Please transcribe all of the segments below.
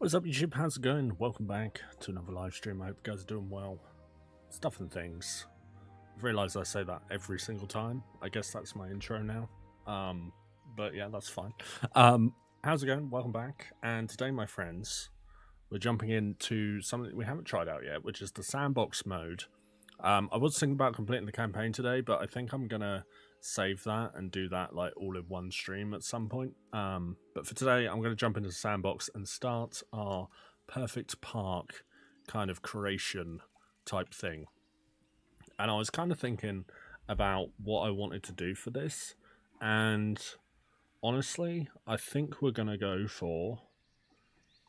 What's up, YouTube? How's it going? Welcome back to another live stream. I hope you guys are doing well. Stuff and things. I've realised I say that every single time. I guess that's my intro now. But yeah, that's fine. How's it going? Welcome back. And today, my friends, we're jumping into something we haven't tried out yet, which is the Sandbox mode. I was thinking about completing the campaign today, but I think I'm gonna save that and do that like all in one stream at some point. But for today, I'm gonna jump into the Sandbox and start our perfect park kind of creation type thing. And I was kind of thinking about what I wanted to do for this, and honestly, I think we're gonna go for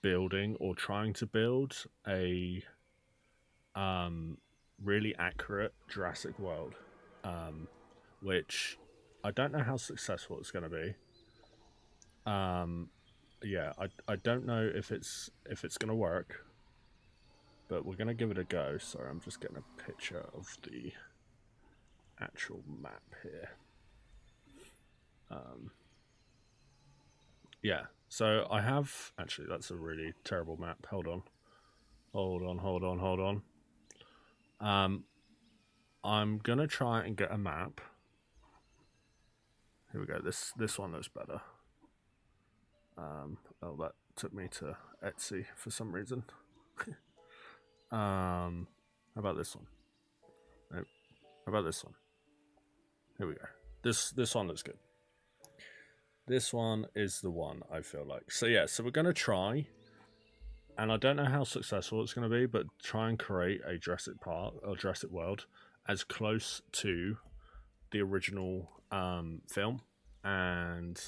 building or trying to build a really accurate Jurassic World, which I don't know how successful it's going to be. Yeah, I don't know if it's going to work, but we're going to give it a go. Sorry, I'm just getting a picture of the actual map here. Yeah, so I have actually that's a really terrible map. Hold on. I'm gonna try and get a map. Here we go. This one looks better. Oh, that took me to Etsy for some reason. How about this one? Nope. How about this one? Here we go. This one looks good. This one is the one, I feel like. So yeah, so we're gonna try, and I don't know how successful it's gonna be, but try and create a Jurassic Park or Jurassic World as close to the original film and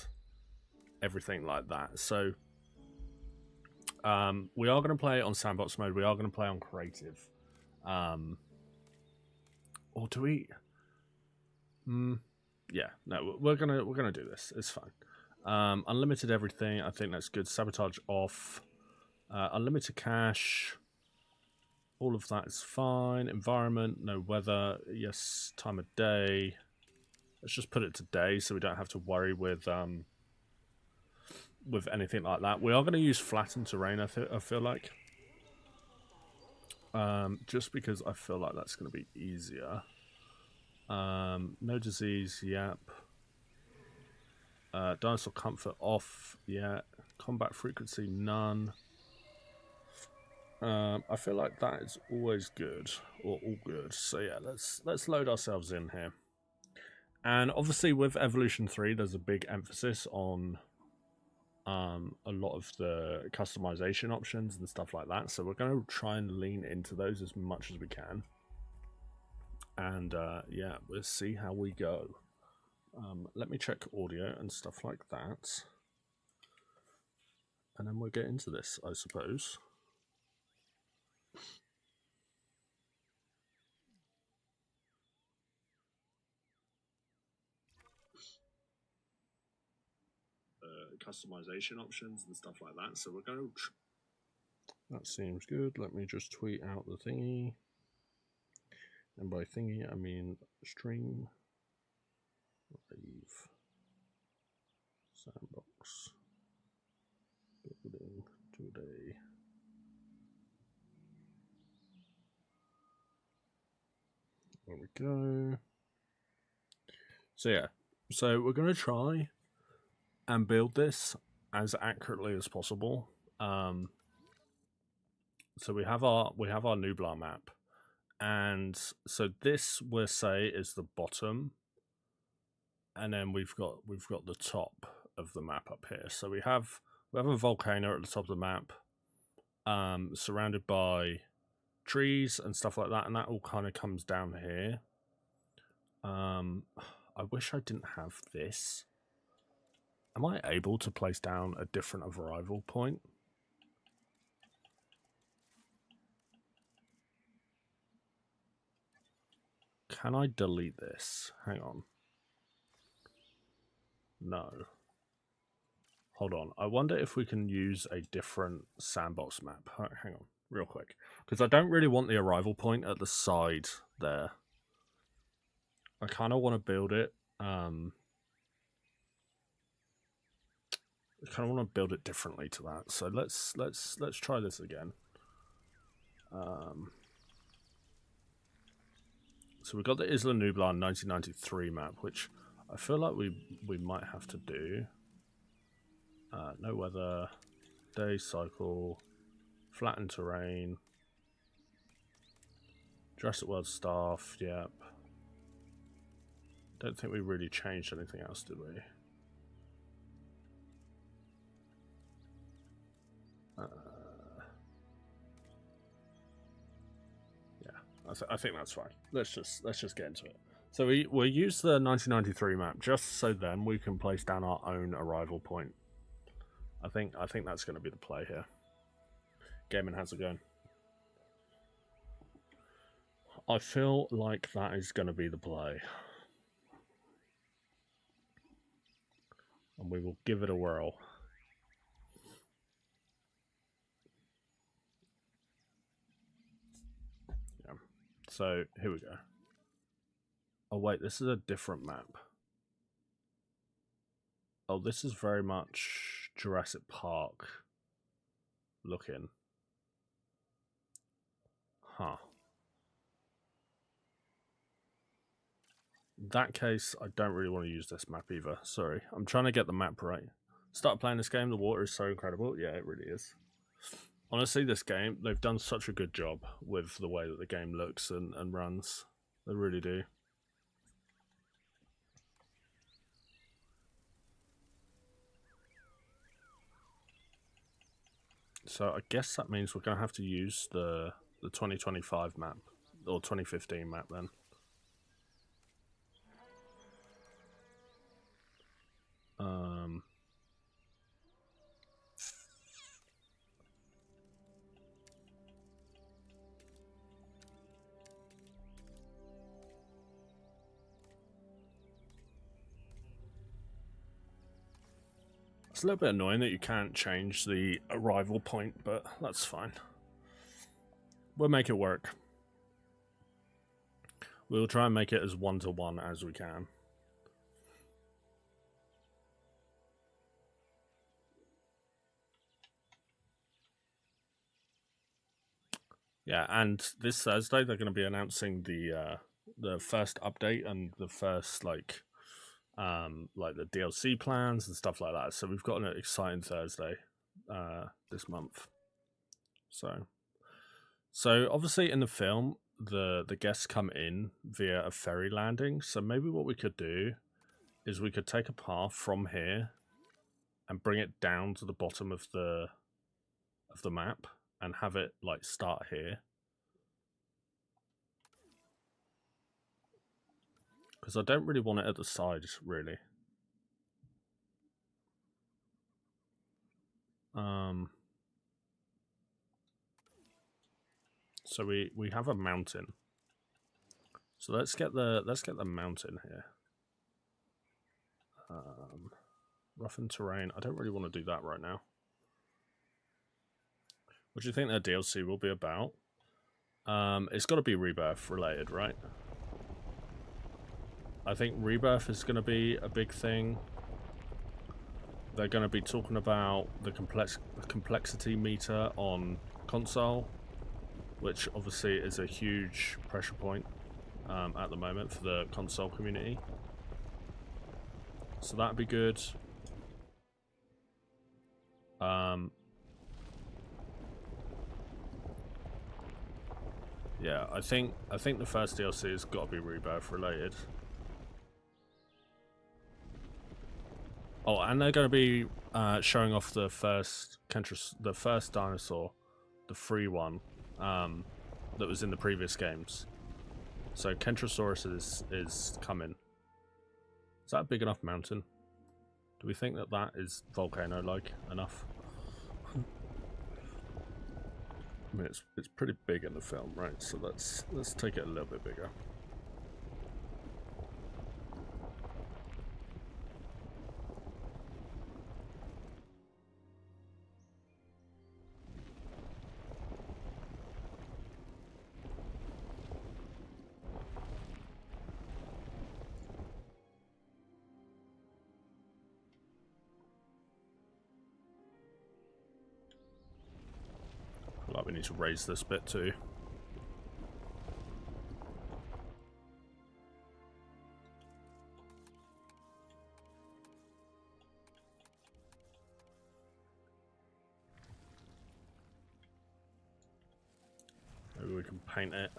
everything like that. So we are going to play on Sandbox mode. We are going to play on creative. Or do we? Yeah, no, we're gonna do this. It's fine. Unlimited everything. I think that's good. Sabotage off. Unlimited cash. All of that is fine. Environment, no weather. Yes, time of day. Let's just put it to day so we don't have to worry with anything like that. We are going to use flattened terrain, I feel like. Just because I feel like that's going to be easier. No disease, yep. Dinosaur comfort off, yeah. Combat frequency, none. I feel like that is always good, or all good. So yeah, let's load ourselves in here. And obviously with Evvolution 3, there's a big emphasis on a lot of the customization options and stuff like that. So we're going to try and lean into those as much as we can. And yeah, we'll see how we go. Let me check audio and stuff like that. And then we'll get into this, I suppose. Customization options and stuff like that. So we're going to... That seems good. Let me just tweet out the thingy. And by thingy, I mean stream. Leave. Sandbox. Building today. There we go. So yeah. So we're going to try and build this as accurately as possible. So we have our Nublar map, and so this we'll say is the bottom, and then we've got the top of the map up here. So we have a volcano at the top of the map, surrounded by trees and stuff like that, and that all kind of comes down here. I wish I didn't have this. Am I able to place down a different arrival point? Can I delete this? Hang on. No. Hold on. I wonder if we can use a different Sandbox map. Hang on, real quick. Because I don't really want the arrival point at the side there. I kind of want to build it. kind of want to build it differently to that. So let's try this again. So we've got the Isla Nublar 1993 map, which I feel like we might have to do. No weather, day cycle, flattened terrain, Jurassic World staff, yep. Don't think we really changed anything else, did we? I think that's fine. Let's just get into it. So we'll use the 1993 map just so then we can place down our own arrival point. I think that's going to be the play here. Gaming, how's it going? I feel like that is going to be the play. And we will give it a whirl. Yeah. So here we go. Oh wait, this is a different map. Oh, this is very much Jurassic Park looking. Huh. In that case, I don't really want to use this map either. Sorry. I'm trying to get the map right. Start playing this game, the water is so incredible. Yeah, it really is. Honestly, this game, they've done such a good job with the way that the game looks and runs. They really do. So I guess that means we're going to have to use the 2025 map, or 2015 map then. It's a little bit annoying that you can't change the arrival point, but that's fine. We'll make it work. We'll try and make it as one-to-one as we can. Yeah, and this Thursday they're going to be announcing the first update and the first like the DLC plans and stuff like that. So we've got an exciting Thursday this month. So obviously in the film the guests come in via a ferry landing. So maybe what we could do is we could take a path from here and bring it down to the bottom of the map and have it like start here. Because I don't really want it at the sides, really. So we have a mountain. So let's get the mountain here. Roughened terrain. I don't really want to do that right now. What do you think their DLC will be about? It's got to be Rebirth related, right? I think Rebirth is going to be a big thing. They're going to be talking about the complexity meter on console, which obviously is a huge pressure point at the moment for the console community. So that'd be good. Yeah, I think the first DLC has got to be Rebirth related. Oh, and they're going to be showing off the first dinosaur, the free one, that was in the previous games. So Kentrosaurus is coming. Is that a big enough mountain? Do we think that is volcano-like enough? I mean, it's pretty big in the film, right? So let's take it a little bit bigger. Like we need to raise this bit too. Maybe we can paint it.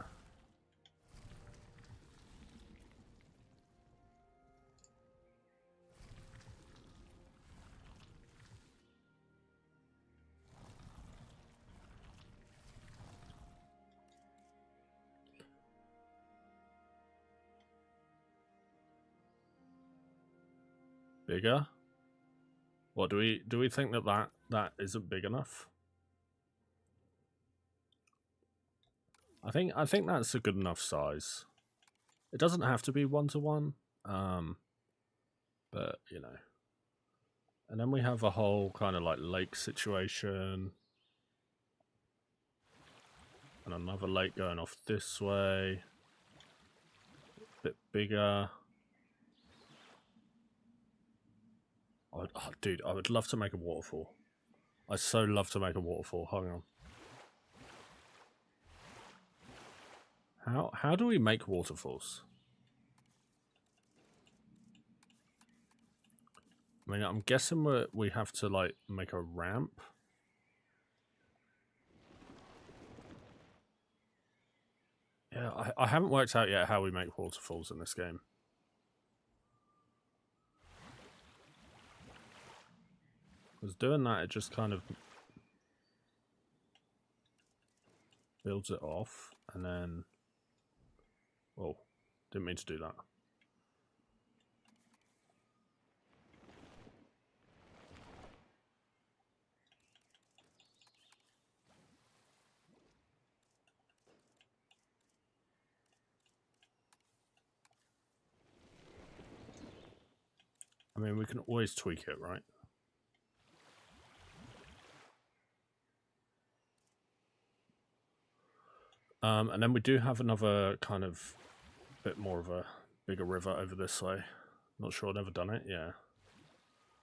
Bigger? What do we think that isn't big enough? I think that's a good enough size. It doesn't have to be 1-to-1, but you know. And then we have a whole kind of like lake situation, and another lake going off this way. A bit bigger. Oh, dude, I would love to make a waterfall. I so love to make a waterfall. Hang on. How do we make waterfalls? I mean, I'm guessing we have to like make a ramp. Yeah, I haven't worked out yet how we make waterfalls in this game. Because doing that, it just kind of builds it off, and then... Oh, didn't mean to do that. I mean, we can always tweak it, right? And then we do have another kind of bit more of a bigger river over this way. Not sure, I've never done it, yeah.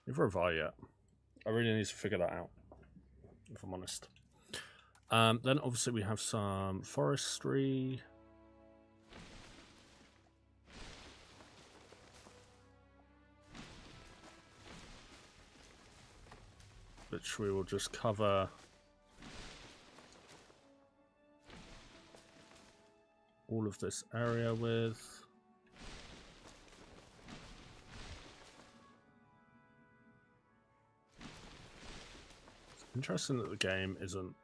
Neither have I yet. I really need to figure that out, if I'm honest. Then obviously we have some forestry. Which we will just cover all of this area with. It's interesting that the game isn't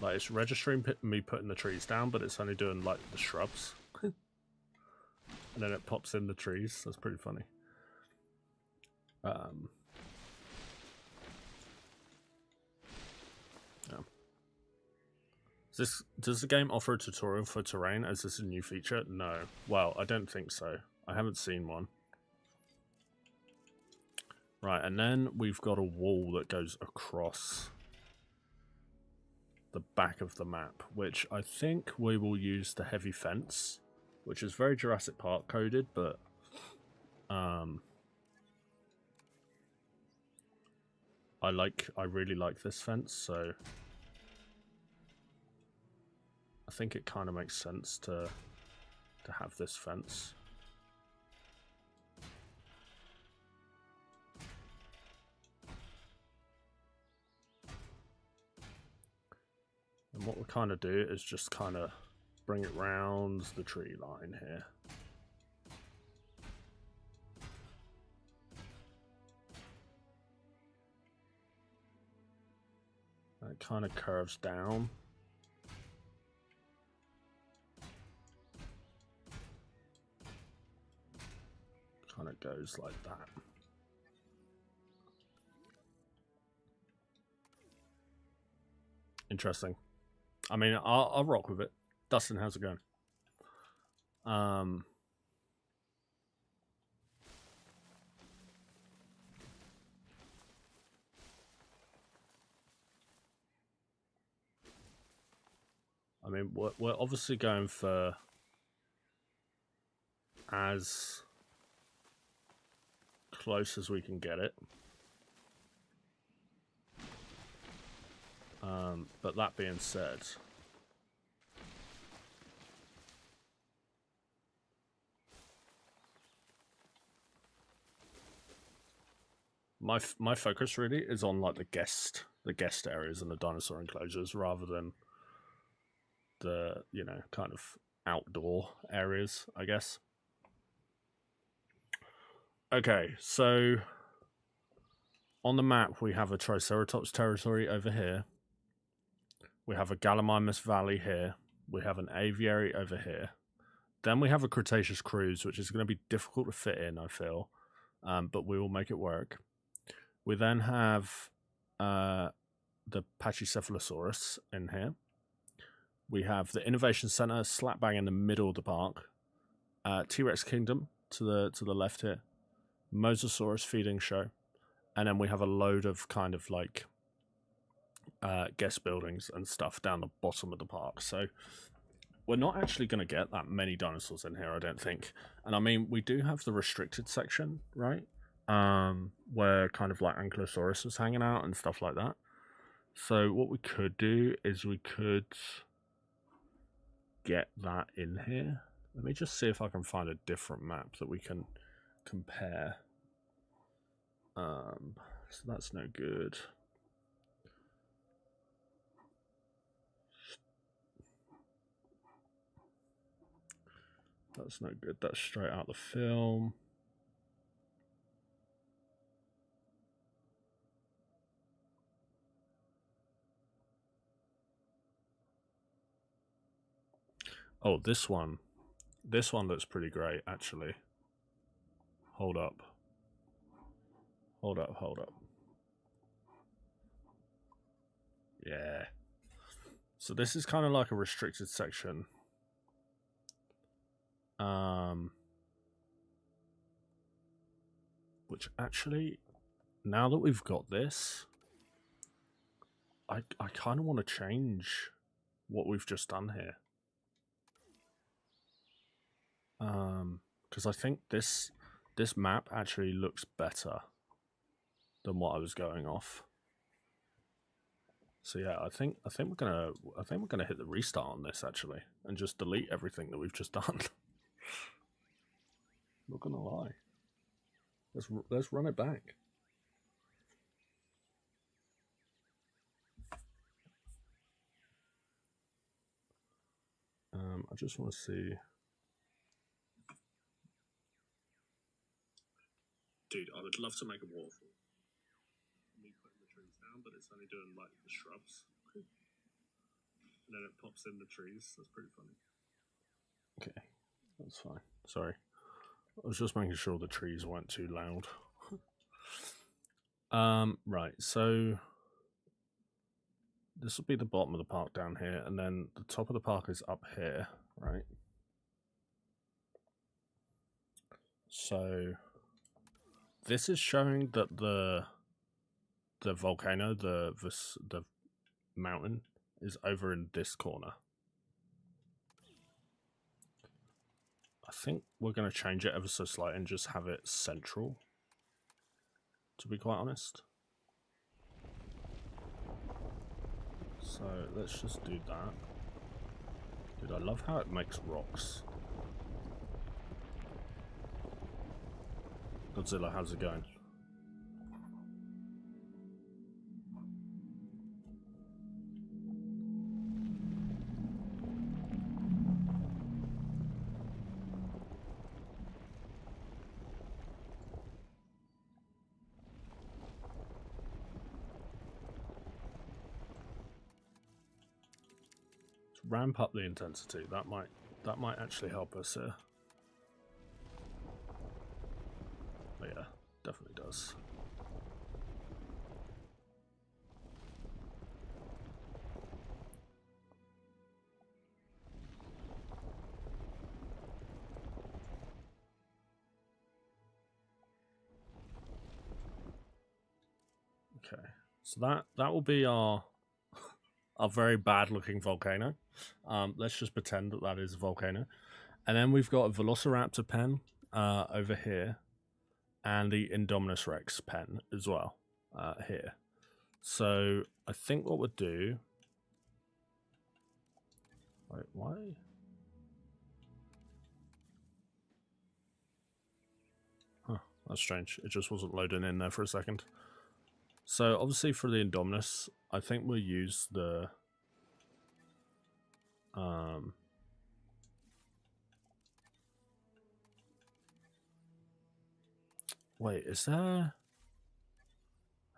like it's registering me putting the trees down, but it's only doing like the shrubs. And then it pops in the trees. That's pretty funny. Yeah. Does the game offer a tutorial for terrain? Is this a new feature? No. Well, I don't think so. I haven't seen one. Right, and then we've got a wall that goes across the back of the map, which I think we will use the heavy fence, which is very Jurassic Park coded, but I really like this fence, so I think it kind of makes sense to have this fence. And what we kind of do is just kind of bring it round the tree line here. And it kind of curves down. Kind of goes like that. Interesting. I mean, I'll rock with it. Dustin, how's it going? I mean, we're obviously going for as close as we can get it. But that being said, my focus really is on like the guest areas and the dinosaur enclosures rather than the, you know, kind of outdoor areas, I guess. Okay, so on the map we have a Triceratops territory over here. We have a Gallimimus Valley here. We have an aviary over here. Then we have a Cretaceous cruise, which is going to be difficult to fit in, I feel, but we will make it work. We then have the Pachycephalosaurus in here. We have the Innovation Center slap bang in the middle of the park. T-Rex Kingdom to the left here. Mosasaurus feeding show. And then we have a load of kind of like guest buildings and stuff down the bottom of the park. So we're not actually going to get that many dinosaurs in here, I don't think. And I mean, we do have the restricted section, right? Where kind of like Ankylosaurus was hanging out and stuff like that. So what we could do is we could get that in here. Let me just see if I can find a different map that we can compare. So that's no good. That's no good. That's straight out the film. Oh, this one. This one looks pretty great, actually. Hold up. Hold up, hold up. Yeah. So this is kind of like a restricted section. Which actually, now that we've got this, I kind of want to change what we've just done here. Because I think this map actually looks better than what I was going off. So yeah, I think we're gonna hit the restart on this actually, and just delete everything that we've just done. Not gonna lie. Let's run it back. I just want to see. Dude, I would love to make a waterfall. Me putting the trees down, but it's only doing like the shrubs. And then it pops in the trees. That's pretty funny. Okay, that's fine. Sorry. I was just making sure the trees weren't too loud. Right, so this will be the bottom of the park down here, and then the top of the park is up here, right? So this is showing that the volcano, the mountain, is over in this corner. I think we're going to change it ever so slightly and just have it central, to be quite honest. So let's just do that. Dude, I love how it makes rocks. Godzilla, how's it going? Ramp up the intensity. That might actually help us here. But yeah, definitely does. Okay, so that will be our very bad looking volcano. Let's just pretend that is a volcano. And then we've got a Velociraptor pen over here, and the Indominus Rex pen as well here. So I think what we'll do... Wait, why? Huh, that's strange. It just wasn't loading in there for a second. So obviously for the Indominus, I think we'll use the... Wait, is there...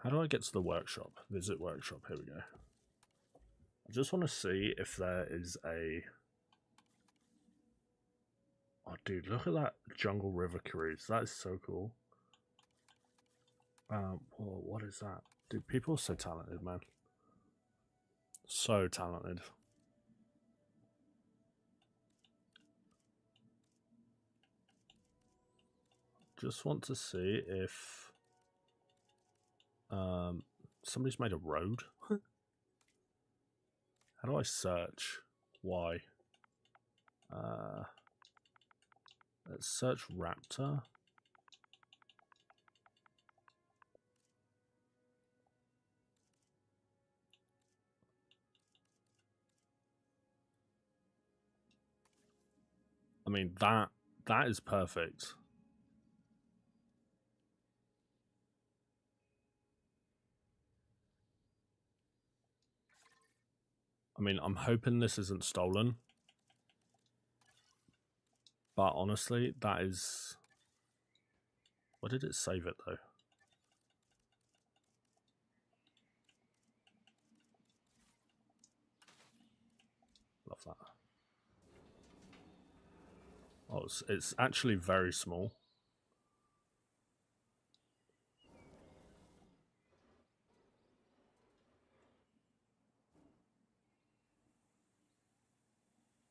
How do I get to the workshop? Visit workshop, here we go. I just want to see if there is a... Oh, dude, look at that Jungle River cruise. That is so cool. Whoa, what is that? Dude, people are so talented, man. So talented. Just want to see if somebody's made a road. How do I search? Why? Let's search Raptor. I mean, that is perfect. I mean, I'm hoping this isn't stolen. But honestly, that is... Where did it save it, though? Love that. Oh, it's actually very small.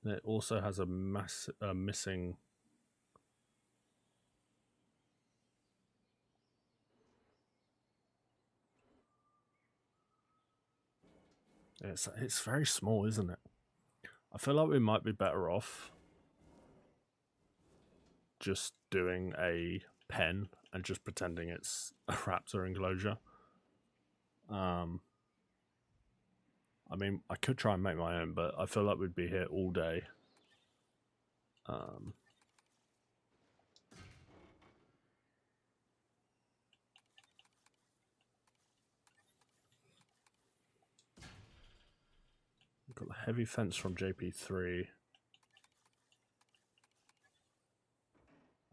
It also has a missing... It's very small, isn't it? I feel like we might be better off just doing a pen and just pretending it's a raptor enclosure. I mean, I could try and make my own, but I feel like we'd be here all day. We've got the heavy fence from JP3.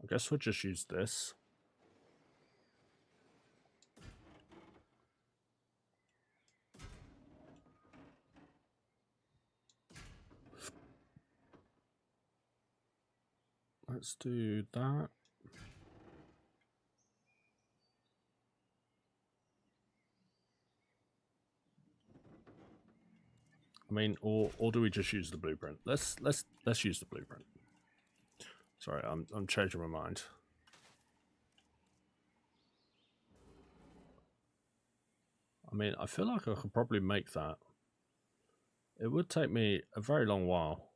I guess we'll just use this. Let's do that. I mean, or do we just use the blueprint? Let's use the blueprint. Sorry, I'm changing my mind. I mean, I feel like I could probably make that. It would take me a very long while.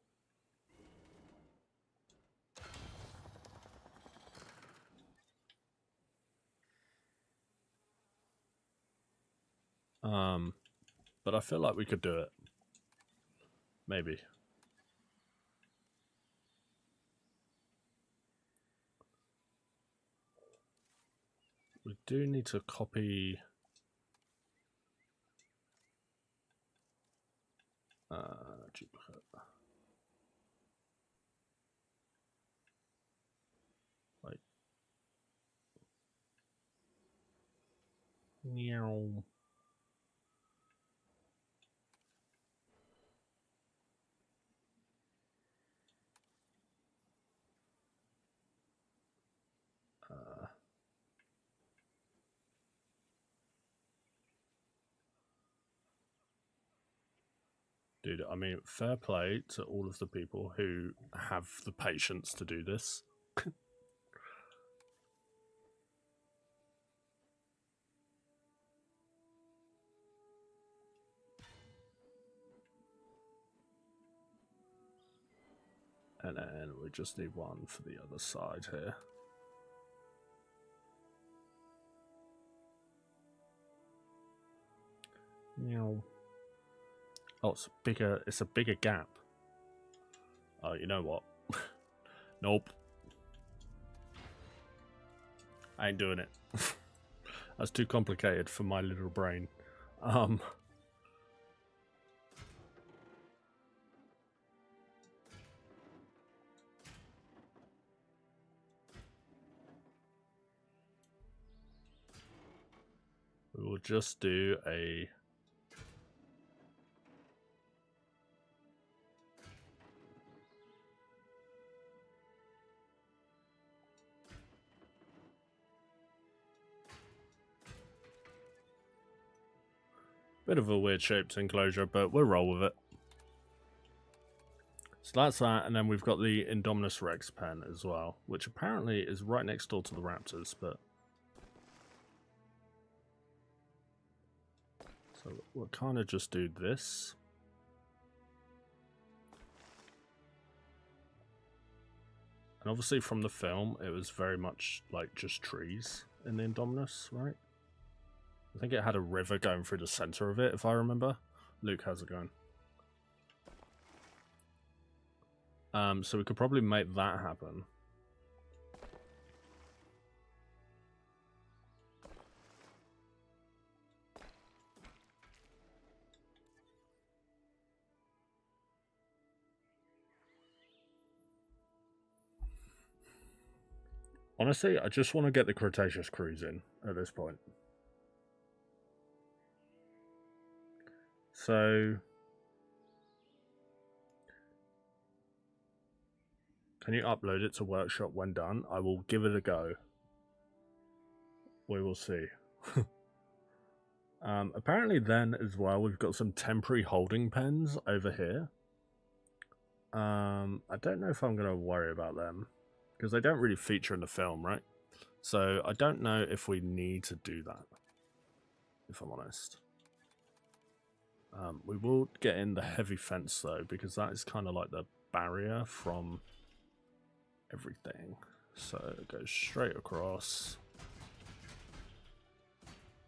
But I feel like we could do it. Maybe. We do need to copy... duplicate. Like... Meow. Dude, I mean, fair play to all of the people who have the patience to do this. And then we just need one for the other side here. Meow. Oh, it's a bigger gap. Oh, you know what? Nope. I ain't doing it. That's too complicated for my little brain. We will just do a... bit of a weird shaped enclosure, but we'll roll with it. So that's that, and then we've got the Indominus Rex pen as well, which apparently is right next door to the Raptors, but... So we'll kind of just do this. And obviously from the film, it was very much like just trees in the Indominus, right? I think it had a river going through the center of it, if I remember. Luke, how's it going? So we could probably make that happen. Honestly, I just want to get the Cretaceous cruise in at this point. So... can you upload it to Workshop when done? I will give it a go. We will see. Apparently then as well, we've got some temporary holding pens over here. I don't know if I'm going to worry about them, because they don't really feature in the film, right? So I don't know if we need to do that, if I'm honest. We will get in the heavy fence though, because that is kind of like the barrier from everything. So it goes straight across,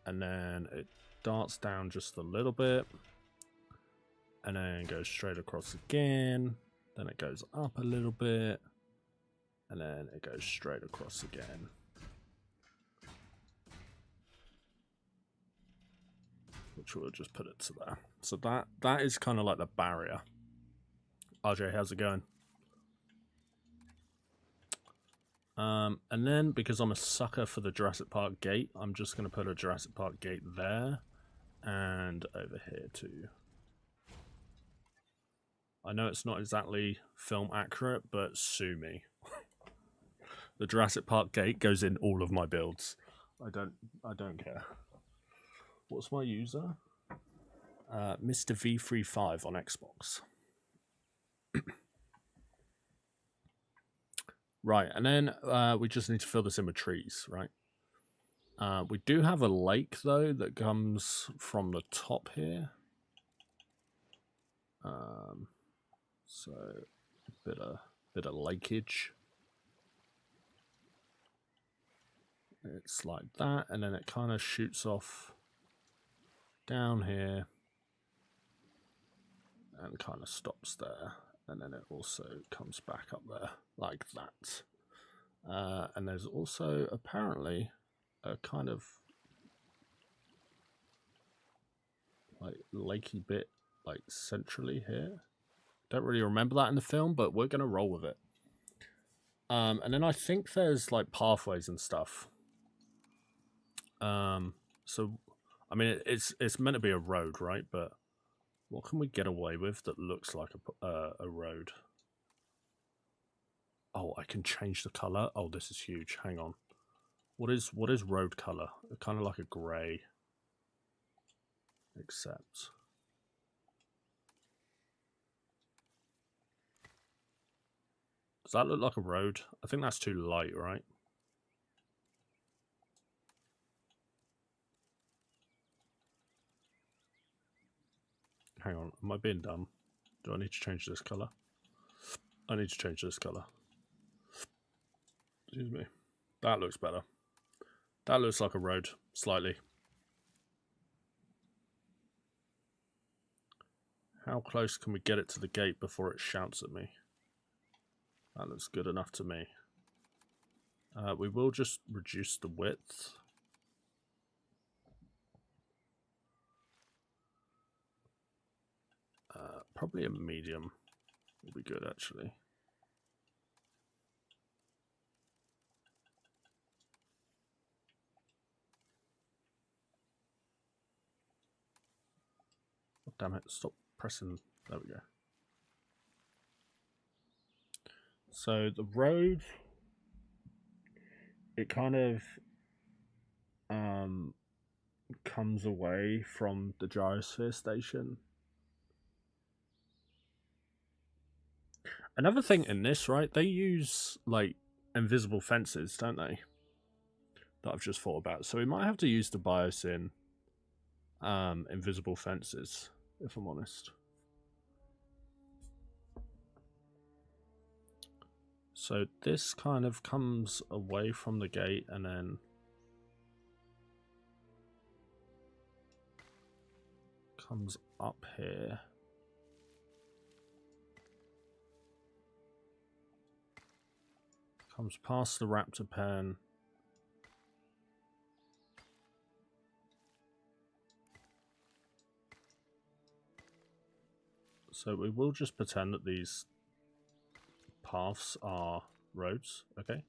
and then it darts down just a little bit, and then goes straight across again, then it goes up a little bit, and then it goes straight across again. Which we'll just put it to there. So that is kind of like the barrier. RJ, how's it going? And then, because I'm a sucker for the Jurassic Park gate, I'm just going to put a Jurassic Park gate there, and over here too. I know it's not exactly film accurate, but sue me. The Jurassic Park gate goes in all of my builds. I don't care. What's my user? Mr. V35 on Xbox. Right, and then we just need to fill this in with trees, right? We do have a lake, though, that comes from the top here. So, a bit of lakeage. It's like that, and then it kind of shoots off down here and kind of stops there, and then it also comes back up there like that. And there's also apparently a kind of like lakey bit like centrally here. Don't really remember that in the film, but we're gonna roll with it. And then I think there's like pathways and stuff. So I mean it's meant to be a road, right? But what can we get away with that looks like a road? Oh, I can change the color. Oh, this is huge. Hang on. What is road color? Kind of like a gray. Except does that look like a road? I think that's too light, right? Hang on, am I being dumb? Do I need to change this color? I need to change this color. Excuse me. That looks better. That looks like a road, slightly. How close can we get it to the gate before it shouts at me? That looks good enough to me. We will just reduce the width. Probably a medium will be good, actually. Oh, damn it, stop pressing. There we go. So the road, it kind of comes away from the gyrosphere station. Another thing in this, right, they use like invisible fences, don't they? That I've just thought about. So we might have to use the biosyn invisible fences, if I'm honest. So this kind of comes away from the gate and then comes up here. Comes past the raptor pen. So we will just pretend that these paths are roads, okay?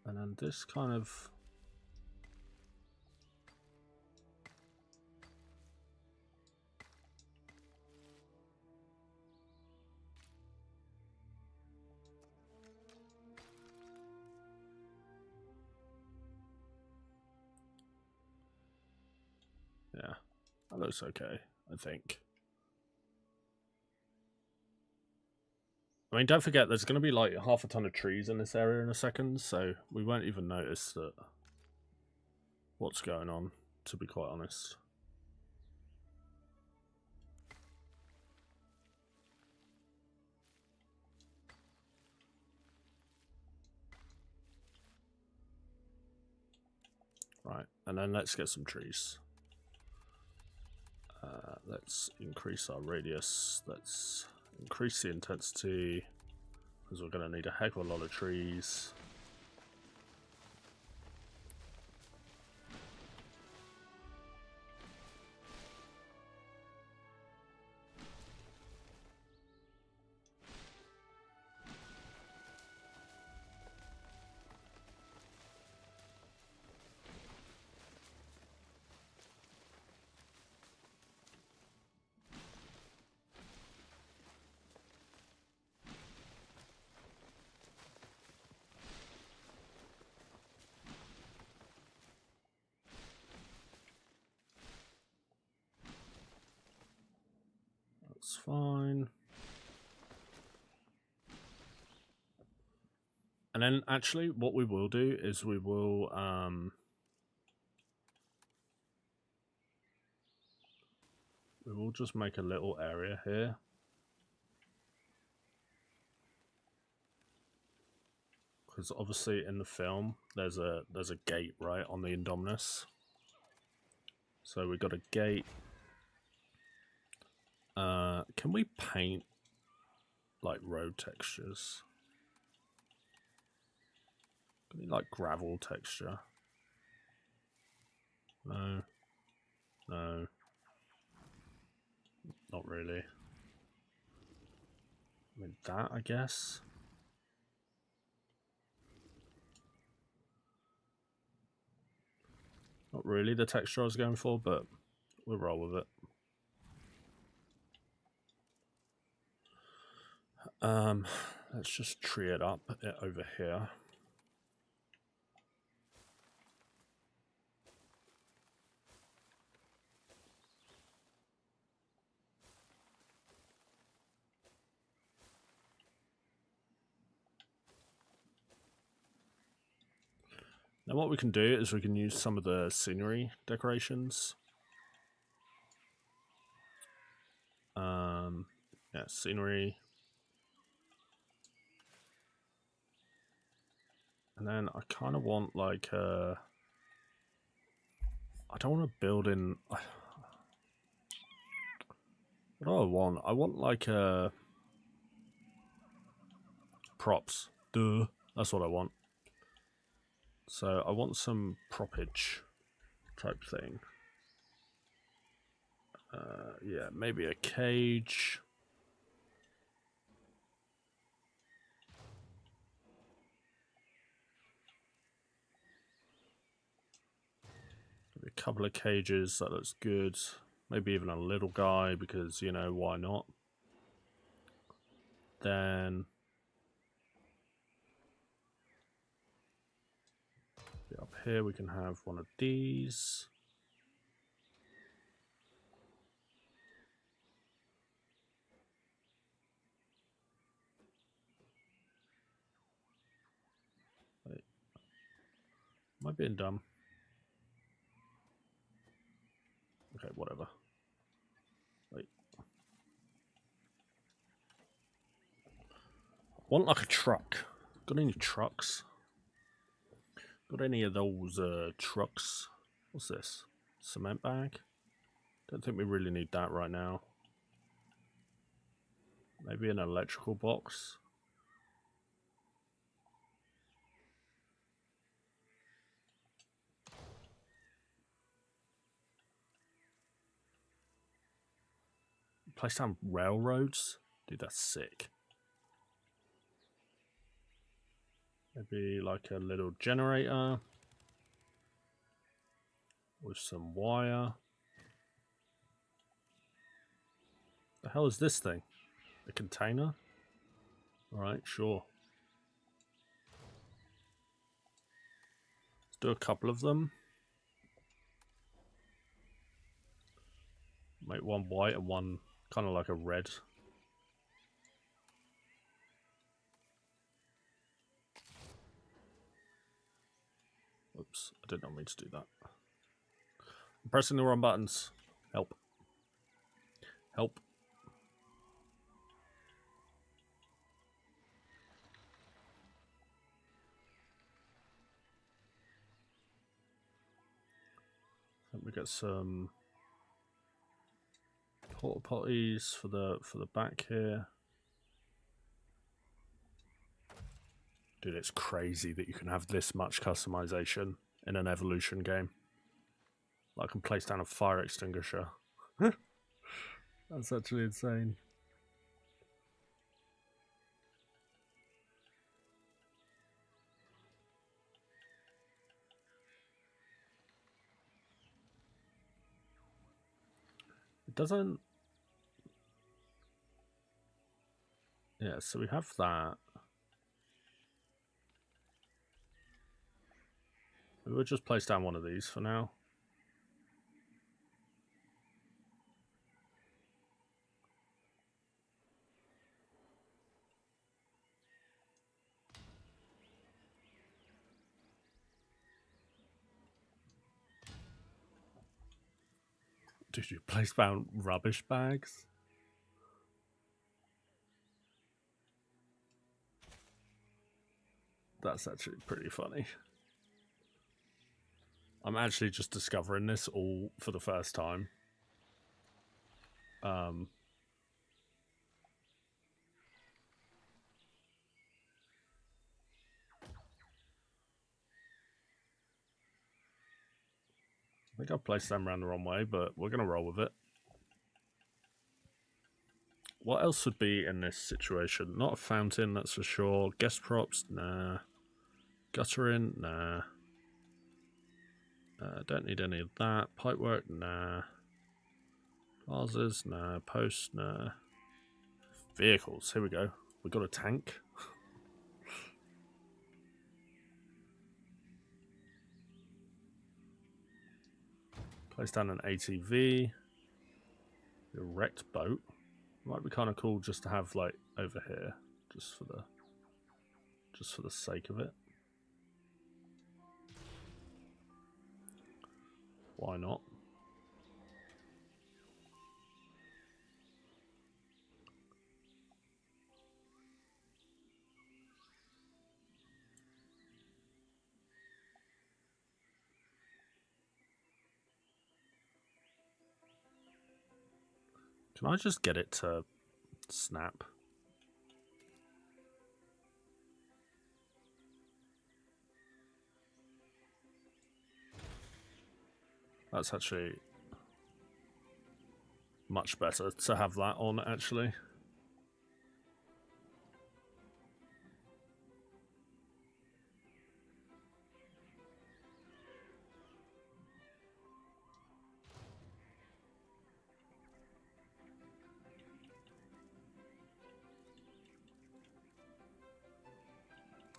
And then this kind of... Yeah, that looks okay, I think. I mean, don't forget, there's going to be like half a ton of trees in this area in a second, so we won't even notice that what's going on, to be quite honest. Right, and then let's get some trees. Let's increase our radius. Let's increase the intensity, because we're going to need a heck of a lot of trees. That's fine. And then actually what we will do is we will just make a little area here. Because obviously in the film there's a gate right on the Indominus. So we've got a gate. Can we paint like road textures? Can we like gravel texture? No. No. Not really. I mean that, I guess. Not really the texture I was going for, but we'll roll with it. Let's just tree it up over here. Now what we can do is we can use some of the scenery decorations. Yeah, scenery. And then I kind of want like a I don't want to build in. What do I want? I want like props. Duh. That's what I want. So I want some propage type thing. Yeah, maybe a cage. Maybe a couple of cages, that looks good. Maybe even a little guy, because, you know, why not? Then up here we can have one of these. Wait. Am I being dumb? Okay, whatever. Wait. I want like a truck. Got any trucks? Got any of those trucks? What's this? Cement bag? Don't think we really need that right now. Maybe an electrical box. Place down railroads? Dude, that's sick. Maybe like a little generator with some wire. The hell is this thing? A container? Alright, sure. Let's do a couple of them. Make one white and one kind of like a red. Oops, I did not mean to do that. I'm pressing the wrong buttons. Help. Help. I think we get some porta potties for the back here. Dude, it's crazy that you can have this much customization in an Evvolution game. Like, I can place down a fire extinguisher. That's actually insane. It doesn't... Yeah, so we have that. We'll just place down one of these for now. Did you place down rubbish bags? That's actually pretty funny. I'm actually just discovering this all for the first time. I think I placed them around the wrong way, but we're going to roll with it. What else would be in this situation? Not a fountain, that's for sure. Guest props? Nah. Guttering? Nah. Don't need any of that. Pipework? Nah. Plazas? Nah. Posts? Nah. Vehicles. Here we go. We got a tank. Place down an ATV. A wrecked boat. Might be kind of cool just to have like over here, just for the sake of it. Why not? Can I just get it to snap? That's actually much better to have that on, actually.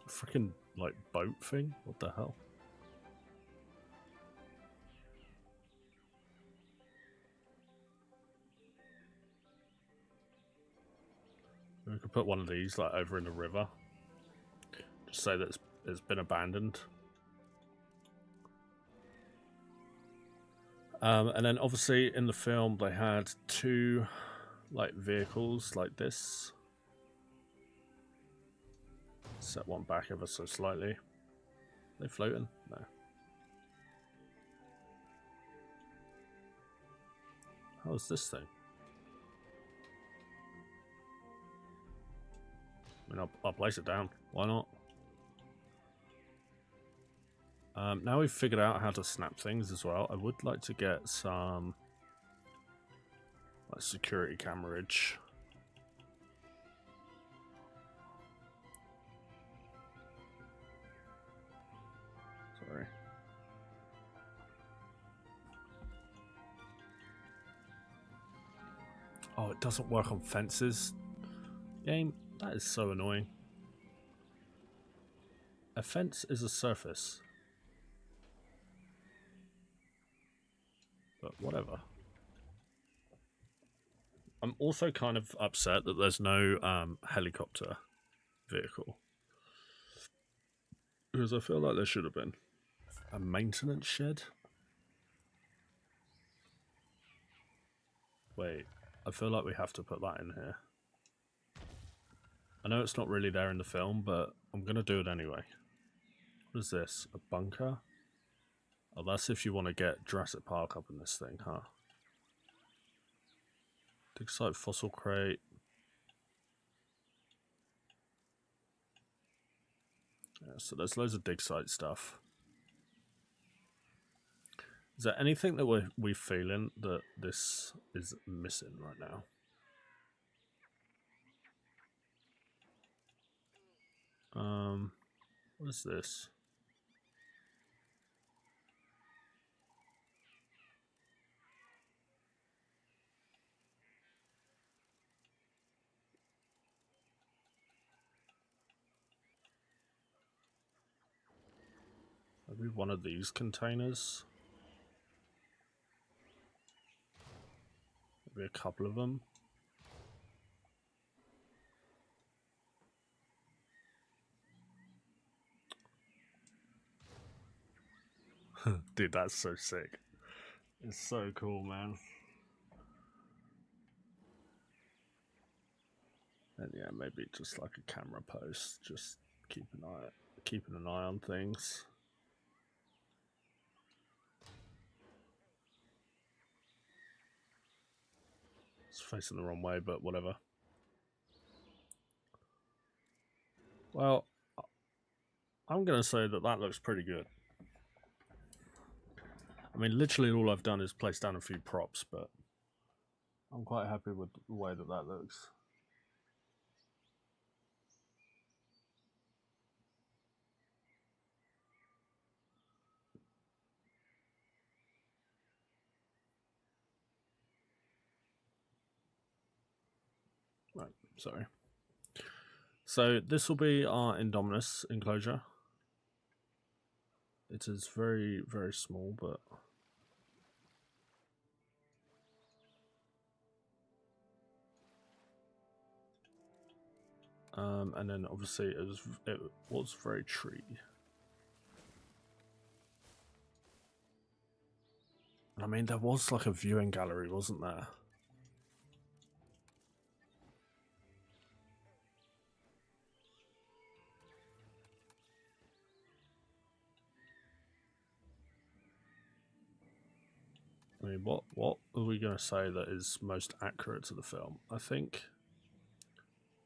Freaking, like, boat thing? What the hell? We could put one of these, like, over in the river. Just say that it's been abandoned. And then, obviously, in the film, they had 2, like, vehicles like this. Set one back ever so slightly. Are they floating? No. How's this thing? I mean, I'll place it down. Why not? Now we've figured out how to snap things as well. I would like to get some like security camerage. Sorry. Oh, it doesn't work on fences. Game, that is so annoying. A fence is a surface. But whatever. I'm also kind of upset that there's no helicopter vehicle. Because I feel like there should have been. A maintenance shed? Wait, I feel like we have to put that in here. I know it's not really there in the film, but I'm going to do it anyway. What is this? A bunker? Oh, that's if you want to get Jurassic Park up in this thing, huh? Dig site fossil crate. Yeah, so there's loads of dig site stuff. Is there anything that we're feeling that this is missing right now? What is this? Maybe one of these containers? Maybe a couple of them? Dude, that's so sick. It's so cool, man. And yeah, maybe just like a camera post, just keeping an eye on things. It's facing the wrong way, but whatever. Well, I'm gonna say that looks pretty good. I mean, literally all I've done is place down a few props, but I'm quite happy with the way that looks. Right, sorry. So this will be our Indominus enclosure. It is very, very small, but and then obviously it was very tree. I mean, there was like a viewing gallery, wasn't there? I mean, what are we going to say that is most accurate to the film? I think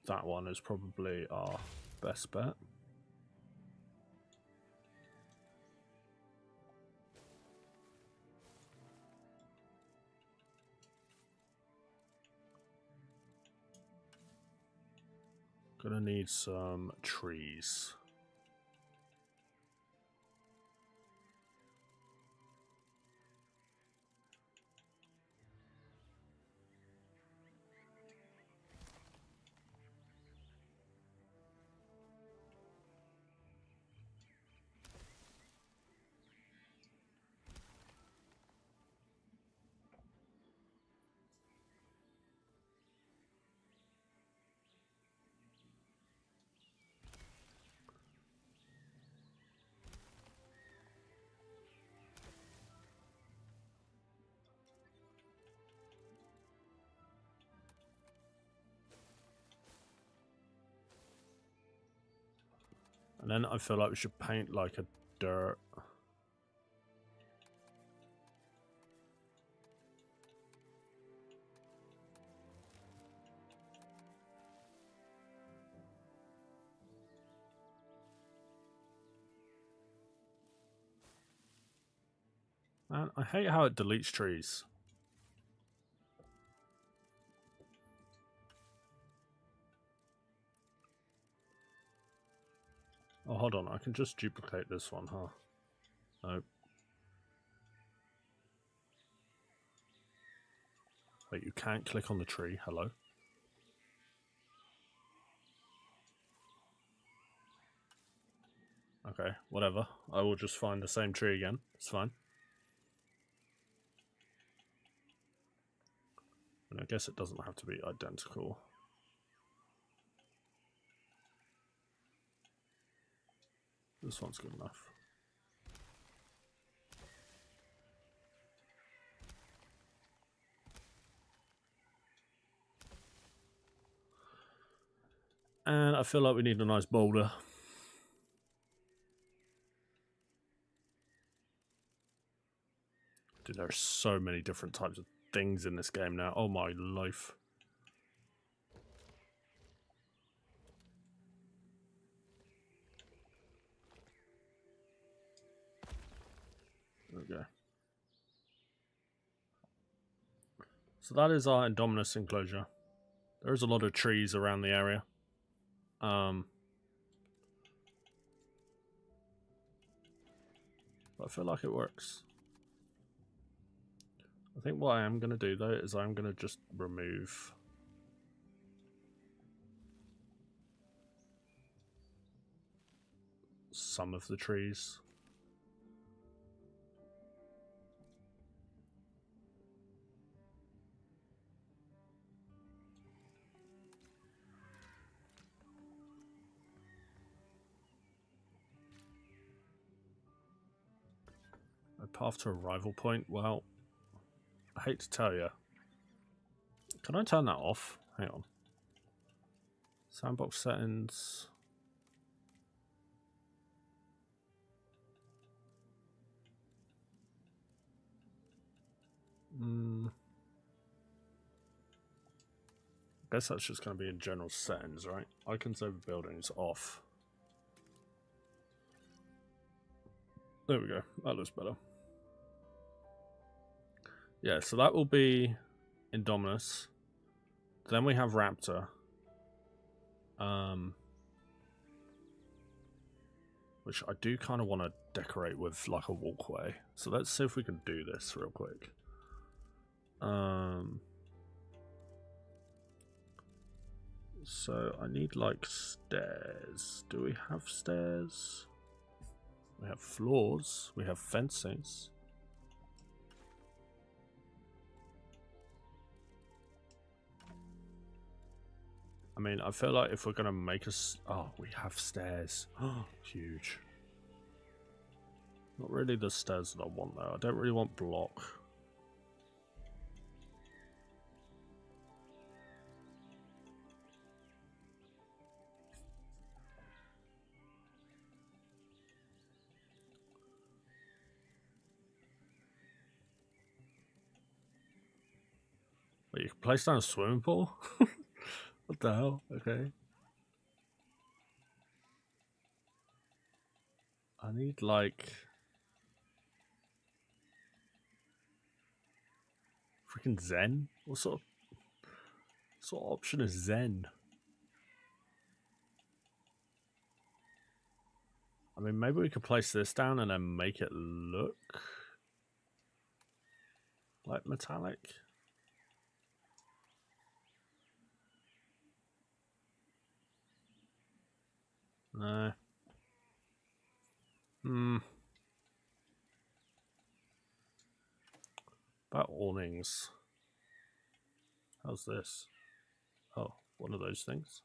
that one is probably our best bet. Gonna need some trees. And then I feel like we should paint like a dirt. Man, I hate how it deletes trees. Oh, hold on. I can just duplicate this one, huh? Nope. Wait, you can't click on the tree. Hello? Okay, whatever. I will just find the same tree again. It's fine. And I guess it doesn't have to be identical. This one's good enough. And I feel like we need a nice boulder. Dude, there are so many different types of things in this game now. Oh my life. There we go. So that is our Indominus enclosure. There is a lot of trees around the area. But I feel like it works. I think what I am going to do though is I'm going to just remove some of the trees. A path to arrival point? Well, I hate to tell you. Can I turn that off? Hang on. Sandbox settings. I guess that's just going to be in general settings, right? Icons over buildings off. There we go. That looks better. Yeah, so that will be Indominus. Then we have Raptor. Which I do kind of want to decorate with like a walkway. So let's see if we can do this real quick. So I need like stairs. Do we have stairs? We have floors. We have fences. I mean, I feel like if we're going to make us... Oh, we have stairs. Oh, huge. Not really the stairs that I want, though. I don't really want block. Wait, you can place down a swimming pool? What the hell? Okay. I need, like... freaking Zen? What sort of option is Zen? I mean, maybe we could place this down and then make it look like metallic. No. About awnings. How's this? Oh, one of those things.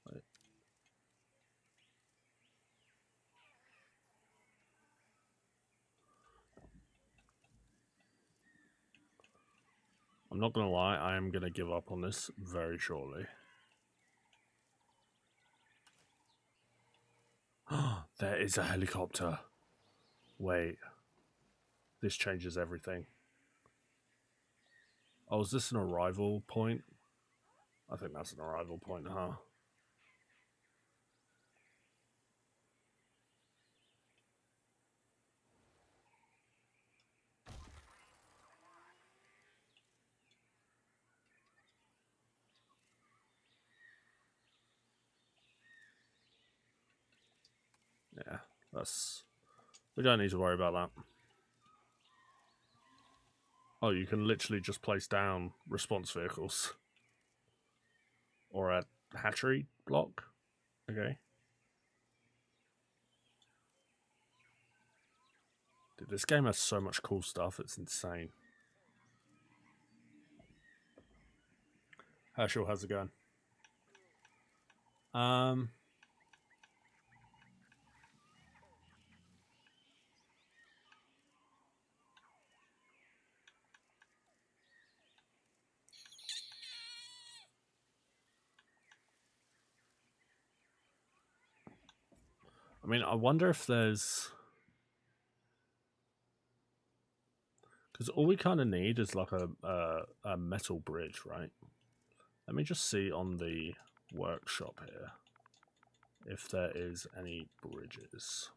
Wait. I'm not gonna lie, I am gonna give up on this very shortly. There is a helicopter. Wait. This changes everything. Oh, is this an arrival point? I think that's an arrival point, huh? Yeah, that's... we don't need to worry about that. Oh, you can literally just place down response vehicles. Or a hatchery block. Okay. Dude, this game has so much cool stuff, it's insane. Herschel, how's it going? I mean, I wonder if there's... because all we kind of need is like a metal bridge, right? Let me just see on the workshop here if there is any bridges.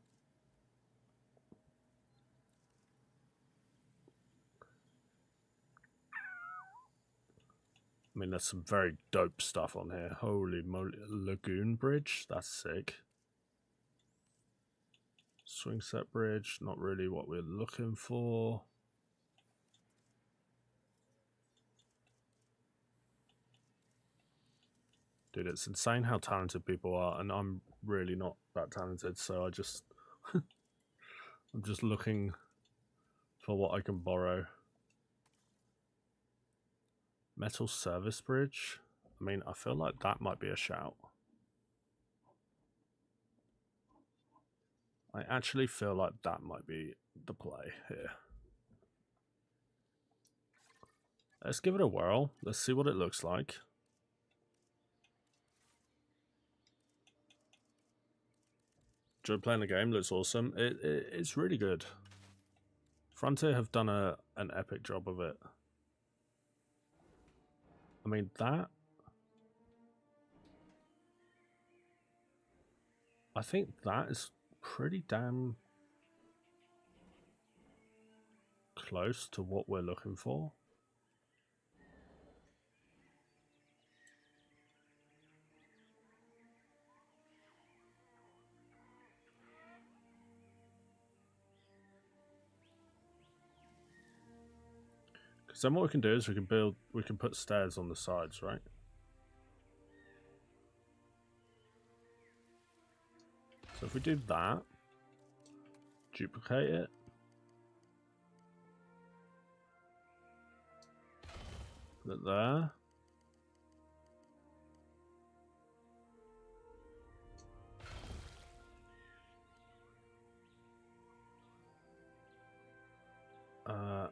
I mean, there's some very dope stuff on here. Holy moly. Lagoon Bridge? That's sick. Swing set bridge, not really what we're looking for. Dude, it's insane how talented people are, and I'm really not that talented, so I just... I'm just looking for what I can borrow. Metal service bridge? I mean, I feel like that might be a shout. I actually feel like that might be the play here. Let's give it a whirl. Let's see what it looks like. Enjoyed playing the game. Looks awesome. It's really good. Frontier have done an epic job of it. I mean, that... I think that is pretty damn close to what we're looking for. Because then what we can do is we can put stairs on the sides, right? So if we do that, duplicate it, put it there.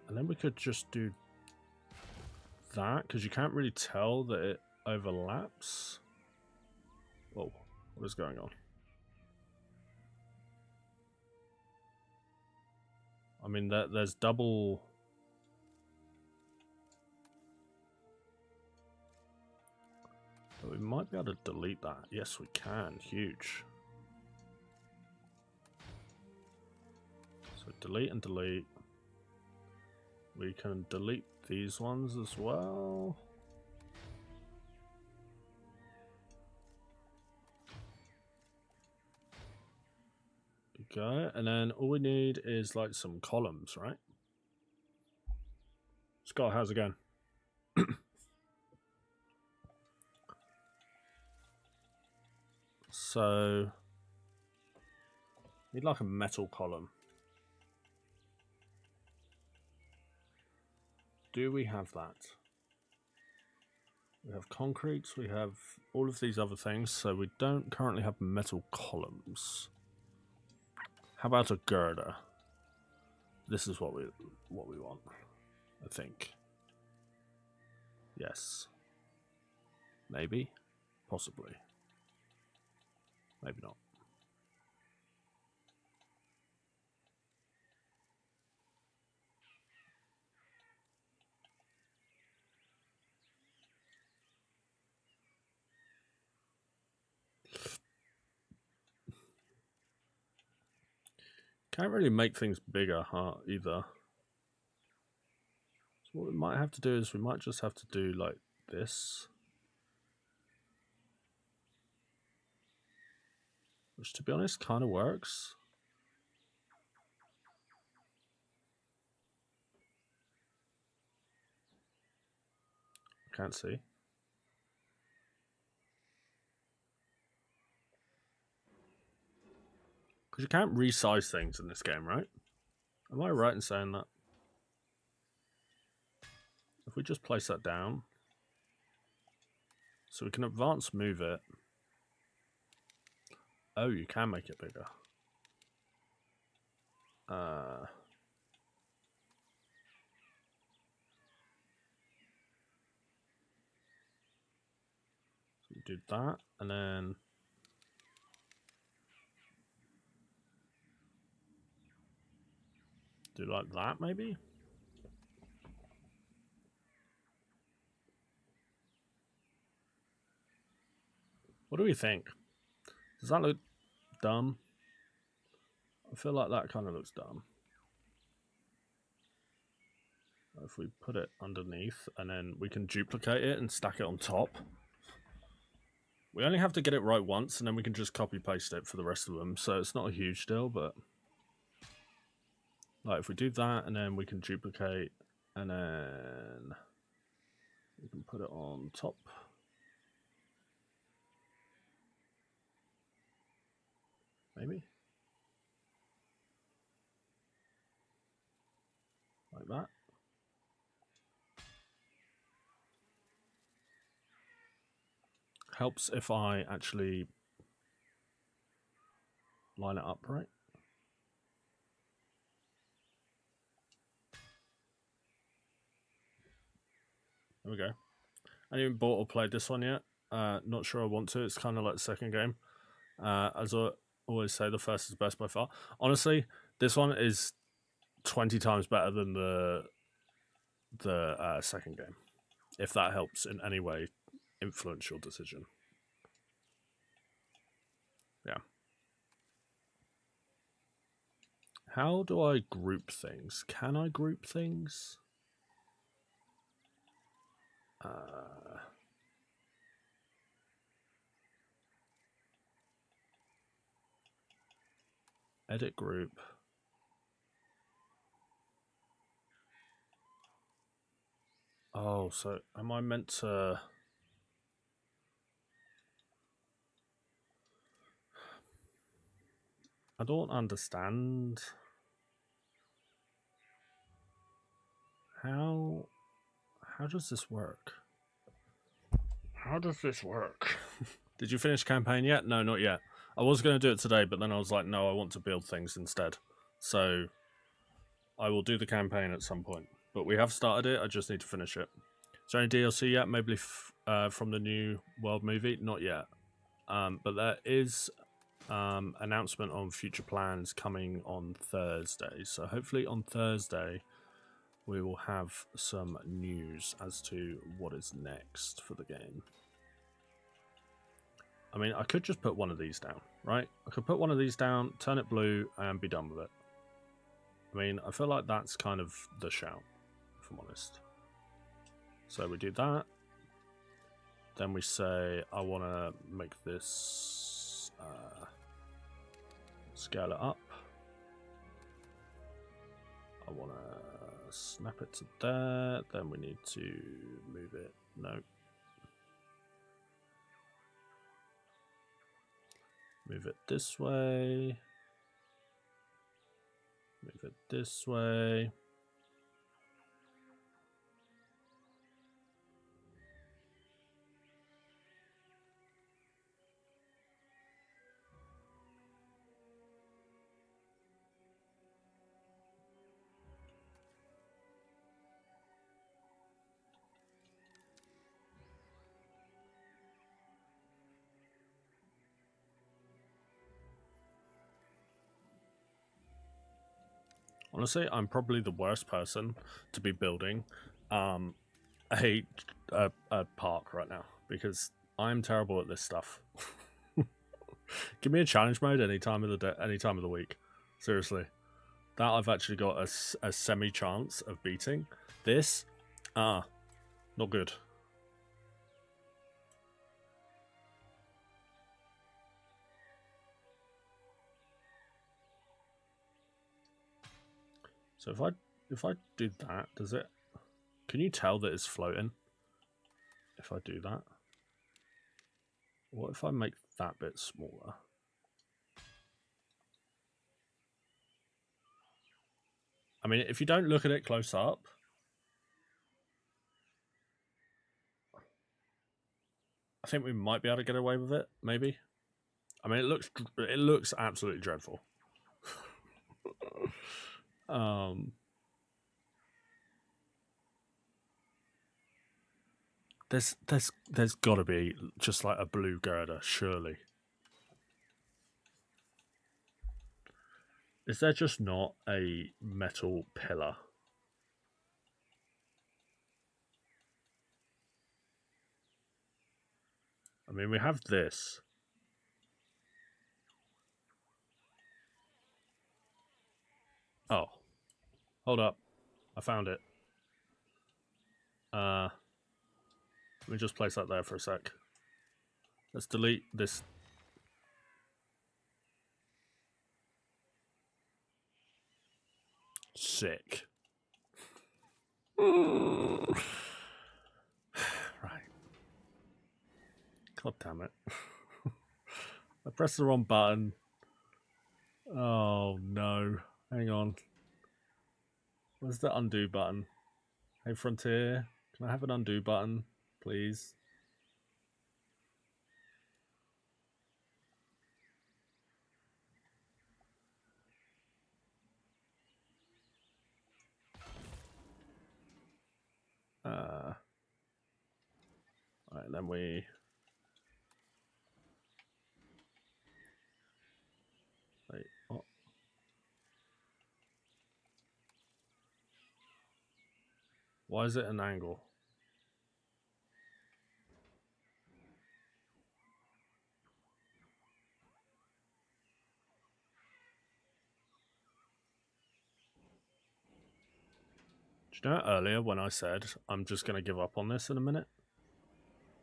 And then we could just do that, because you can't really tell that it overlaps. Whoa, what is going on? I mean, there's double... But we might be able to delete that. Yes, we can. Huge. So delete and delete. We can delete these ones as well. Okay, and then all we need is like some columns, right? Scott, how's it going? So, need like a metal column. Do we have that? We have concrete, we have all of these other things, so we don't currently have metal columns. How about a girder? This is what we want, I think. Yes. Maybe. Possibly. Maybe not. Can't really make things bigger, either. So what we might have to do is we might just have to do like this. Which, to be honest, kind of works. Can't see. Because you can't resize things in this game, right? Am I right in saying that? If we just place that down. So we can advance move it. Oh, you can make it bigger. So we do that, and then do like that, maybe? What do we think? Does that look dumb? I feel like that kind of looks dumb. If we put it underneath, and then we can duplicate it and stack it on top. We only have to get it right once, and then we can just copy paste it for the rest of them. So it's not a huge deal, but like if we do that, and then we can duplicate, and then we can put it on top. Maybe like that. Helps if I actually line it up right. There we go. I haven't even bought or played this one yet. Not sure I want to. It's kind of like the second game. As I always say, the first is best by far. Honestly, this one is 20 times better than the second game. If that helps in any way influence your decision. Yeah. How do I group things? Can I group things? Edit group. Oh, so am I meant to... I don't understand. How does this work? How does this work? Did you finish campaign yet? No, not yet. I was going to do it today, but then I was like, no, I want to build things instead. So I will do the campaign at some point. But we have started it. I just need to finish it. Is there any DLC yet? Maybe from the new World movie? Not yet. But there is announcement on future plans coming on Thursday. So hopefully on Thursday we will have some news as to what is next for the game. I mean, I could just put one of these down, right? I could put one of these down, turn it blue, and be done with it. I mean, I feel like that's kind of the shout, if I'm honest. So we do that. Then we say, I want to make this, scale it up. I want to snap it to there. Then we need to move it. No. Move it this way. Move it this way. Honestly, I'm probably the worst person to be building a park right now because I'm terrible at this stuff. Give me a challenge mode any time of the day, any time of the week. Seriously, that I've actually got a semi chance of beating. This, not good. So if I do that, does it? Can you tell that it's floating? If I do that, what if I make that bit smaller? I mean, if you don't look at it close up, I think we might be able to get away with it. Maybe. I mean, it looks absolutely dreadful. There's got to be just like a blue girder, surely. Is there just not a metal pillar? I mean, we have this. Oh, hold up. I found it. Let me just place that there for a sec. Let's delete this. Sick. Right. God damn it. I pressed the wrong button. Oh no. Hang on. Where's the undo button? Hey Frontier, can I have an undo button, please? Alright, then we... Wait, what? Why is it an angle? Do you know earlier when I said I'm just going to give up on this in a minute?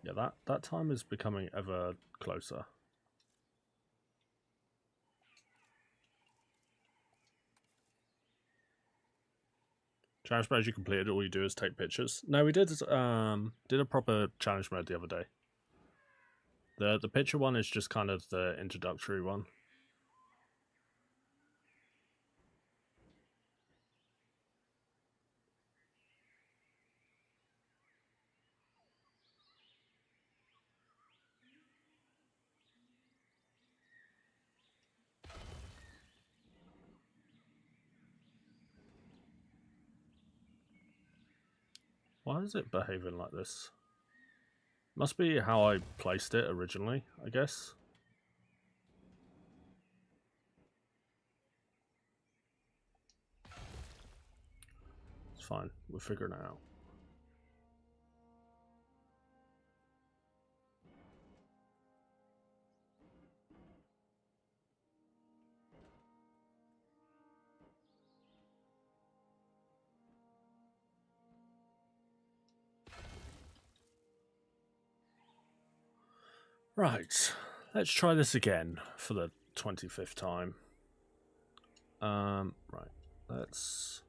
Yeah, that time is becoming ever closer. Challenge mode you completed, all you do is take pictures. No, we did a proper challenge mode the other day. The picture one is just kind of the introductory one. Why is it behaving like this? Must be how I placed it originally, I guess. It's fine. We're figuring it out. Right. Let's try this again for the 25th time. Right. Let's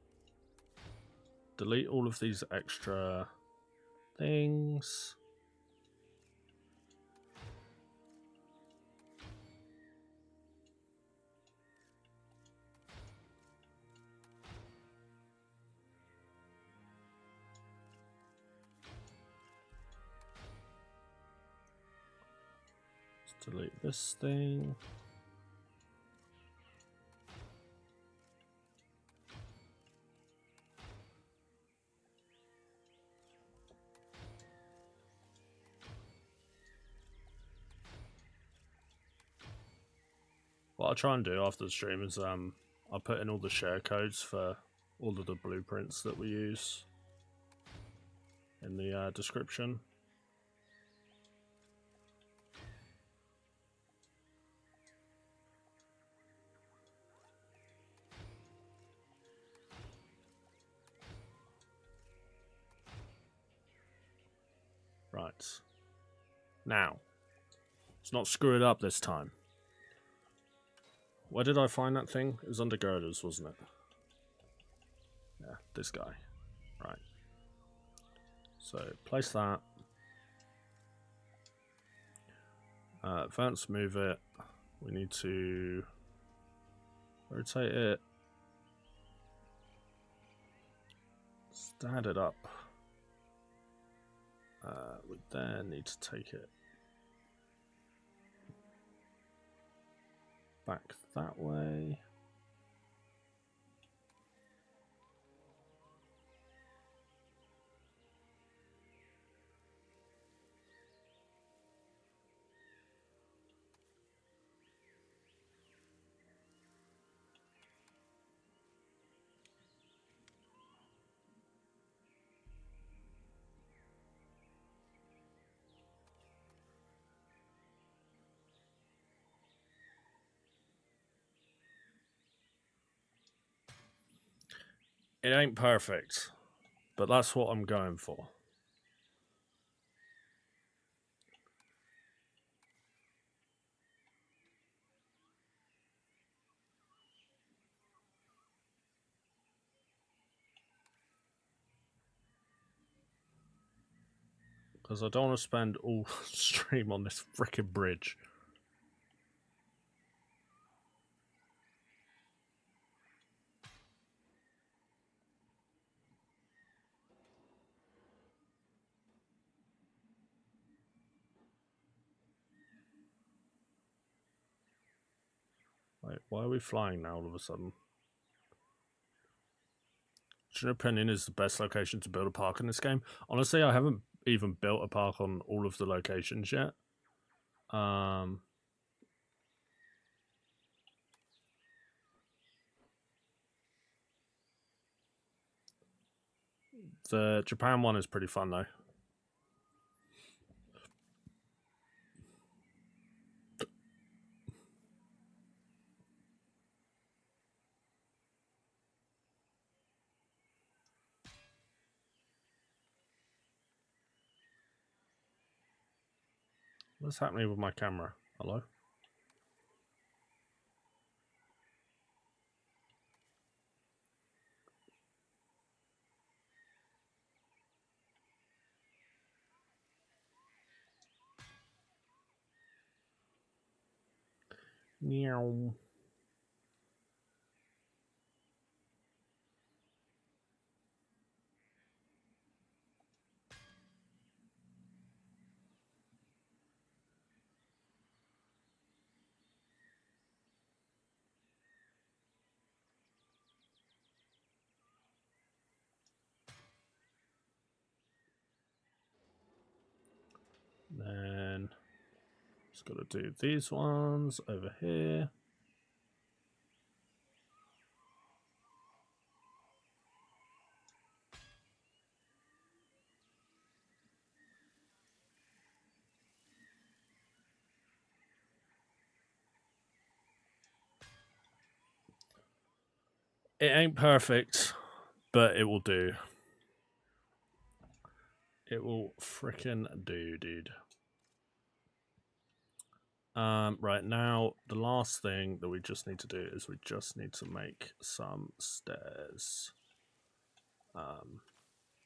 delete all of these extra things. Let's delete this thing. What I'll try and do after the stream is I'll put in all the share codes for all of the blueprints that we use in the description. Right. Now, let's not screw it up this time. Where did I find that thing? It was under girders, wasn't it? Yeah, this guy. Right. So, place that. Advance, move it. We need to rotate it. Stand it up. We then need to take it back that way. It ain't perfect, but that's what I'm going for. Because I don't want to spend all stream on this frickin' bridge. Wait, why are we flying now all of a sudden? Which in your opinion is the best location to build a park in this game? Honestly, I haven't even built a park on all of the locations yet. The Japan one is pretty fun though. What's happening with my camera? Hello? Meow. Got to do these ones over here. It ain't perfect, but it will do. It will frickin' do, dude. Right now, the last thing that we just need to do is we just need to make some stairs.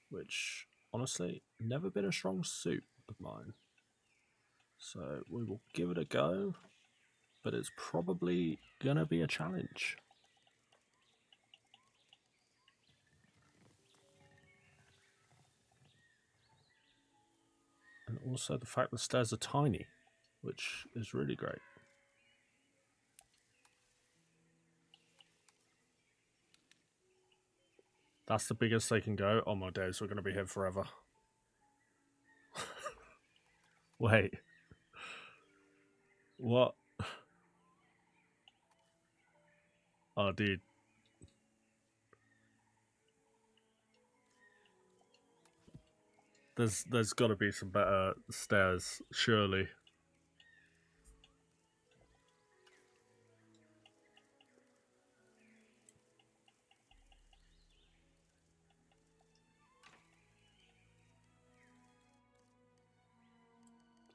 Which, honestly, never been a strong suit of mine. So we will give it a go, but it's probably gonna be a challenge. And also the fact the stairs are tiny, which is really great. That's the biggest they can go. Oh my days, we're going to be here forever. Wait. What? Oh, dude. There's got to be some better stairs, surely.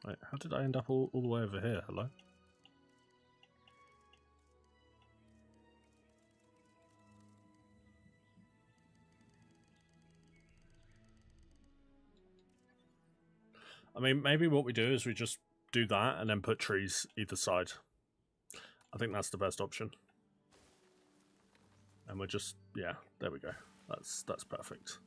Wait, how did I end up all the way over here? Hello? I mean, maybe what we do is we just do that and then put trees either side. I think that's the best option. And we're just, yeah, there we go. That's perfect.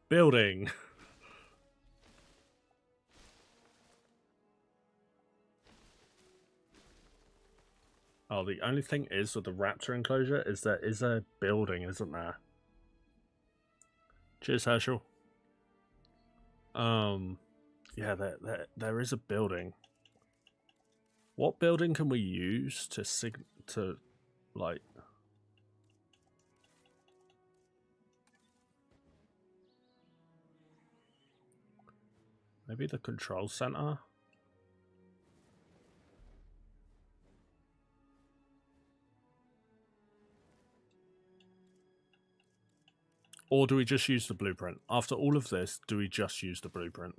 Building. Oh, the only thing is with the raptor enclosure is there is a building, isn't there? Cheers, Herschel. Yeah, there is a building. What building can we use to like? Maybe the control center? Or do we just use the blueprint? After all of this, do we just use the blueprint?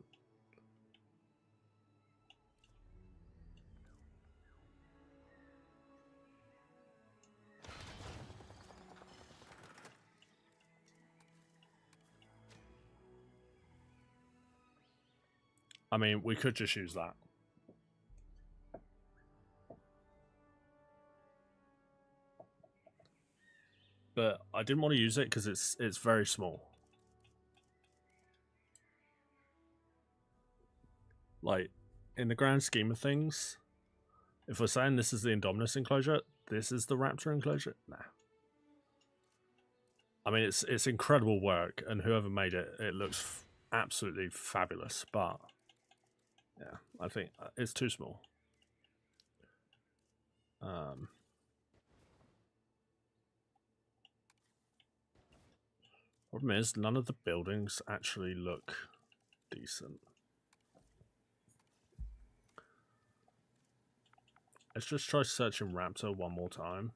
I mean, we could just use that. But I didn't want to use it because it's very small. Like, in the grand scheme of things, if we're saying this is the Indominus enclosure, this is the Raptor enclosure? Nah. I mean, it's incredible work, and whoever made it, it looks absolutely fabulous, but yeah, I think it's too small. Problem is, none of the buildings actually look decent. Let's just try searching Raptor one more time.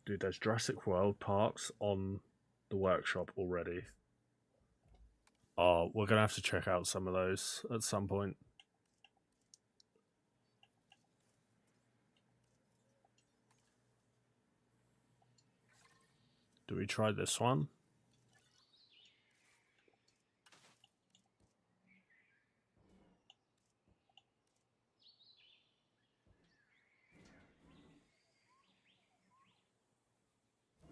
Dude, there's Jurassic World parks on the workshop already. Oh, we're going to have to check out some of those at some point. Do we try this one?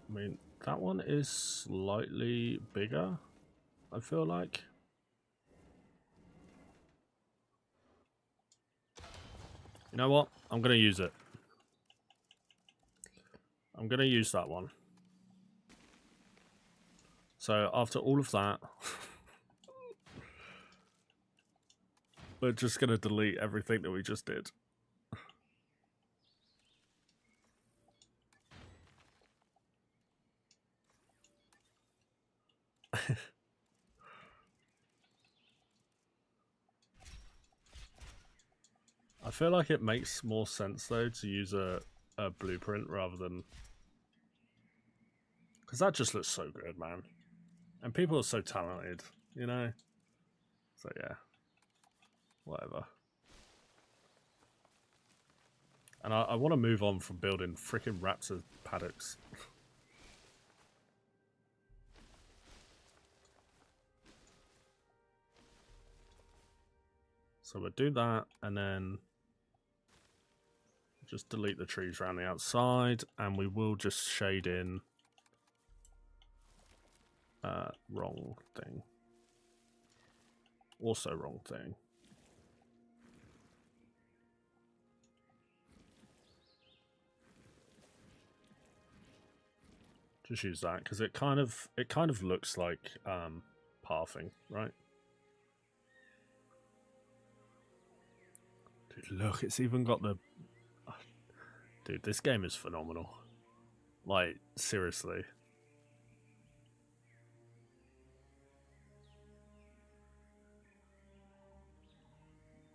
I mean, that one is slightly bigger, I feel like. You know what? I'm going to use it. I'm going to use that one. So after all of that, we're just going to delete everything that we just did. I feel like it makes more sense though to use a blueprint rather than, because that just looks so good, man, and people are so talented, you know. So yeah, whatever. And I want to move on from building freaking raptor paddocks. So we'll do that, and then just delete the trees around the outside, and we will just shade in wrong thing. Also wrong thing. Just use that because it kind of looks like pathing, right? Dude, look, it's even got the. Dude, this game is phenomenal. Like, seriously.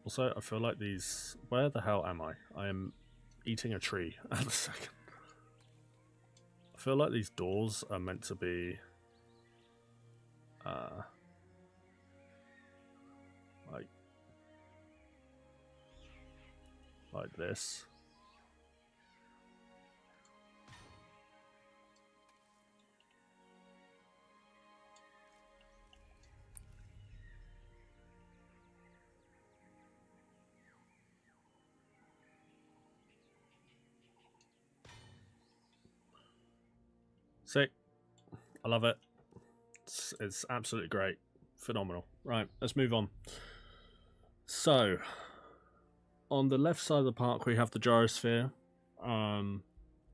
Also, I feel like these. Where the hell am I? I am eating a tree at the second. I feel like these doors are meant to be. Like this. Sick. I love it. It's absolutely great. Phenomenal. Right, let's move on. So, on the left side of the park, we have the gyrosphere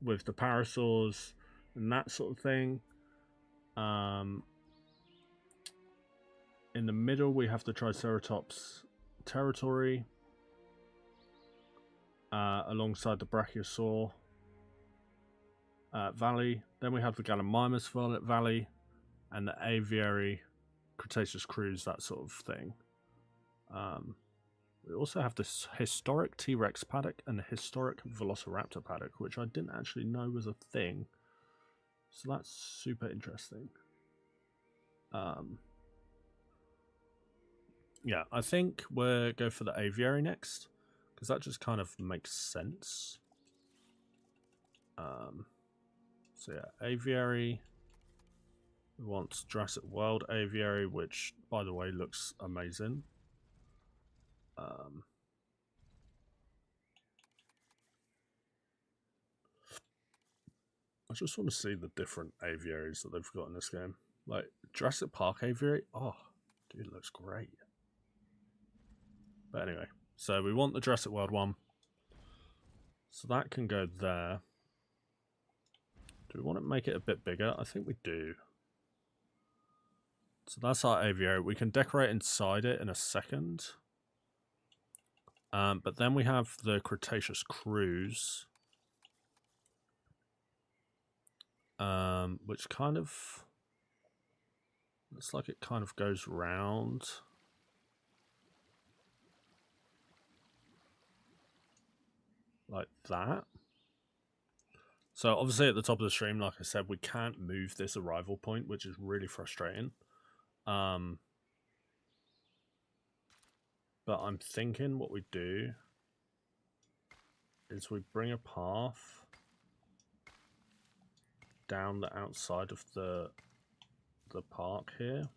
with the parasaurs and that sort of thing. In the middle, we have the Triceratops territory alongside the Brachiosaur Valley. Then we have the Gallimimus Valley and the Aviary Cretaceous Cruise, that sort of thing. We also have this historic T-Rex paddock and the historic Velociraptor paddock, which I didn't actually know was a thing. So that's super interesting. Yeah, I think we'll go for the Aviary next, because that just kind of makes sense. So yeah, Aviary. We want Jurassic World Aviary, which, by the way, looks amazing. I just want to see the different aviaries that they've got in this game. Like, Jurassic Park Aviary, oh, dude, it looks great. But anyway, so we want the Jurassic World one. So that can go there. Do we want to make it a bit bigger? I think we do. So that's our aviary. We can decorate inside it in a second. But then we have the Cretaceous Cruise. Which kind of looks like it kind of goes round. Like that. So obviously at the top of the stream, like I said, we can't move this arrival point, which is really frustrating. But I'm thinking what we do is we bring a path down the outside of the park here.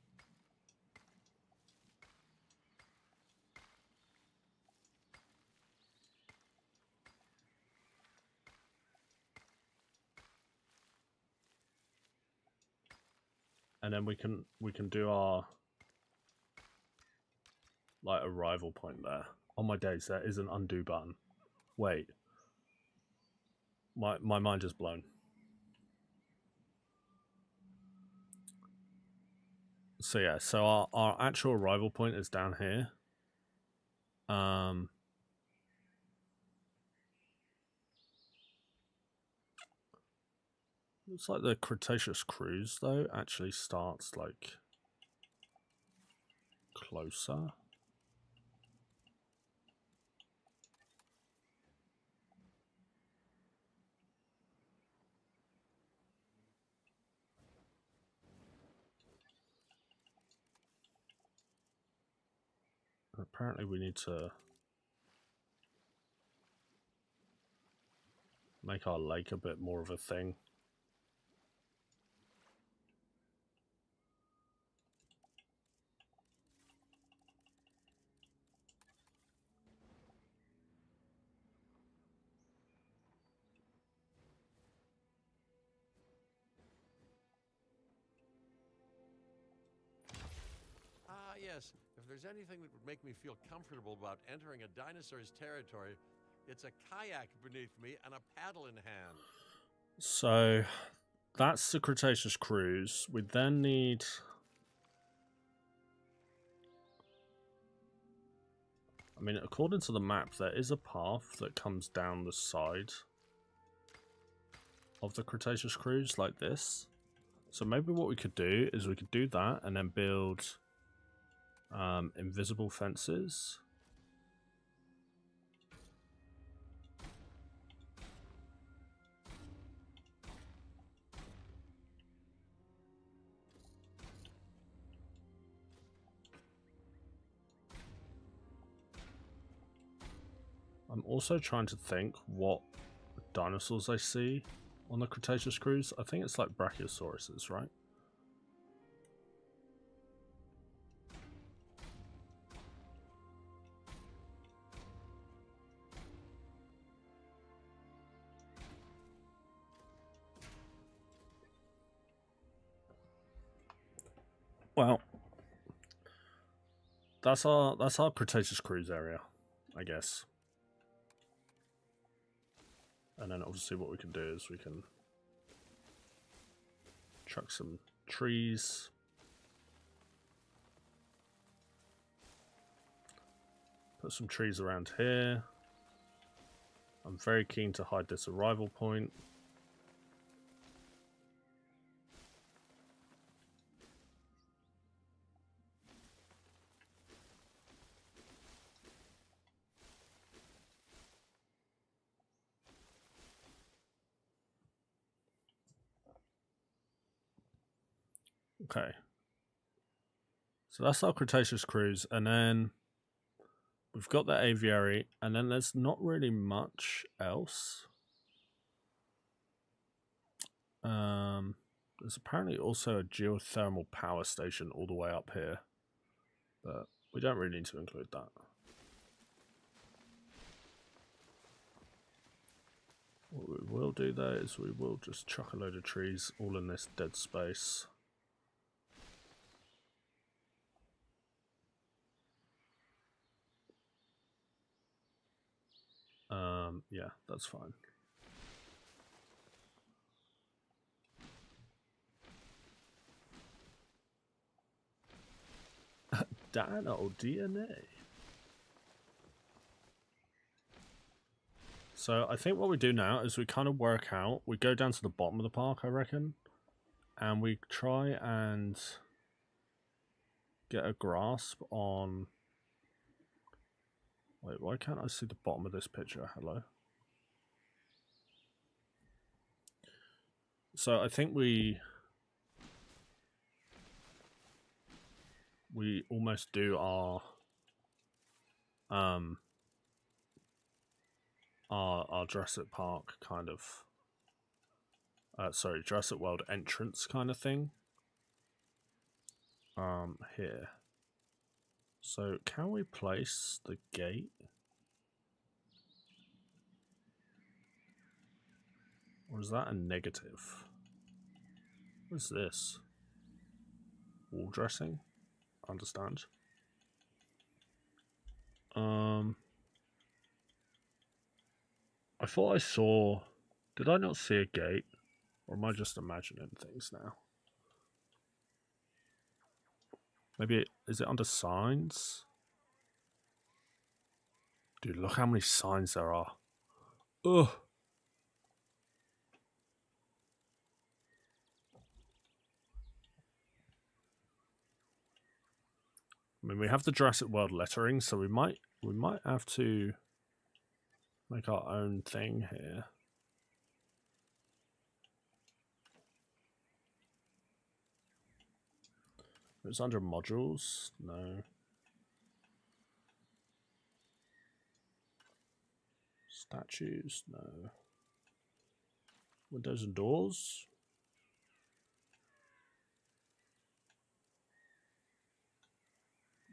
And then we can do our like arrival point there. On my days, there is an undo button. Wait. My mind is blown. So yeah, so our actual arrival point is down here. Looks like the Cretaceous cruise though actually starts like closer. Apparently we need to make our lake a bit more of a thing. Yes. If there's anything that would make me feel comfortable about entering a dinosaur's territory, it's a kayak beneath me and a paddle in hand. So that's the Cretaceous cruise. We then need... I mean, according to the map, there is a path that comes down the side of the Cretaceous cruise like this. So maybe what we could do is we could do that and then build invisible fences. I'm also trying to think what dinosaurs I see on the Cretaceous cruise. I think it's like Brachiosauruses, right? Well, that's our Cretaceous cruise area, I guess. And then obviously what we can do is we can chuck some trees. Put some trees around here. I'm very keen to hide this arrival point. Okay. So that's our Cretaceous cruise, and then we've got the aviary, and then there's not really much else. There's apparently also a geothermal power station all the way up here, but we don't really need to include that. What we will do though is we will just chuck a load of trees all in this dead space. Yeah, that's fine. Dino DNA. So I think what we do now is we kind of work out, we go down to the bottom of the park, I reckon, and we try and get a grasp on... Wait, why can't I see the bottom of this picture? Hello? So I think we almost do our Jurassic Park kind of sorry, Jurassic World entrance kind of thing here. So can we place the gate? Or is that a negative? What's this? Wall dressing? Understand. I thought I saw... Did I not see a gate? Or am I just imagining things now? Maybe is it under signs? Dude, look how many signs there are. Ugh. I mean, we have the Jurassic World lettering, so we might have to make our own thing here. It's under modules. No. Statues. No. Windows and doors.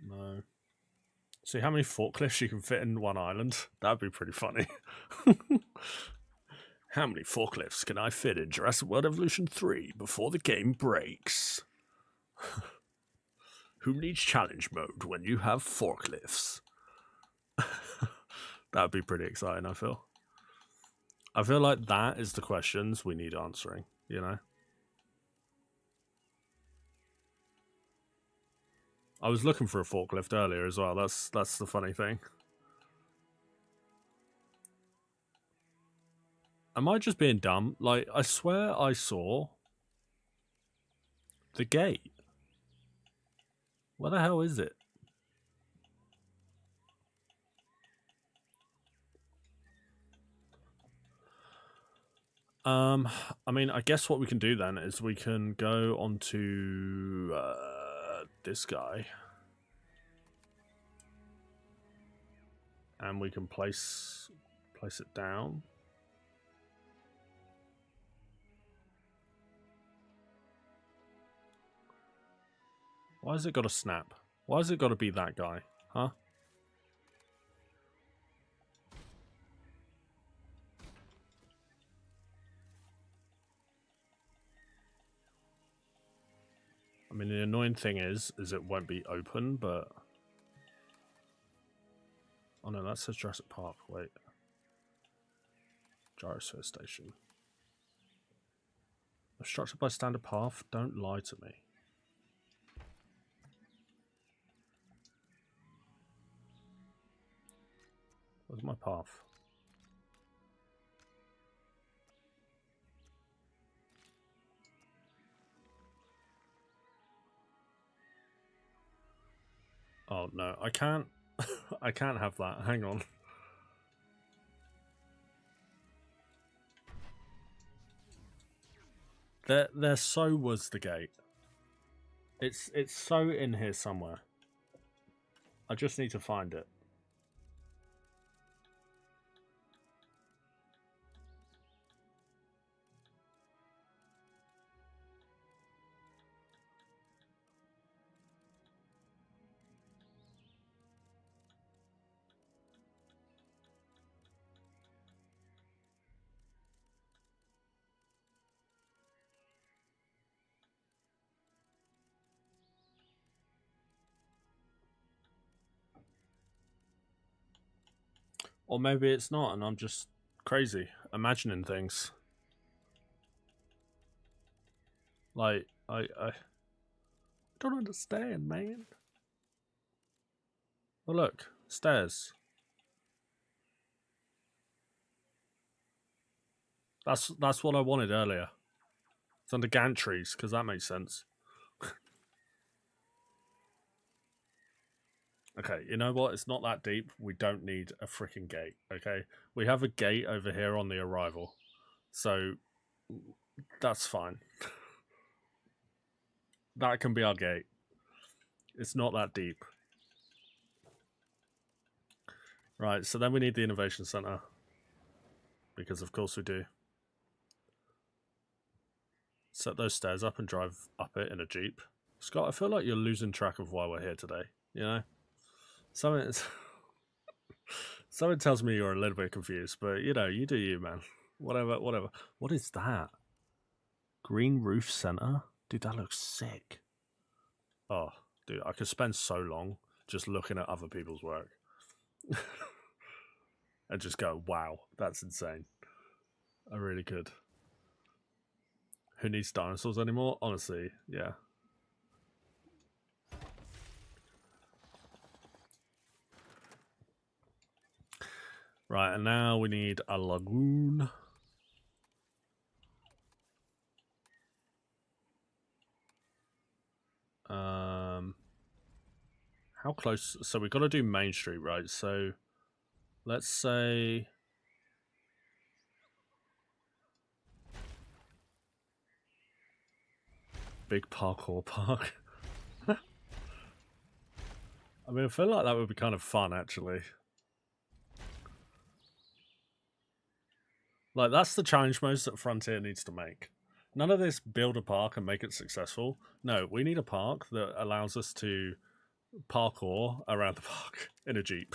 No. See how many forklifts you can fit in one island? That'd be pretty funny. How many forklifts can I fit in Jurassic World Evolution 3 before the game breaks? Who needs challenge mode when you have forklifts? That'd be pretty exciting, I feel. I feel like that is the questions we need answering, you know? I was looking for a forklift earlier as well. That's the funny thing. Am I just being dumb? Like, I swear I saw the gate. Where the hell is it? I mean, I guess what we can do then is we can go onto this guy. And we can place it down. Why has it got to snap? Why has it got to be that guy? Huh? I mean, the annoying thing is it won't be open, but... Oh no, that says Jurassic Park. Wait. Gyrosphere Station. Obstructed by standard path? Don't lie to me. Where's my path? Oh no, I can't. I can't have that. Hang on. There so was the gate. It's so in here somewhere. I just need to find it. Or maybe it's not, and I'm just crazy, imagining things. Like, I don't understand, man. Oh look, stairs. That's what I wanted earlier. It's under gantries, because that makes sense. Okay, you know what? It's not that deep. We don't need a freaking gate, okay? We have a gate over here on the arrival. So, that's fine. That can be our gate. It's not that deep. Right, so then we need the Innovation Center. Because of course we do. Set those stairs up and drive up it in a Jeep. Scott, I feel like you're losing track of why we're here today, you know? Something tells me you're a little bit confused, but you know, you do you, man. Whatever. What is that? Green Roof Center? Dude, that looks sick. Oh, dude, I could spend so long just looking at other people's work. and just go, wow, that's insane. I really could. Who needs dinosaurs anymore? Honestly, yeah. Right, and now we need a lagoon. How close? So we've got to do Main Street, right? So let's say big parkour park. I mean, I feel like that would be kind of fun, actually. Like, that's the challenge modes that Frontier needs to make. None of this build a park and make it successful. No, we need a park that allows us to parkour around the park in a Jeep.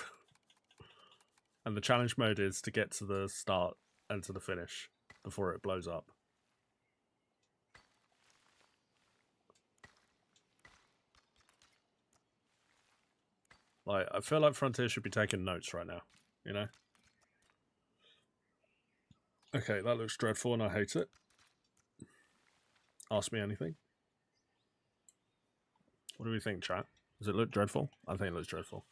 And the challenge mode is to get to the start and to the finish before it blows up. Like, I feel like Frontier should be taking notes right now, you know? Okay, that looks dreadful and I hate it. Ask me anything. What do we think, chat? Does it look dreadful? I think it looks dreadful.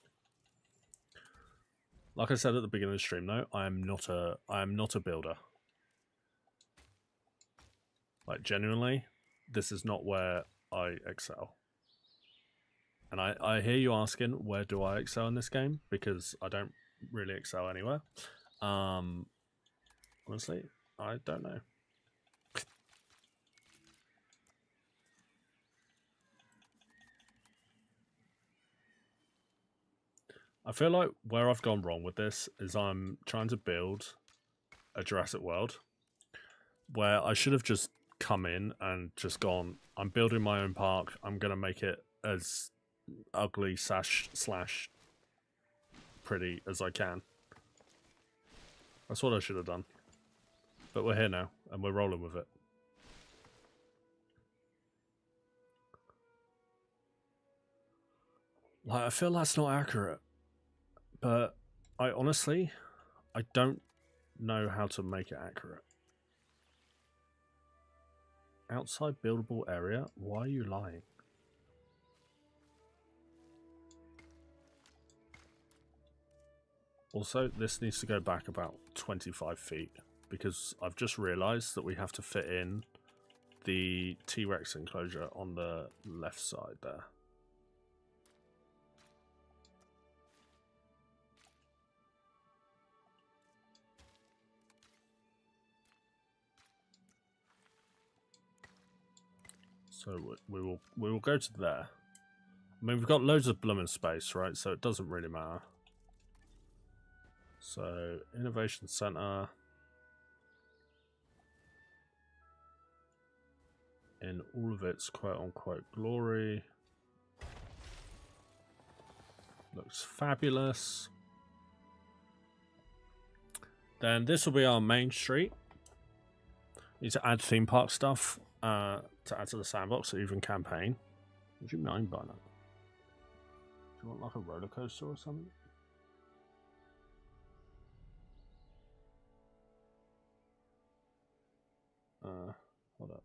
Like I said at the beginning of the stream, though, I am not a builder. Like, genuinely, this is not where I excel. And I hear you asking, where do I excel in this game? Because I don't really excel anywhere. Honestly, I don't know. I feel like where I've gone wrong with this is I'm trying to build a Jurassic World where I should have just come in and just gone, I'm building my own park, I'm going to make it as ugly slash pretty as I can. That's what I should have done. But we're here now, and we're rolling with it. Like, I feel that's not accurate. But I honestly, I don't know how to make it accurate. Outside buildable area? Why are you lying? Also, this needs to go back about 25 feet because I've just realised that we have to fit in the T-Rex enclosure on the left side there. So we will go to there. I mean, we've got loads of blooming space, right? So it doesn't really matter. So, Innovation Center. In all of its quote-unquote glory. Looks fabulous. Then this will be our main street. Need to add theme park stuff to add to the Sandbox or even campaign. What do you mean by that? Do you want like a roller coaster or something? Hold up.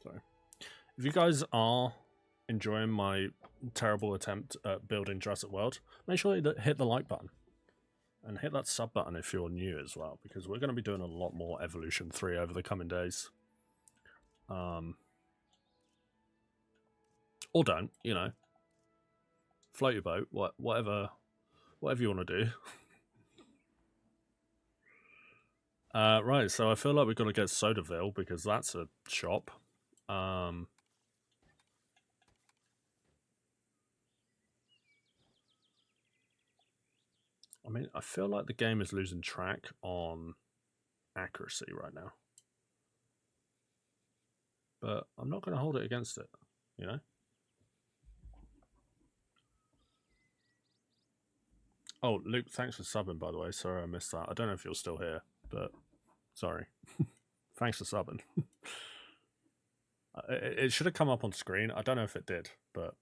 Sorry. If you guys are enjoying my terrible attempt at building Jurassic World, make sure you hit the like button. And hit that sub button if you're new as well, because we're going to be doing a lot more Evvolution 3 over the coming days. Or don't, you know. Float your boat, whatever you want to do. Right, so I feel like we've got to get Sodaville, because that's a shop. I mean, I feel like the game is losing track on accuracy right now. But I'm not going to hold it against it, you know? Oh, Luke, thanks for subbing, by the way. Sorry I missed that. I don't know if you're still here, but sorry. Thanks for subbing. It should have come up on screen. I don't know if it did, but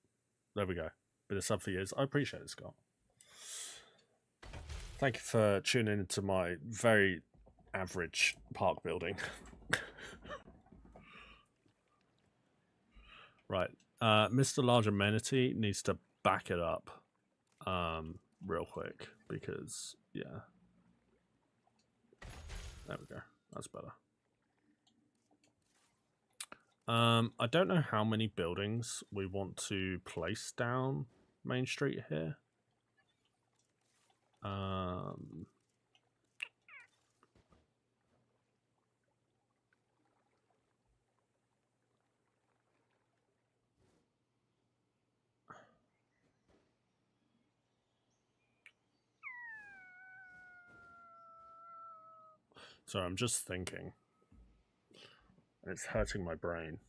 there we go. Bit of sub for years. I appreciate it, Scott. Thank you for tuning into my very average park building. Right. Mr. Large Amenity needs to back it up real quick because, yeah. There we go. That's better. I don't know how many buildings we want to place down Main Street here. So I'm just thinking. It's hurting my brain.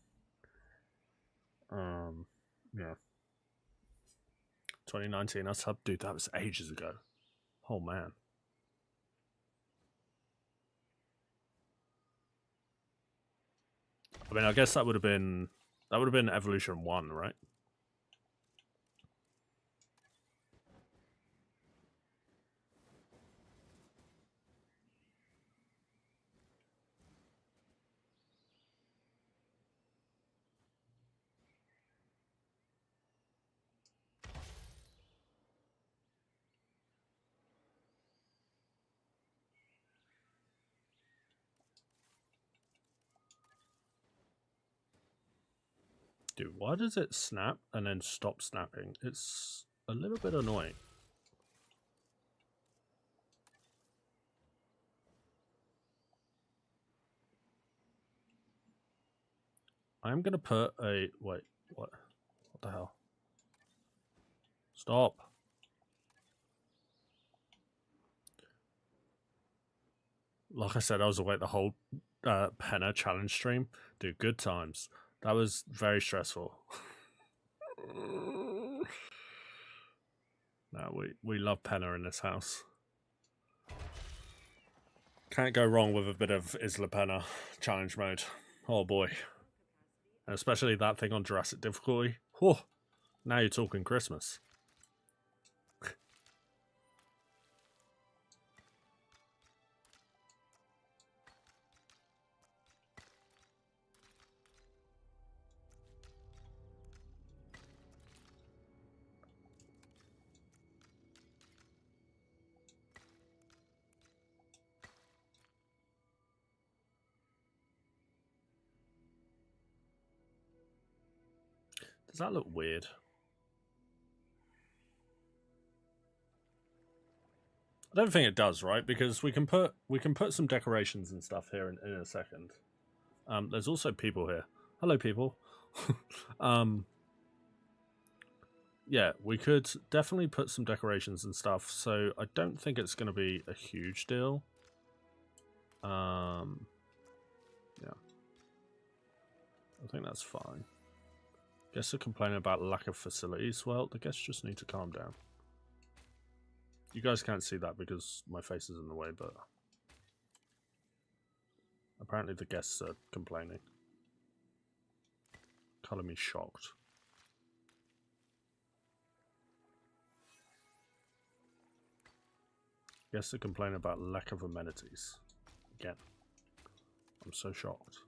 Yeah. 2019, that's up, dude. That was ages ago. Oh man. I mean, I guess that would have been Evolution 1, right? Dude, why does it snap and then stop snapping? It's a little bit annoying. I'm gonna put a... Wait, what? What the hell? Stop. Like I said, I was awake the whole Penna challenge stream. Dude, good times. That was very stressful. No, we love Penna in this house. Can't go wrong with a bit of Isla Penna challenge mode. Oh boy. And especially that thing on Jurassic difficulty. Whew. Now you're talking Christmas. Does that look weird? I don't think it does, right? Because we can put some decorations and stuff here in a second. There's also people here. Hello, people. Yeah, we could definitely put some decorations and stuff. So I don't think it's going to be a huge deal. Yeah, I think that's fine. Guests are complaining about lack of facilities. Well, the guests just need to calm down. You guys can't see that because my face is in the way, but apparently the guests are complaining. Colour me shocked. Guests are complaining about lack of amenities. Again, I'm so shocked.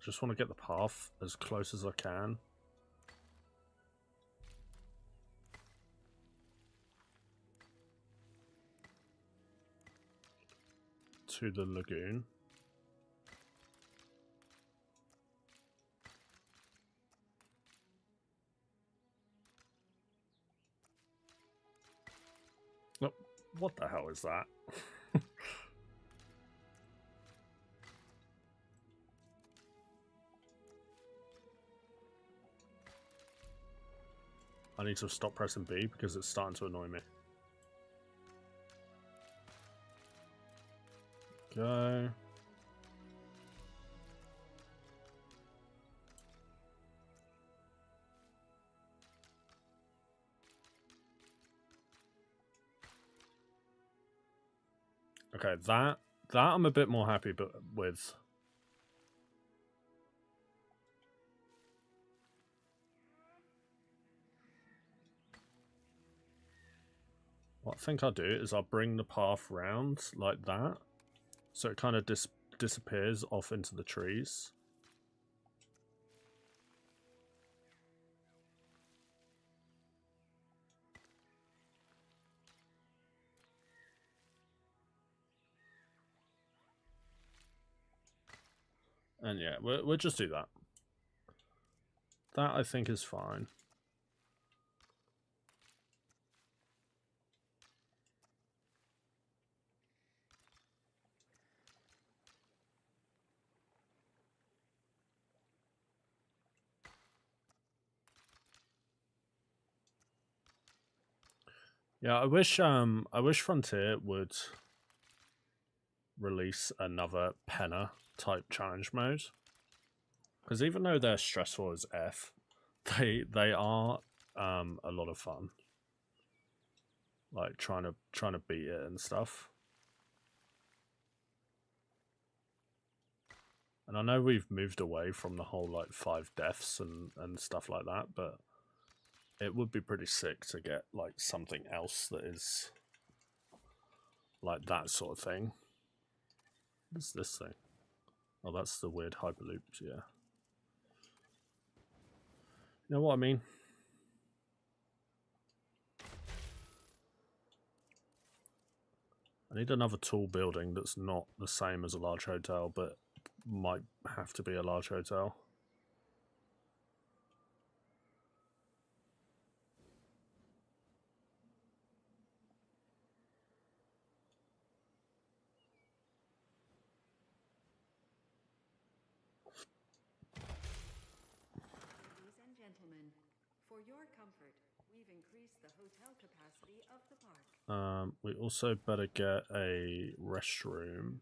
Just want to get the path as close as I can. To the lagoon. Look, what the hell is that? I need to stop pressing B because it's starting to annoy me. Go. Okay, that I'm a bit more happy with. What I think I'll do is I'll bring the path round like that, so it kind of disappears off into the trees. And yeah, we'll just do that. That I think is fine. Yeah, I wish Frontier would release another Penna type challenge mode. Because even though they're stressful as F, they are a lot of fun. Like trying to beat it and stuff. And I know we've moved away from the whole like 5 deaths and stuff like that, but it would be pretty sick to get like something else that is like that sort of thing. What's this thing? Oh, that's the weird Hyperloop, yeah. You know what I mean? I need another tall building that's not the same as a large hotel, but might have to be a large hotel. Ladies and gentlemen, for your comfort, we've increased the hotel capacity of the park. We also better get a restroom.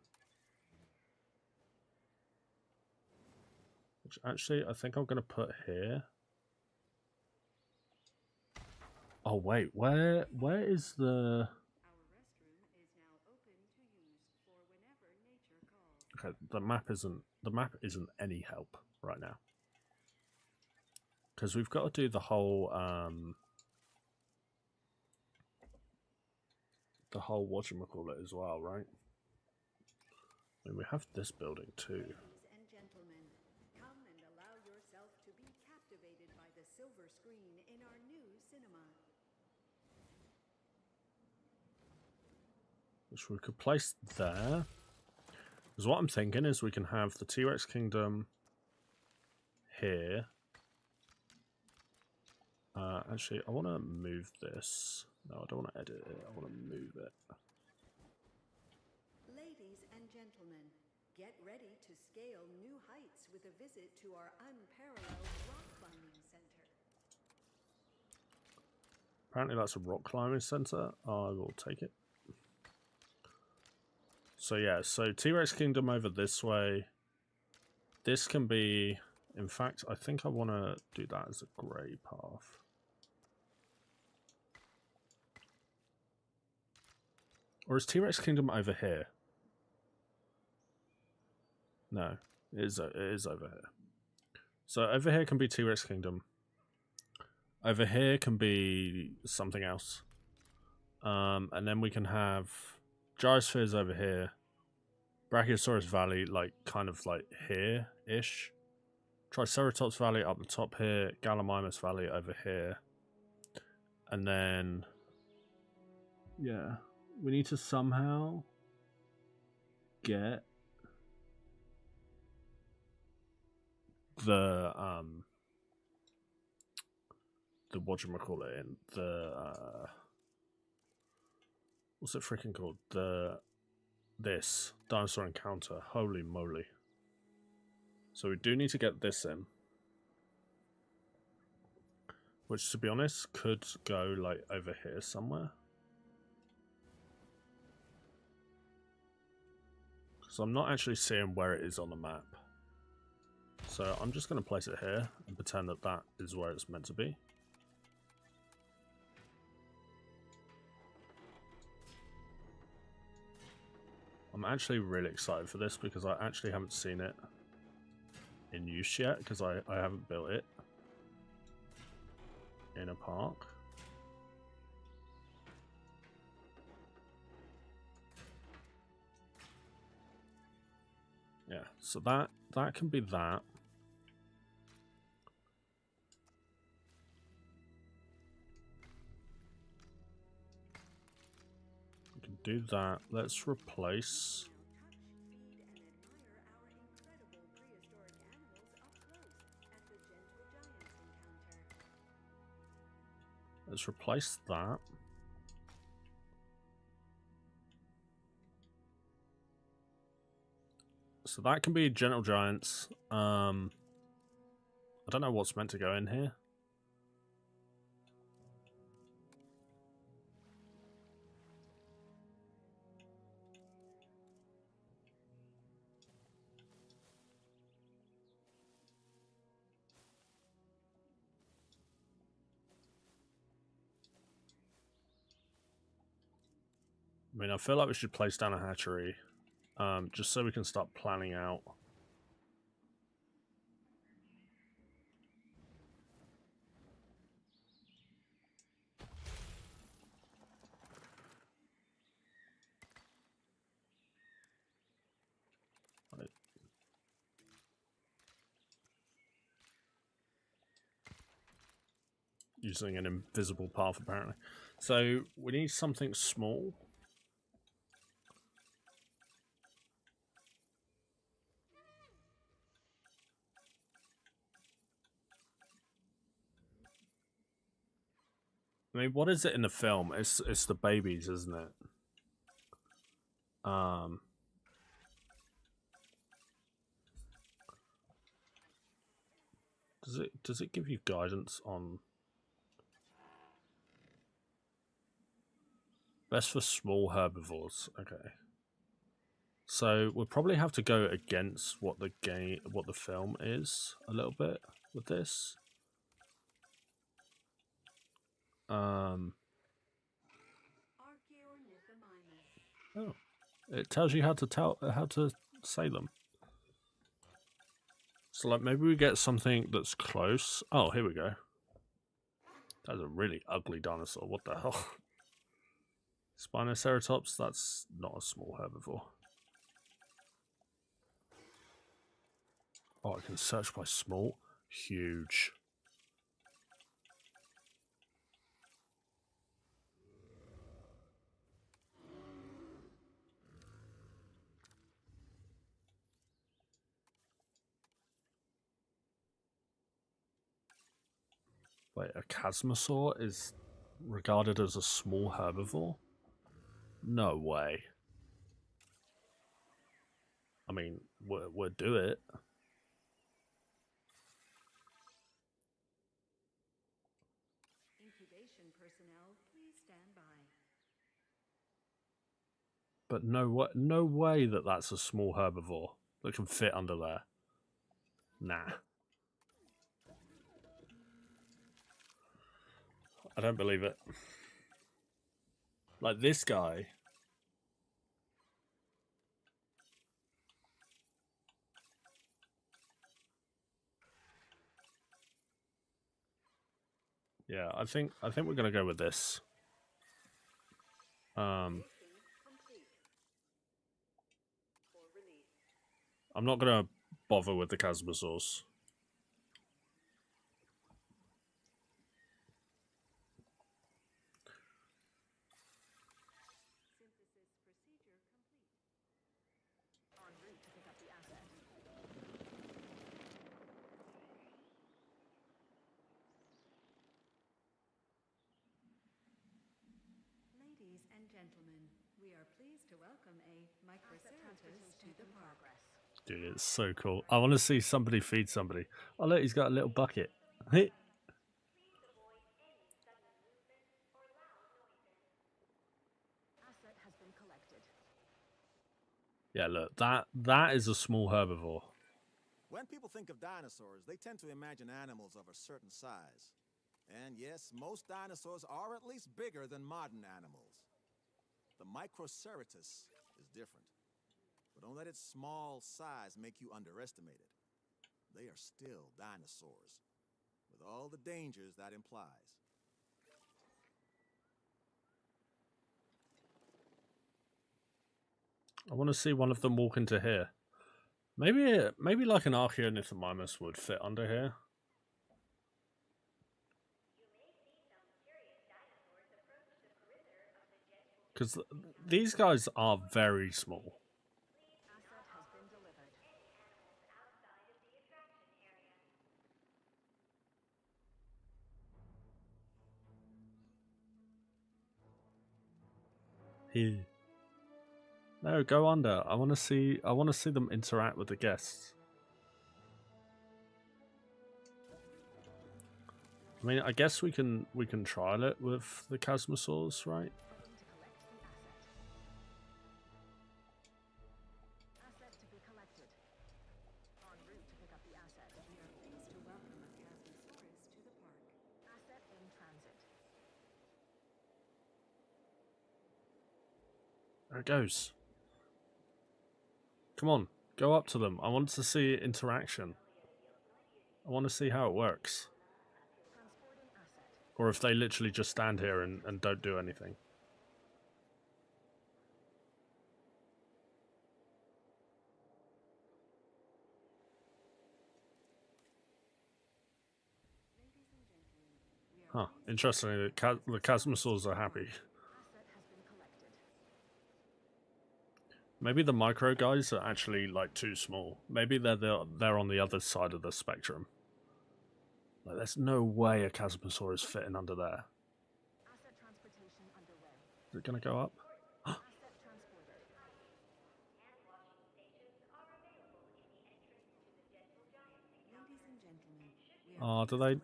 Which actually I think I'm gonna put here. Oh wait, where is the... Our restroom is now open to use for whenever nature calls. Okay, the map isn't any help right now. Because we've got to do the whole whatchamacallit as well, right? I mean, we have this building too. Ladies and gentlemen, come and allow yourself to be captivated by the silver screen in our new cinema. Which we could place there. Because what I'm thinking is we can have the T-Rex Kingdom here. Actually, I want to move this. No, I don't want to edit it. I want to move it. Ladies and gentlemen, get ready to scale new heights with a visit to our unparalleled rock climbing center. Apparently that's a rock climbing center. I will take it. So yeah, so T-Rex Kingdom over this way. This can be... In fact, I think I want to do that as a grey path. Or is T-Rex Kingdom over here? No, it is over here. So over here can be T-Rex Kingdom. Over here can be something else. And then we can have Gyrospheres over here. Brachiosaurus Valley, like, kind of like here-ish. Triceratops Valley up the top here. Gallimimus Valley over here. And then... yeah. We need to somehow get the whatchamacallit in the what's it freaking called? This dinosaur encounter. Holy moly. So we do need to get this in. Which, to be honest, could go like over here somewhere. So I'm not actually seeing where it is on the map. So I'm just going to place it here and pretend that that is where it's meant to be. I'm actually really excited for this because I actually haven't seen it in use yet because I haven't built it in a park. Yeah, so that can be that. We can do that. Let's replace. Let's replace that. So that can be gentle giants. I don't know what's meant to go in here. I mean, I feel like we should place down a hatchery, just so we can start planning out. Right. Using an invisible path, apparently. So we need something small. I mean, what is it in the film? It's the babies, isn't it? Does it give you guidance on best for small herbivores? Okay. So we'll probably have to go against what the film is a little bit with this. Oh, it tells you how to say them. So like maybe we get something that's close. Oh, here we go. That's a really ugly dinosaur. What the hell? Spinoceratops. That's not a small herbivore. Oh, I can search by small. Huge. Wait, a chasmosaur is regarded as a small herbivore? No way. I mean, we'll do it. Incubation personnel, please stand by. But no way that that's a small herbivore that can fit under there. Nah. I don't believe it. Like this guy. Yeah, I think we're gonna go with this. I'm not gonna bother with the chasmosaurs. Ladies and gentlemen, we are pleased to welcome a Microceratops to the park. Dude, it's so cool. I want to see somebody feed somebody. Oh look, he's got a little bucket. Yeah, look, that is a small herbivore. When people think of dinosaurs, they tend to imagine animals of a certain size. And yes, most dinosaurs are at least bigger than modern animals. The Microceratops is different. but don't let its small size make you underestimate it. They are still dinosaurs, with all the dangers that implies. I want to see one of them walk into here. Maybe like an Archaeonythomimus would fit under here. Because these guys are very small. Here. No, go under. I want to see them interact with the guests. I mean, I guess we can trial it with the Chasmosaurs, right? There it goes. Come on, go up to them. I want to see interaction. I want to see how it works. Or if they literally just stand here and don't do anything. Huh, interestingly, the Chasmosaurs are happy. Maybe the micro guys are actually like too small. Maybe they're on the other side of the spectrum. Like, there's no way a Chasmosaur is fitting under there. Is it gonna go up? Oh, do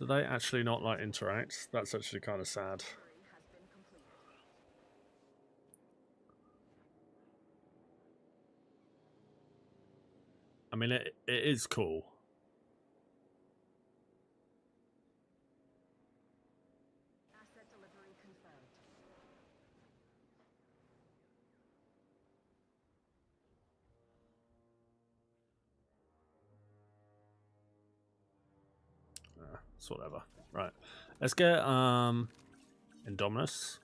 they actually not like interact? That's actually kind of sad. I mean, it is cool. Asset delivery confirmed. It's whatever. Right. Let's get Indominus.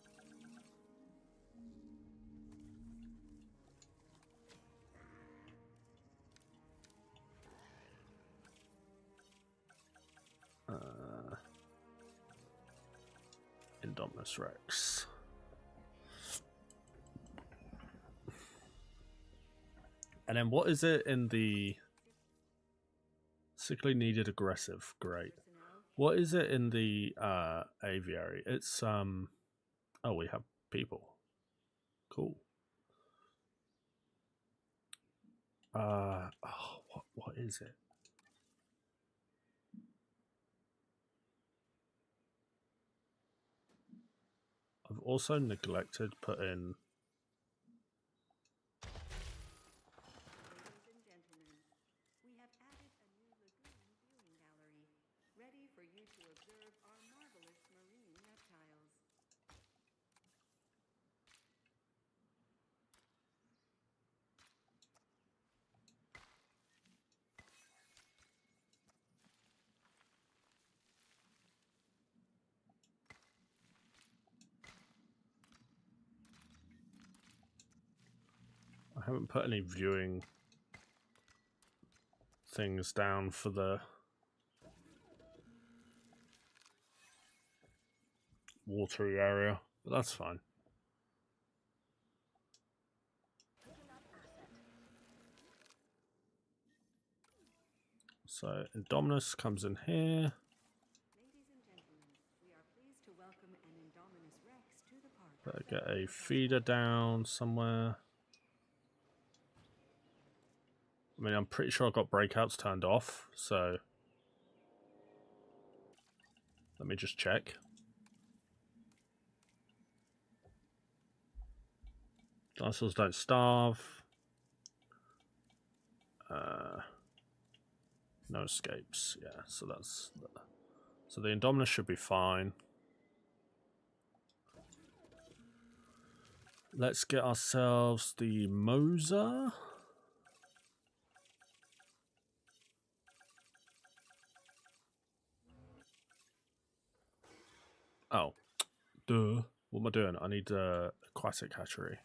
Indominus Rex. And then what is it in the sickly needed aggressive? Great. What is it in the aviary? It's oh, we have people. Cool. Oh, what is it? I've also neglected put in. Ladies and gentlemen, we have added a new lagoon viewing gallery, ready for you to observe our marvelous marine reptiles. I haven't put any viewing things down for the watery area, but that's fine. So Indominus comes in here. Ladies and gentlemen, we are pleased to welcome an Indominus Rex to the park. Better get a feeder down somewhere. I mean, I'm pretty sure I've got breakouts turned off, so let me just check. Dinosaurs don't starve. No escapes. Yeah, so that's so the Indominus should be fine. Let's get ourselves the Moser. Oh, duh. What am I doing? I need aquatic hatchery.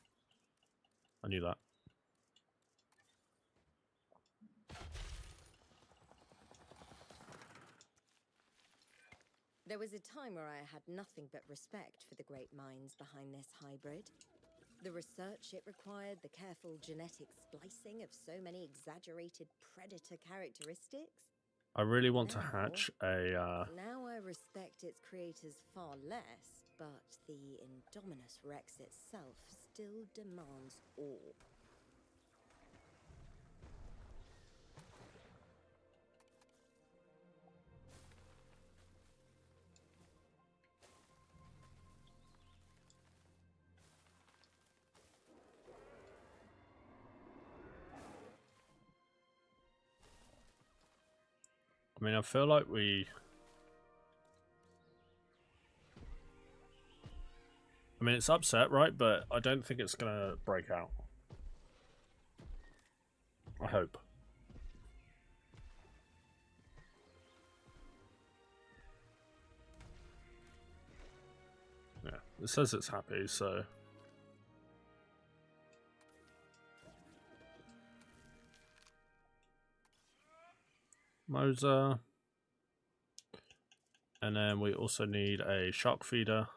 I knew that. There was a time where I had nothing but respect for the great minds behind this hybrid. The research it required, the careful genetic splicing of so many exaggerated predator characteristics. I really want to hatch a... Now I respect its creators far less, but the Indominus Rex itself still demands awe. I mean, I feel like we... I mean, it's upset, right? But I don't think it's gonna break out. I hope. Yeah, it says it's happy, so... Moser. And then we also need a shark feeder.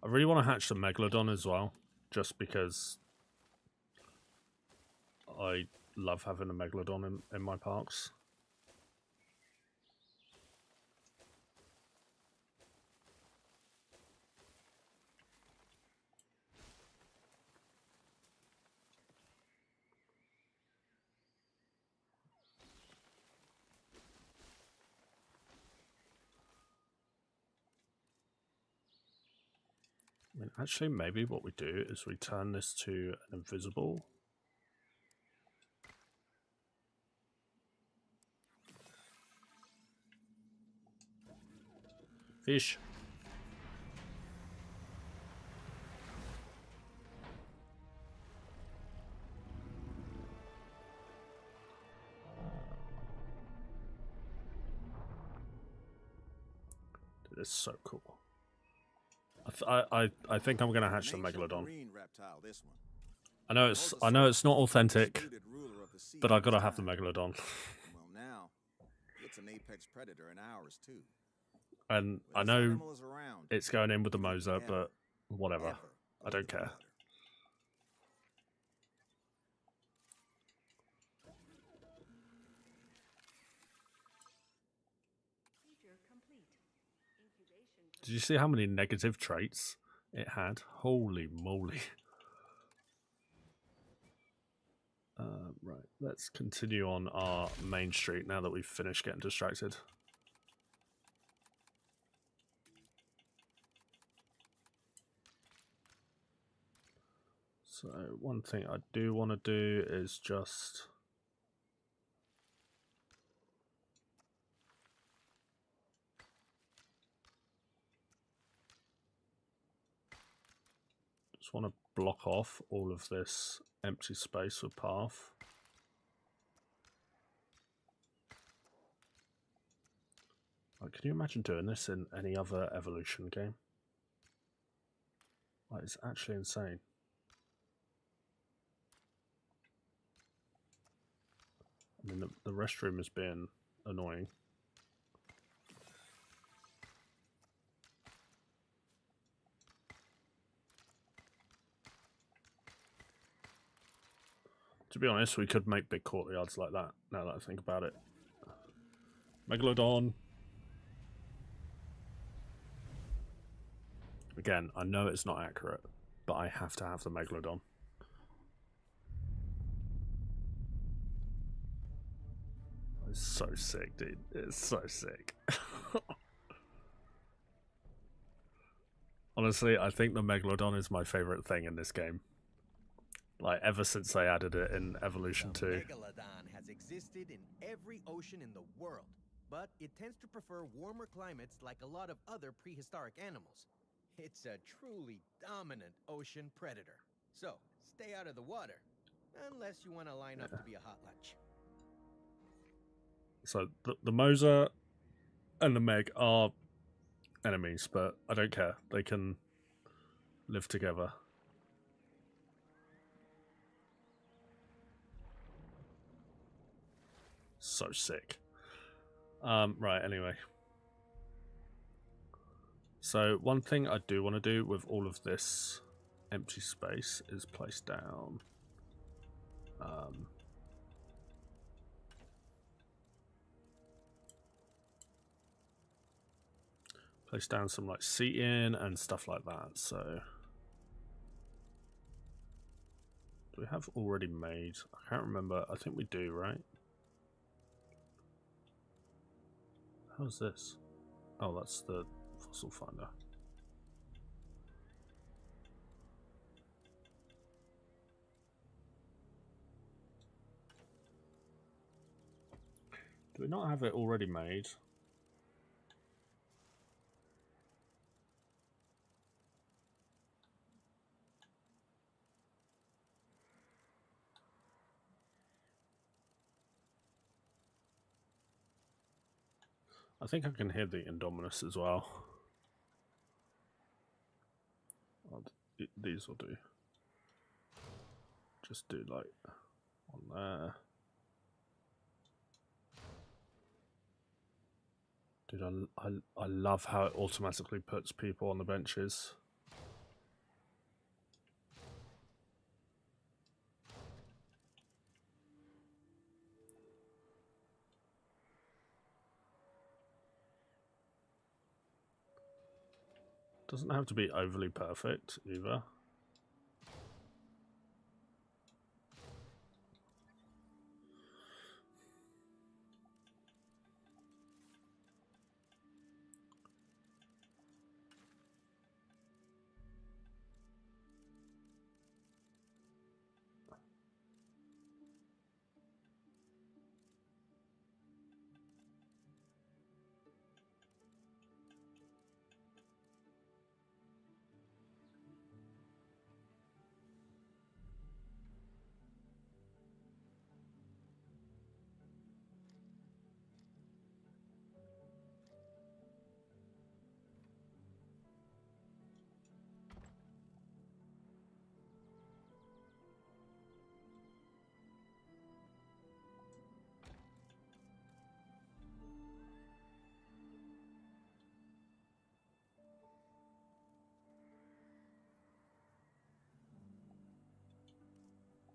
I really want to hatch the Megalodon as well, just because I love having a Megalodon in my parks. I mean, actually, maybe what we do is we turn this to an invisible. Fish. Dude, it's so cool. I think I'm gonna hatch the Megalodon. Green reptile, this one. I know it's not authentic, but I gotta have the Megalodon. Well, now it's an apex predator in ours too. And I know it's going in with the Moser, but whatever. I don't care. Did you see how many negative traits it had? Holy moly. Right, let's continue on our main street now that we've finished getting distracted. So one thing I do want to do is just... Just want to block off all of this empty space with path. Like, can you imagine doing this in any other Evvolution game? Like, it's actually insane. I mean, the restroom is being annoying. To be honest, we could make big courtyards like that, now that I think about it. Megalodon! Again, I know it's not accurate, but I have to have the Megalodon. It's so sick, dude. It's so sick. Honestly, I think the Megalodon is my favorite thing in this game. Like, ever since they added it in Evolution The 2. megalodon has existed in every ocean in the world, but it tends to prefer warmer climates like a lot of other prehistoric animals. It's a truly dominant ocean predator. So, stay out of the water, unless you want to line up to be a hot lunch. So, the Mosa and the Meg are enemies, but I don't care. They can live together. So sick. Right, anyway. So one thing I do want to do with all of this empty space is place down some like seating and stuff like that. So do we have already made? I can't remember. I think we do, right? How's this? Oh, that's the fossil finder. Do we not have it already made? I think I can hear the Indominus as well. These will do. Just do like on there. Dude, I love how it automatically puts people on the benches. Doesn't have to be overly perfect either.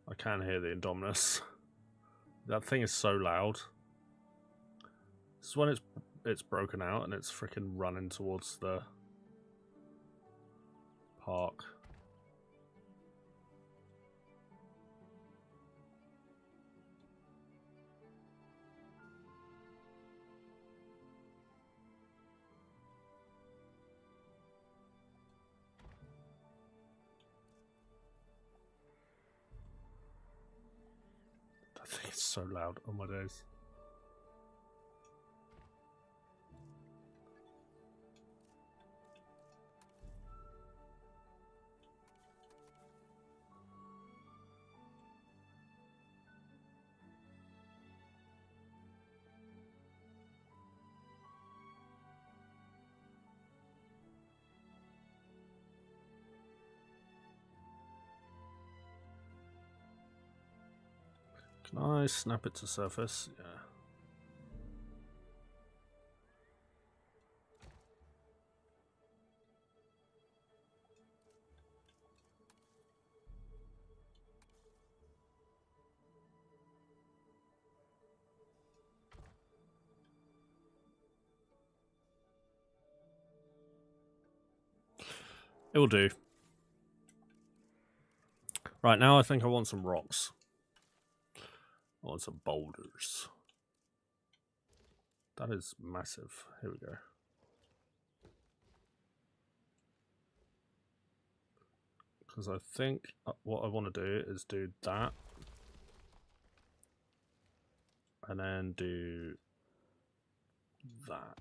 I can hear the Indominus. That thing is so loud. This is when it's broken out and it's freaking running towards the park. That thing is so loud. Oh my days. Can I snap it to surface? Yeah. It will do. Right, now I think I want some rocks. I want some boulders. That is massive. Here we go. Because I think what I want to do is do that. And then do that.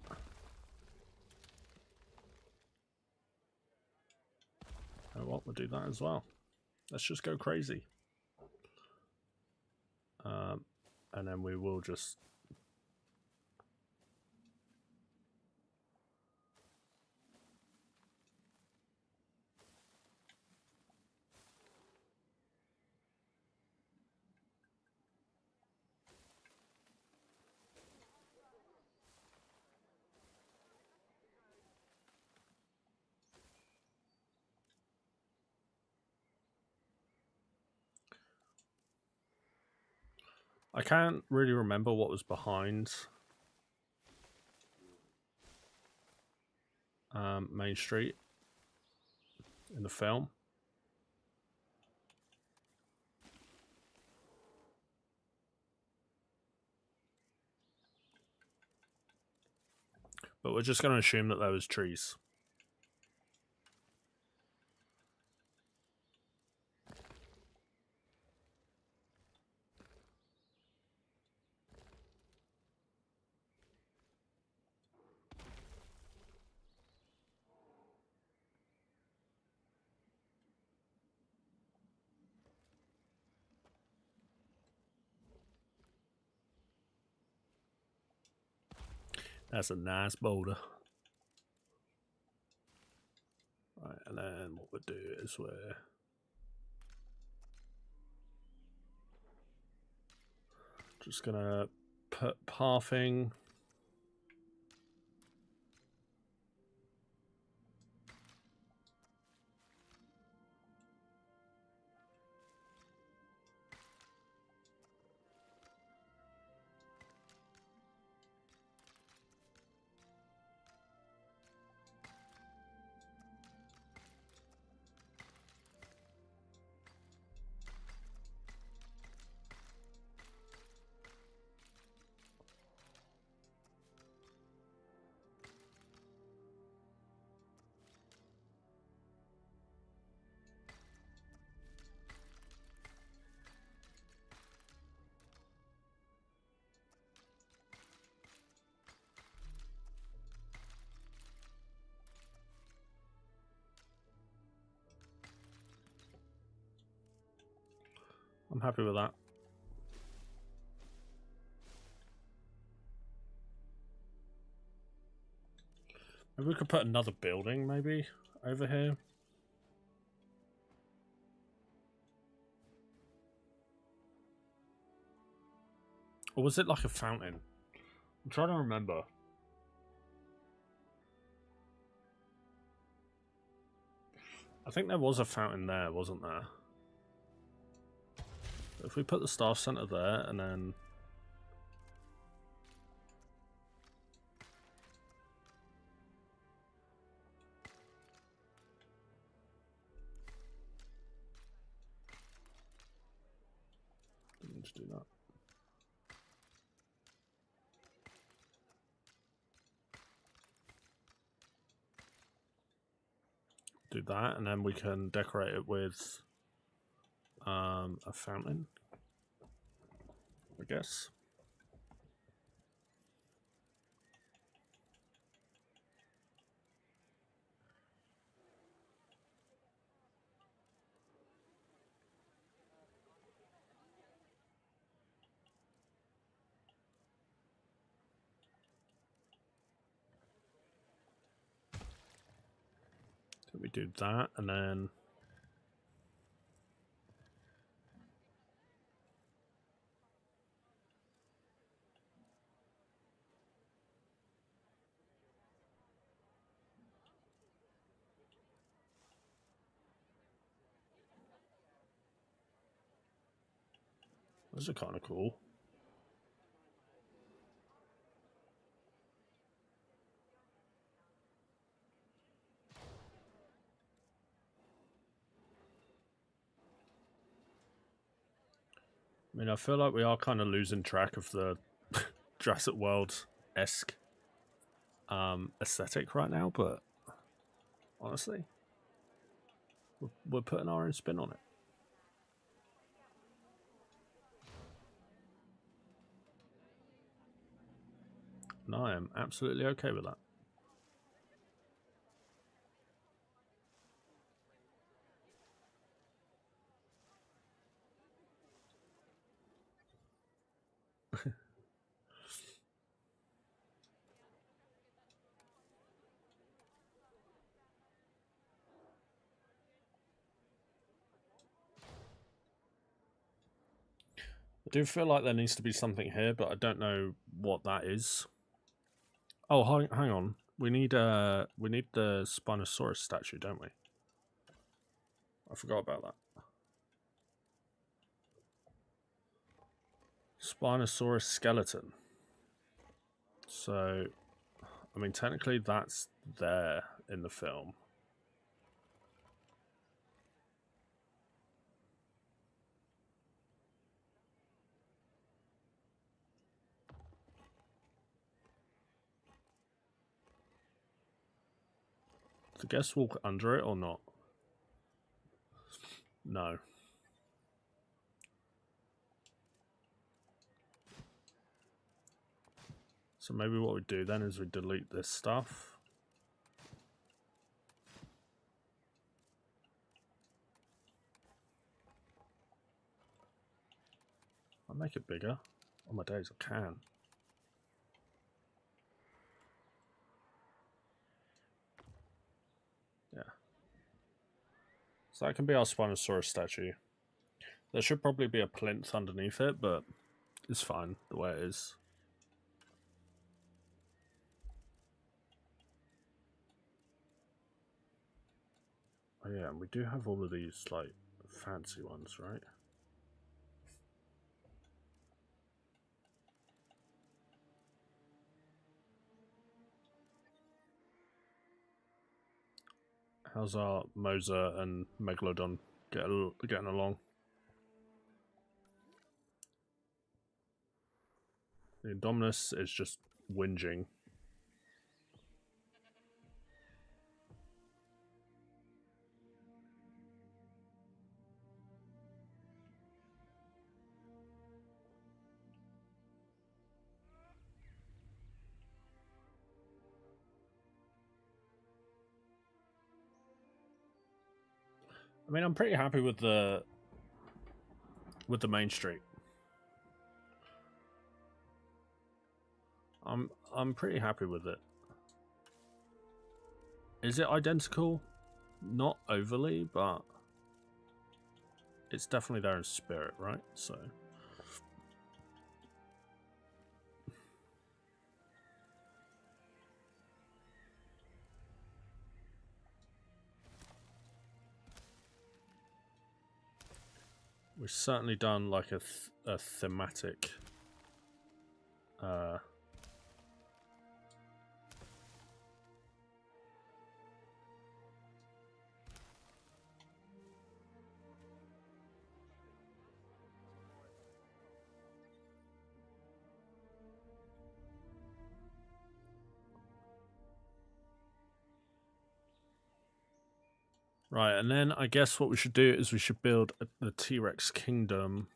You know what, we'll do that as well. Let's just go crazy. And then we will just... I can't really remember what was behind Main Street in the film. But we're just going to assume that there was trees. That's a nice boulder. Right, and then what we'll do is we're just gonna put pathing. I'm happy with that. Maybe we could put another building, maybe, over here. Or was it like a fountain? I'm trying to remember. I think there was a fountain there, wasn't there? If we put the staff center there and then... Let's do that. Do that, and then we can decorate it with a fountain, I guess. So we do that, and then those are kind of cool. I mean, I feel like we are kind of losing track of the Jurassic World-esque aesthetic right now, but honestly, We're putting our own spin on it. And I am absolutely okay with that. I do feel like there needs to be something here, but I don't know what that is. Oh, hang on. We need the Spinosaurus statue, don't we? I forgot about that. Spinosaurus skeleton. So, I mean, technically that's there in the film. Does the guest walk under it or not? No. So maybe what we do then is we delete this stuff. I'll make it bigger. On my days I can. Yeah. So that can be our Spinosaurus statue. There should probably be a plinth underneath it, but it's fine the way it is. Oh yeah, and we do have all of these, like, fancy ones, right? How's our Mosa and Megalodon getting along? The Indominus is just whinging. I mean, I'm pretty happy with the main street. I'm pretty happy with it. Is it identical? Not overly, but it's definitely there in spirit, right? So we've certainly done like a thematic right, and then I guess what we should do is we should build the T-Rex Kingdom,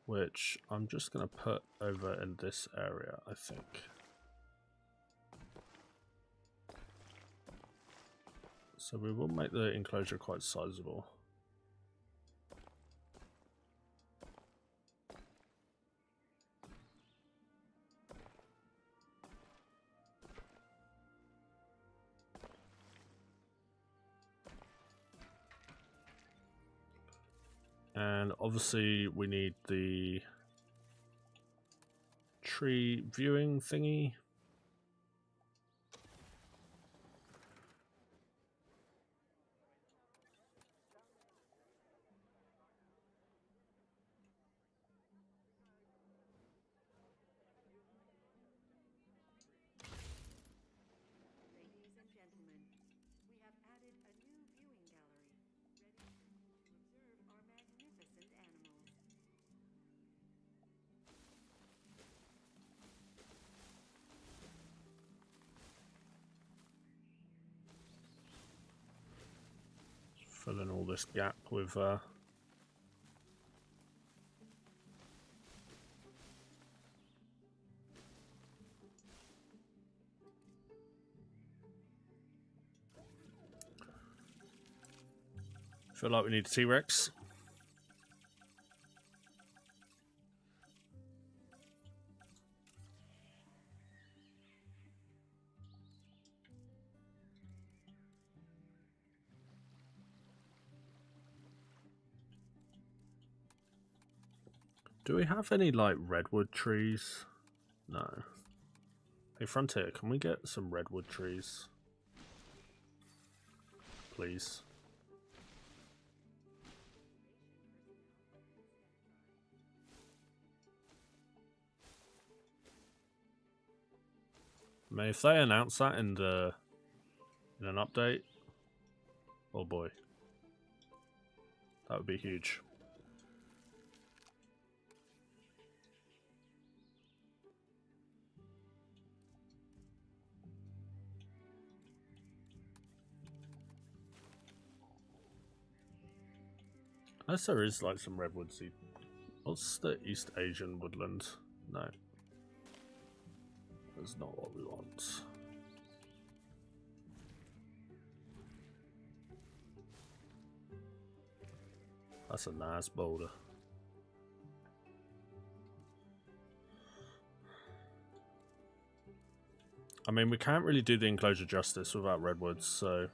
which I'm just going to put over in this area, I think. So we will make the enclosure quite sizable. And obviously we need the tree viewing thingy. Ladies and gentlemen, we have added a new viewing gallery, ready for you to observe our magnificent animals. Fill in all this gap with feel like we need a T-Rex. Do we have any, like, redwood trees? No. Hey, Frontier, can we get some redwood trees? Please. I mean, if they announce that in an update, oh boy, that would be huge. Unless there is like some redwoodsy. What's the East Asian woodland? No. That's not what we want. That's a nice boulder. I mean, we can't really do the enclosure justice without redwoods, so...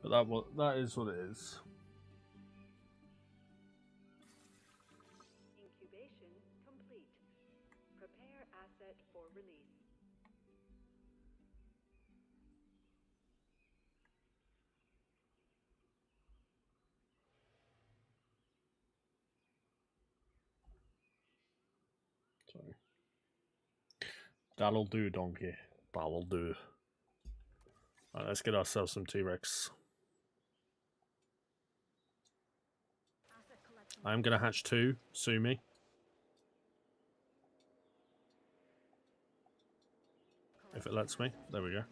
But that is what it is. Incubation complete. Prepare asset for release. Sorry. That'll do, donkey. That'll do. Alright, let's get ourselves some T-Rex. I'm gonna hatch 2. Sue me. If it lets me. There we go.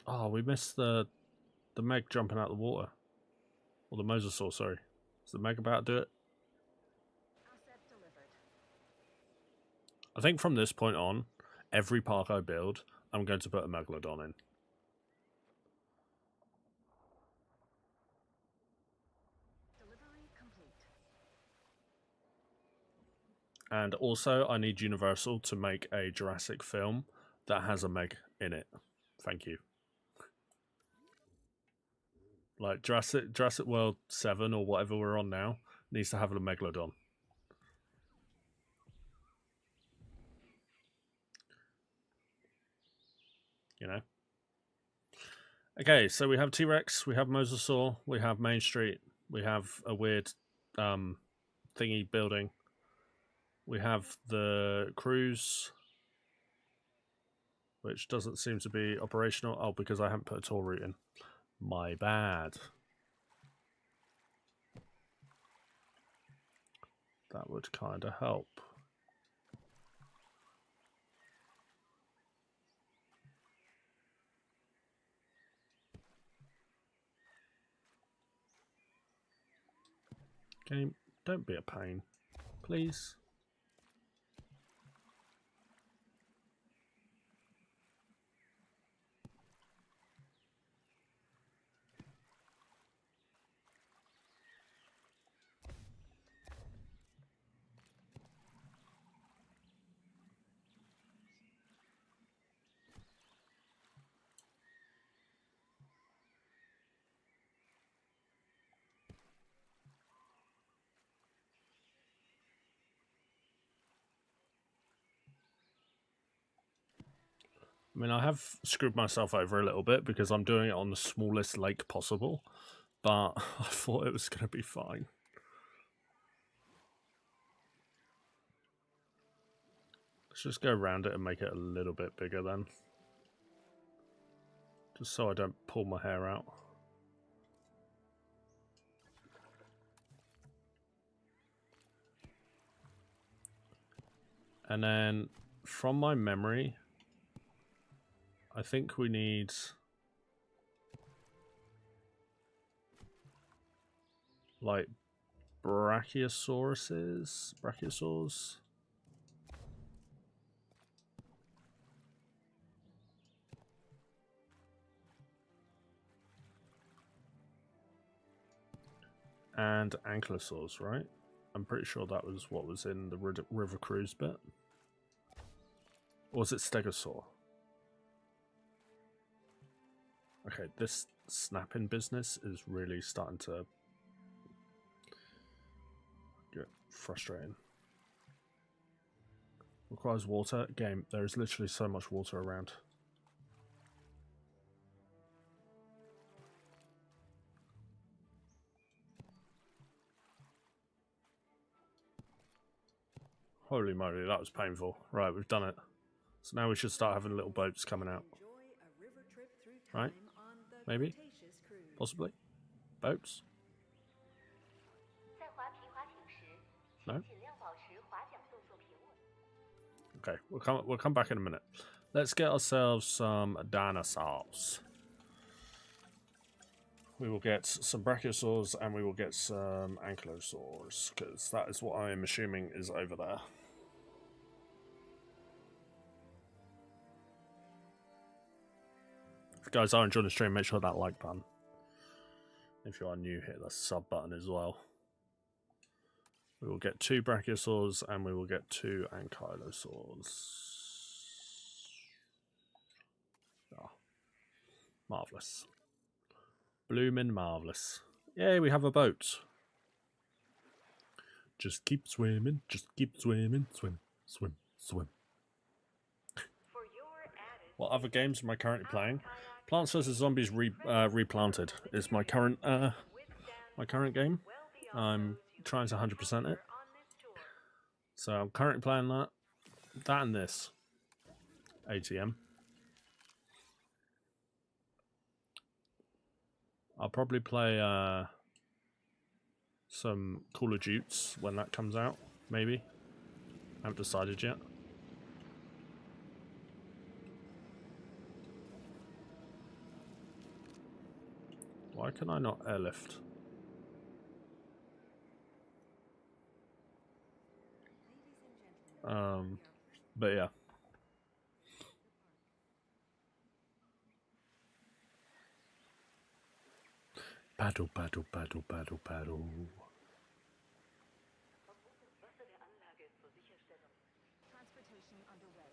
Oh, we missed the Meg jumping out of the water. Or the Mosasaur, sorry. Is the Meg about to do it? I think from this point on, every park I build, I'm going to put a Megalodon in. And also, I need Universal to make a Jurassic film that has a Meg in it. Thank you. Like, Jurassic World 7 or whatever we're on now needs to have a Megalodon. You know? Okay, so we have T-Rex, we have Mosasaur, we have Main Street, we have a weird thingy building. We have the cruise, which doesn't seem to be operational. Oh, because I haven't put a tour route in. My bad. That would kind of help. Game, don't be a pain, please. I mean, I have screwed myself over a little bit because I'm doing it on the smallest lake possible, but I thought it was going to be fine. Let's just go around it and make it a little bit bigger then. Just so I don't pull my hair out. And then, from my memory, I think we need... like, Brachiosaurs? And Ankylosaurs, right? I'm pretty sure that was what was in the River Cruise bit. Or was it Stegosaur? Okay, this snapping business is really starting to get frustrating. Requires water. Game, there is literally so much water around. Holy moly, that was painful. Right, we've done it. So now we should start having little boats coming out. Right? Maybe? Possibly? Boats? No? Okay, we'll come back in a minute. Let's get ourselves some dinosaurs. We will get some brachiosaurs and we will get some ankylosaurs, because that is what I am assuming is over there. If you guys are enjoying the stream, make sure that like button. If you are new, hit the sub button as well. We will get 2 brachiosaurs and we will get 2 ankylosaurs. Oh, marvellous. Bloomin' marvellous. Yay, we have a boat. Just keep swimming, swim, swim, swim. What other games am I currently playing? Plants vs Zombies Replanted is my current game. I'm trying to 100% it. So I'm currently playing that and this. ATM. I'll probably play some Call of Duties when that comes out, maybe. I haven't decided yet. Why can I not airlift? But yeah. Paddle, paddle, paddle, paddle, paddle. Transportation underway.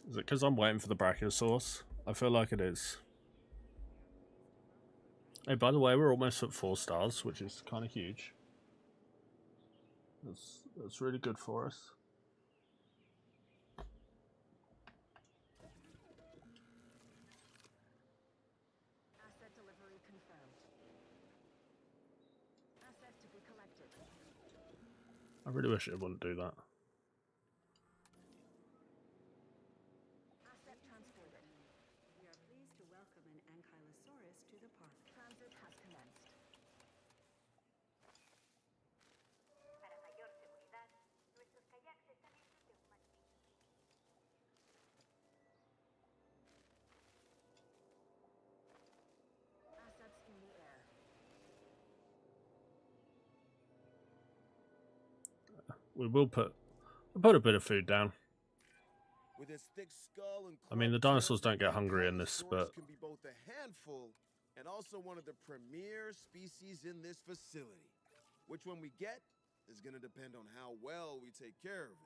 Is it because I'm waiting for the brachiosaurus? I feel like it is. Hey, by the way, we're almost at 4 stars, which is kind of huge. That's really good for us. Asset delivery confirmed. Asset to be collected. I really wish it wouldn't do that. Asset transported. We are pleased to welcome an ankylosaurus to the park. Transit has commenced. Assets in the air. We'll put a bit of food down. With its thick skull and I mean, the dinosaurs don't get hungry in this, but can be both a handful and also one of the premier species in this facility. Which one we get is going to depend on how well we take care of it.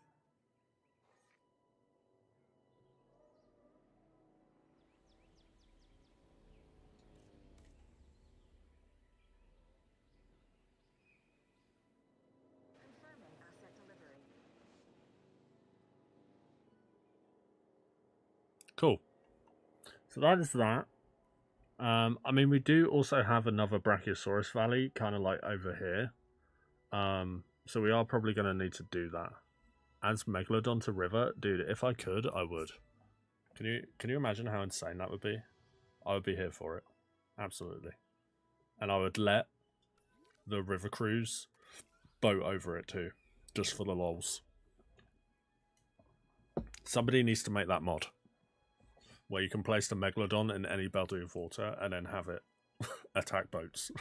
Confirming asset delivery. cool. So that is that. I mean, we do also have another Brachiosaurus Valley, kind of like over here. So we are probably going to need to do that. As Megalodon to River, dude, if I could, I would. Can you imagine how insane that would be? I would be here for it. Absolutely. And I would let the River Cruise boat over it too. Just for the lols. Somebody needs to make that mod. Where you can place the Megalodon in any body of water and then have it attack boats.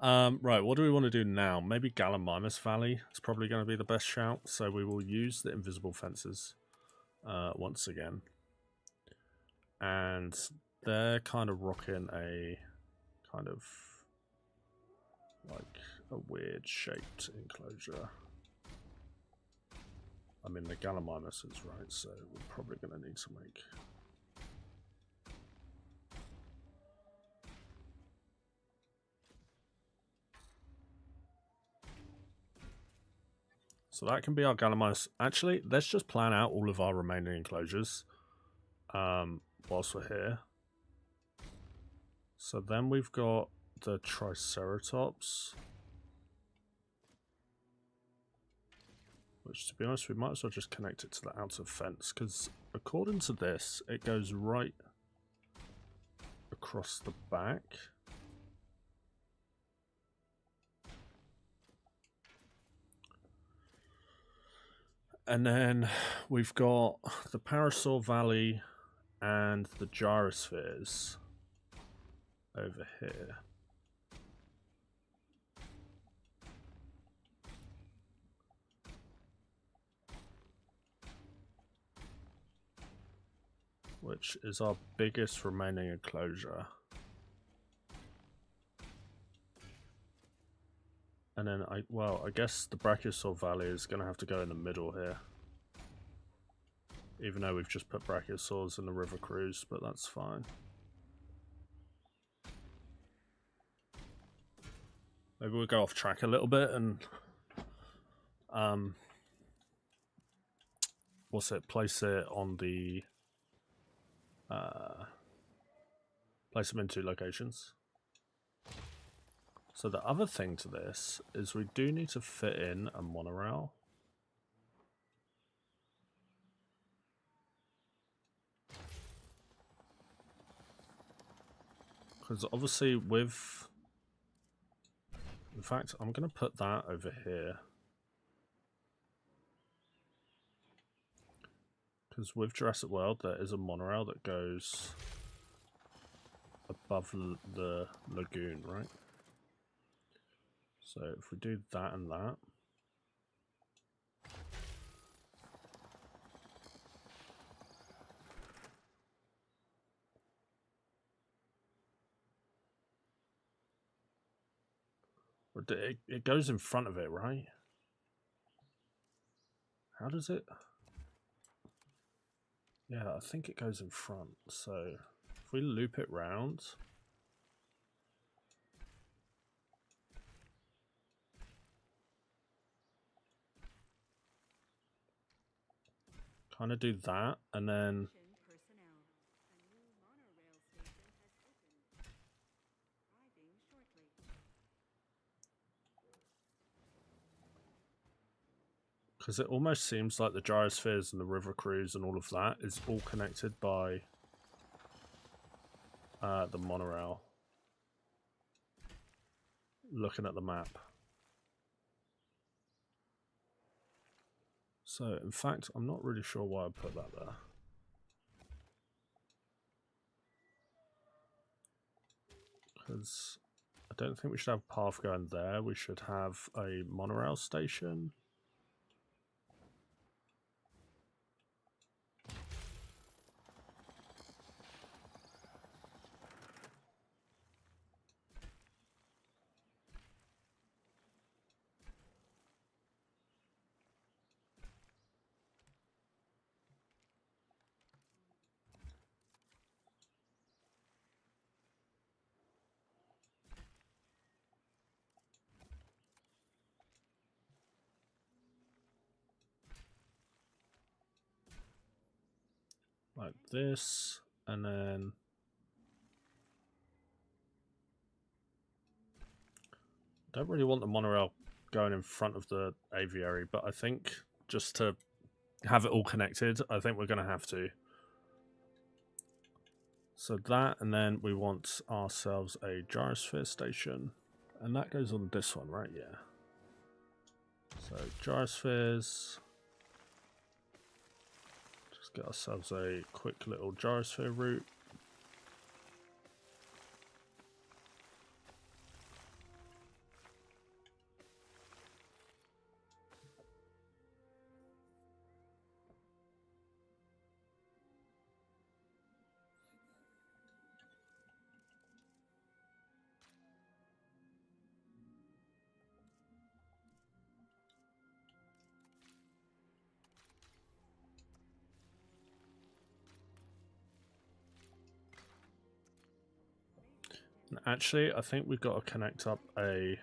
Right, what do we want to do now? Maybe Gallimimus Valley is probably going to be the best shout. So we will use the invisible fences once again. And they're kind of rocking a kind of like a weird shaped enclosure. I mean, the Gallimimus is right, so we're probably going to need to make... So that can be our Gallimimus. Actually, let's just plan out all of our remaining enclosures whilst we're here. So then we've got the Triceratops. Which, to be honest, we might as well just connect it to the outer fence, because according to this, it goes right across the back. And then we've got the Parasaur Valley and the gyrospheres over here. Which is our biggest remaining enclosure. And then, I guess the Brachiosaur Valley is going to have to go in the middle here. Even though we've just put Brachiosaurs in the River Cruise, but that's fine. Maybe we'll go off track a little bit and... place it on the... place them in 2 locations. So the other thing to this is we do need to fit in a monorail. Because obviously with... In fact, I'm going to put that over here. Because with Jurassic World, there is a monorail that goes above the lagoon, right? So if we do that and that. It goes in front of it, right? How does it? Yeah, I think it goes in front. So if we loop it round. Kind of do that, and then... Personnel. A new monorail station has opened. Arriving shortly. Because it almost seems like the gyrospheres and the river cruise and all of that is all connected by the monorail. Looking at the map. So, in fact, I'm not really sure why I put that there. Because I don't think we should have a path going there. We should have a monorail station. Like this, and then don't really want the monorail going in front of the aviary, but I think just to have it all connected, I think we're going to have to. So that, and then we want ourselves a gyrosphere station. And that goes on this one, right? Yeah. So gyrospheres. Just get ourselves a quick little gyrosphere route. Actually, I think we've got to connect up a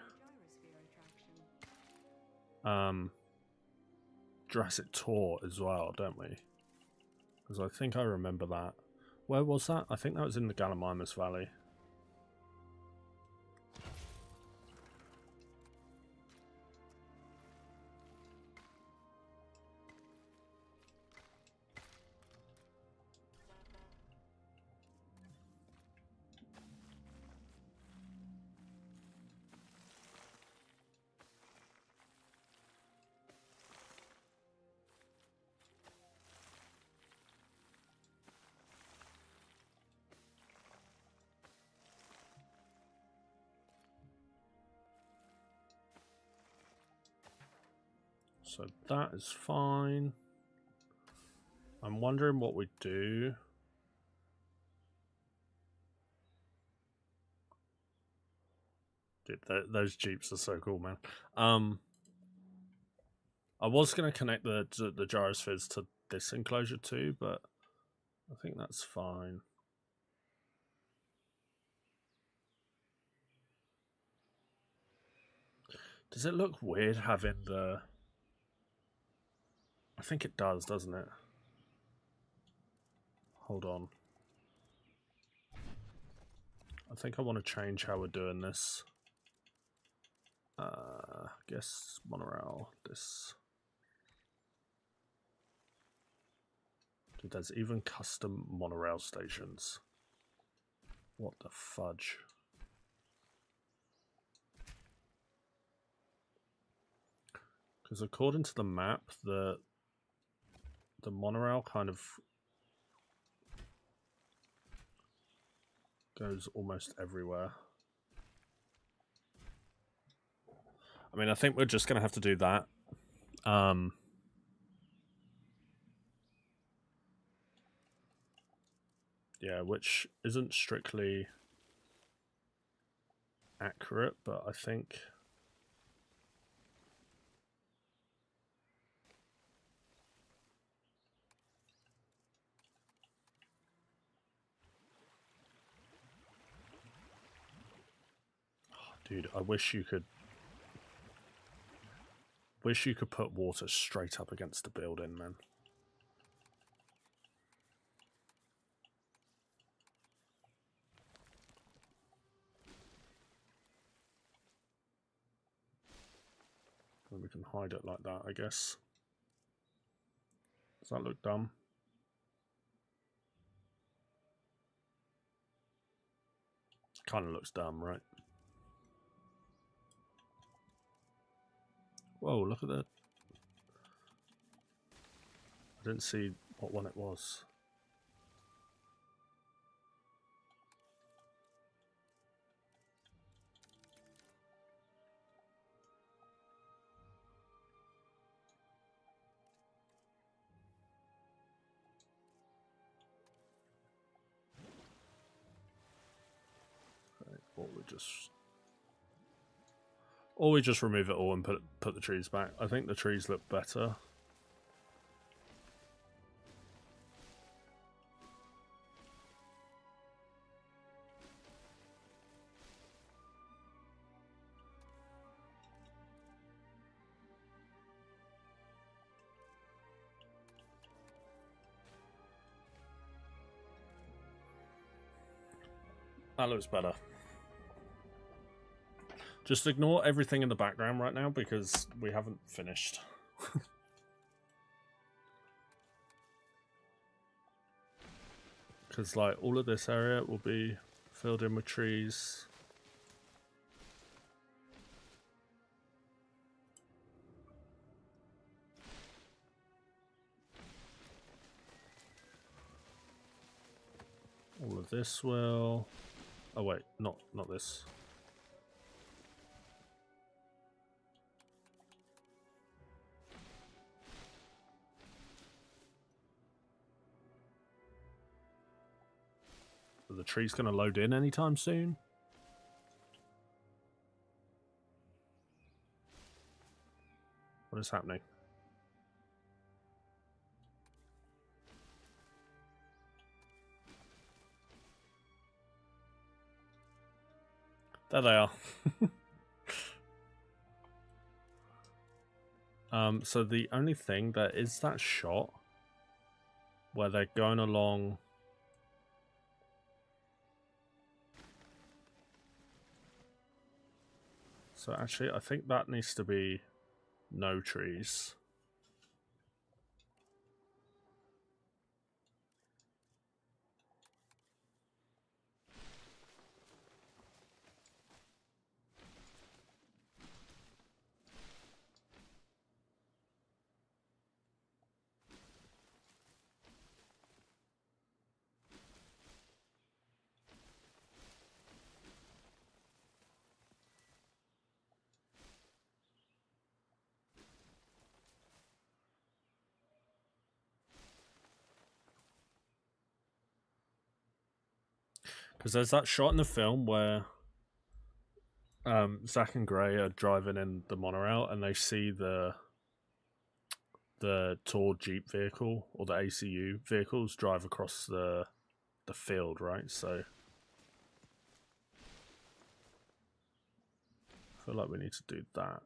Jurassic tour as well, don't we? Because I think I remember that. Where was that? I think that was in the Gallimimus Valley. So that is fine. I'm wondering what we do. Dude, those Jeeps are so cool, man. I was going to connect the gyrospheres to this enclosure too, but I think that's fine. Does it look weird having the... I think it does, doesn't it? Hold on. I think I want to change how we're doing this. Guess monorail, this. Dude, there's even custom monorail stations. What the fudge? Because according to the map, the monorail kind of goes almost everywhere. I mean, I think we're just going to have to do that. Yeah, which isn't strictly accurate, but I think... Dude, I wish you could put water straight up against the building, man. And we can hide it like that, I guess. Does that look dumb? Kind of looks dumb, right? Whoa, look at that. I didn't see what one it was. Okay, or we just remove it all and put the trees back. I think the trees look better. That looks better. Just ignore everything in the background right now because we haven't finished. Because like all of this area will be filled in with trees. All of this will... Oh wait, not this. Are the trees going to load in anytime soon? What is happening? There they are. So the only thing there is that shot where they're going along. So actually, I think that needs to be no trees. Because there's that shot in the film where Zack and Gray are driving in the monorail and they see the tall Jeep vehicle or the ACU vehicles drive across the field, right? So I feel like we need to do that.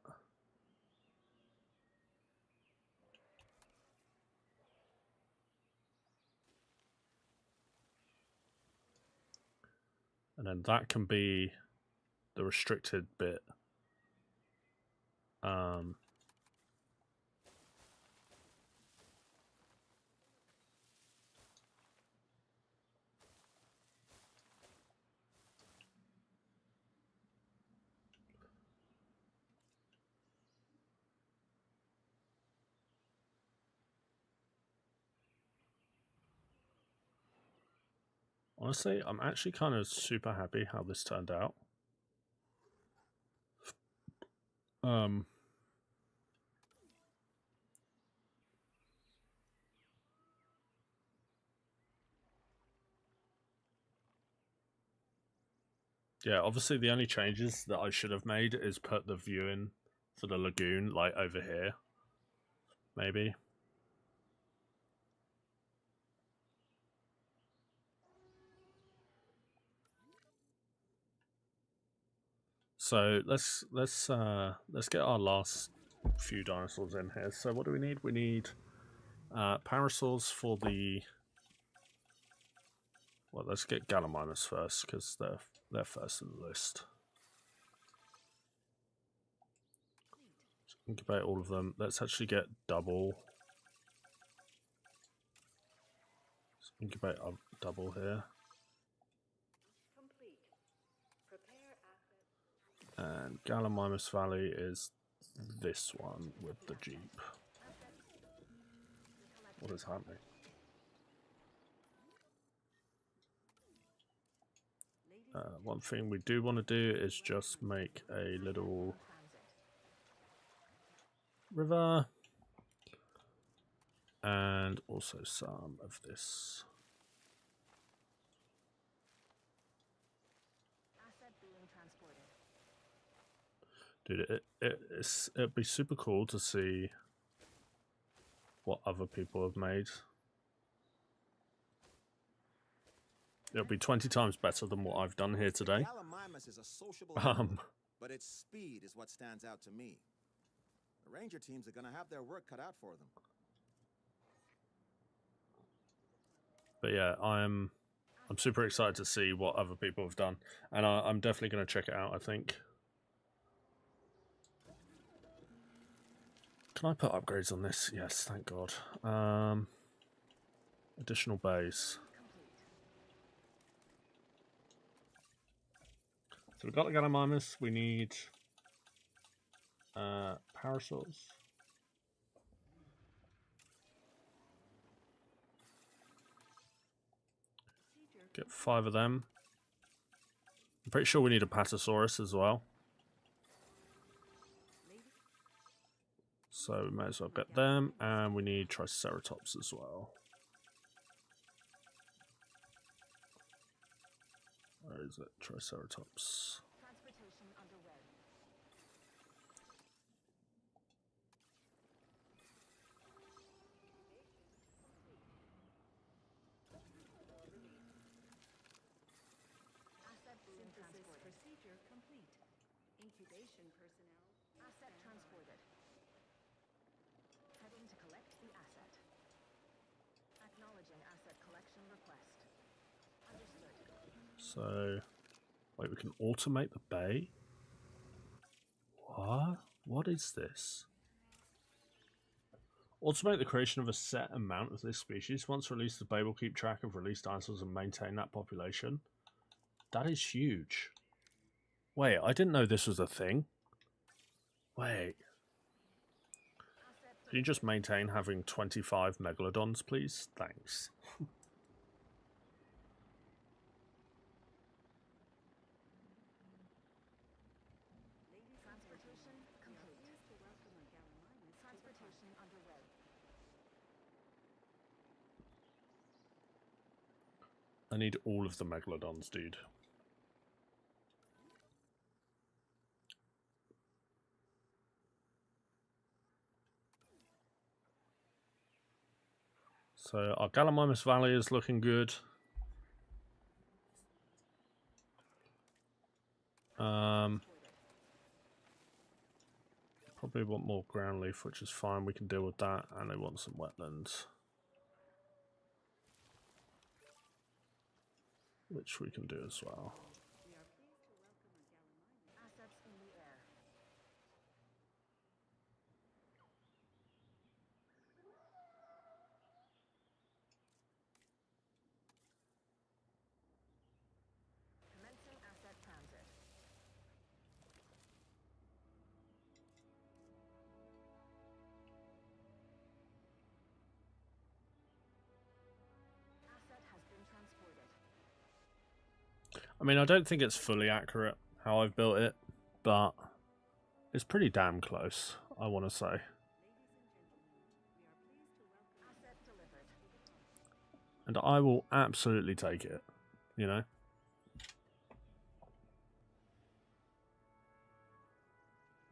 And then that can be the restricted bit. Honestly, I'm actually kind of super happy how this turned out. Yeah, obviously the only changes that I should have made is put the viewing for the lagoon like over here. Maybe. So let's get our last few dinosaurs in here. So what do we need? We need parasaurs for the... Well, let's get Gallimimus first because they're first in the list. Incubate all of them. Let's actually get double. Let's incubate a double here. And Gallimimus Valley is this one with the Jeep. What is happening? One thing we do want to do is just make a little river and also some of this. Dude, it'd be super cool to see what other people have made. It'll be 20 times better than what I've done here today. Gallimimus is a sociable animal, but its speed is what stands out to me. The ranger teams are going to have their work cut out for them. But yeah, I'm super excited to see what other people have done, and I'm definitely going to check it out, I think. Can I put upgrades on this? Yes, thank God. Additional bays. So we've got the Gallimimus. We need parasols. Get 5 of them. I'm pretty sure we need a Patasaurus as well. So we may as well get them, and we need Triceratops as well. Where is it? Triceratops. Transportation underway. Asset being transported. Procedure complete. Incubation personnel. Asset transported. Heading to collect the asset. Acknowledging asset collection request. Understood. So, wait, we can automate the bay? What? What is this? Automate the creation of a set amount of this species. Once released, the bay will keep track of released dinosaurs and maintain that population. That is huge. Wait, I didn't know this was a thing. Wait. Can you just maintain having 25 megalodons, please? Thanks. Transportation complete. Transportation underway. I need all of the megalodons, dude. So our Gallimimus Valley is looking good. Probably want more ground leaf, which is fine. We can deal with that. And they want some wetlands, which we can do as well. Assets in the air. Commencing asset transit. Asset has been transported. I mean, I don't think it's fully accurate how I've built it, but it's pretty damn close, I want to say. Asset delivered. And I will absolutely take it, you know?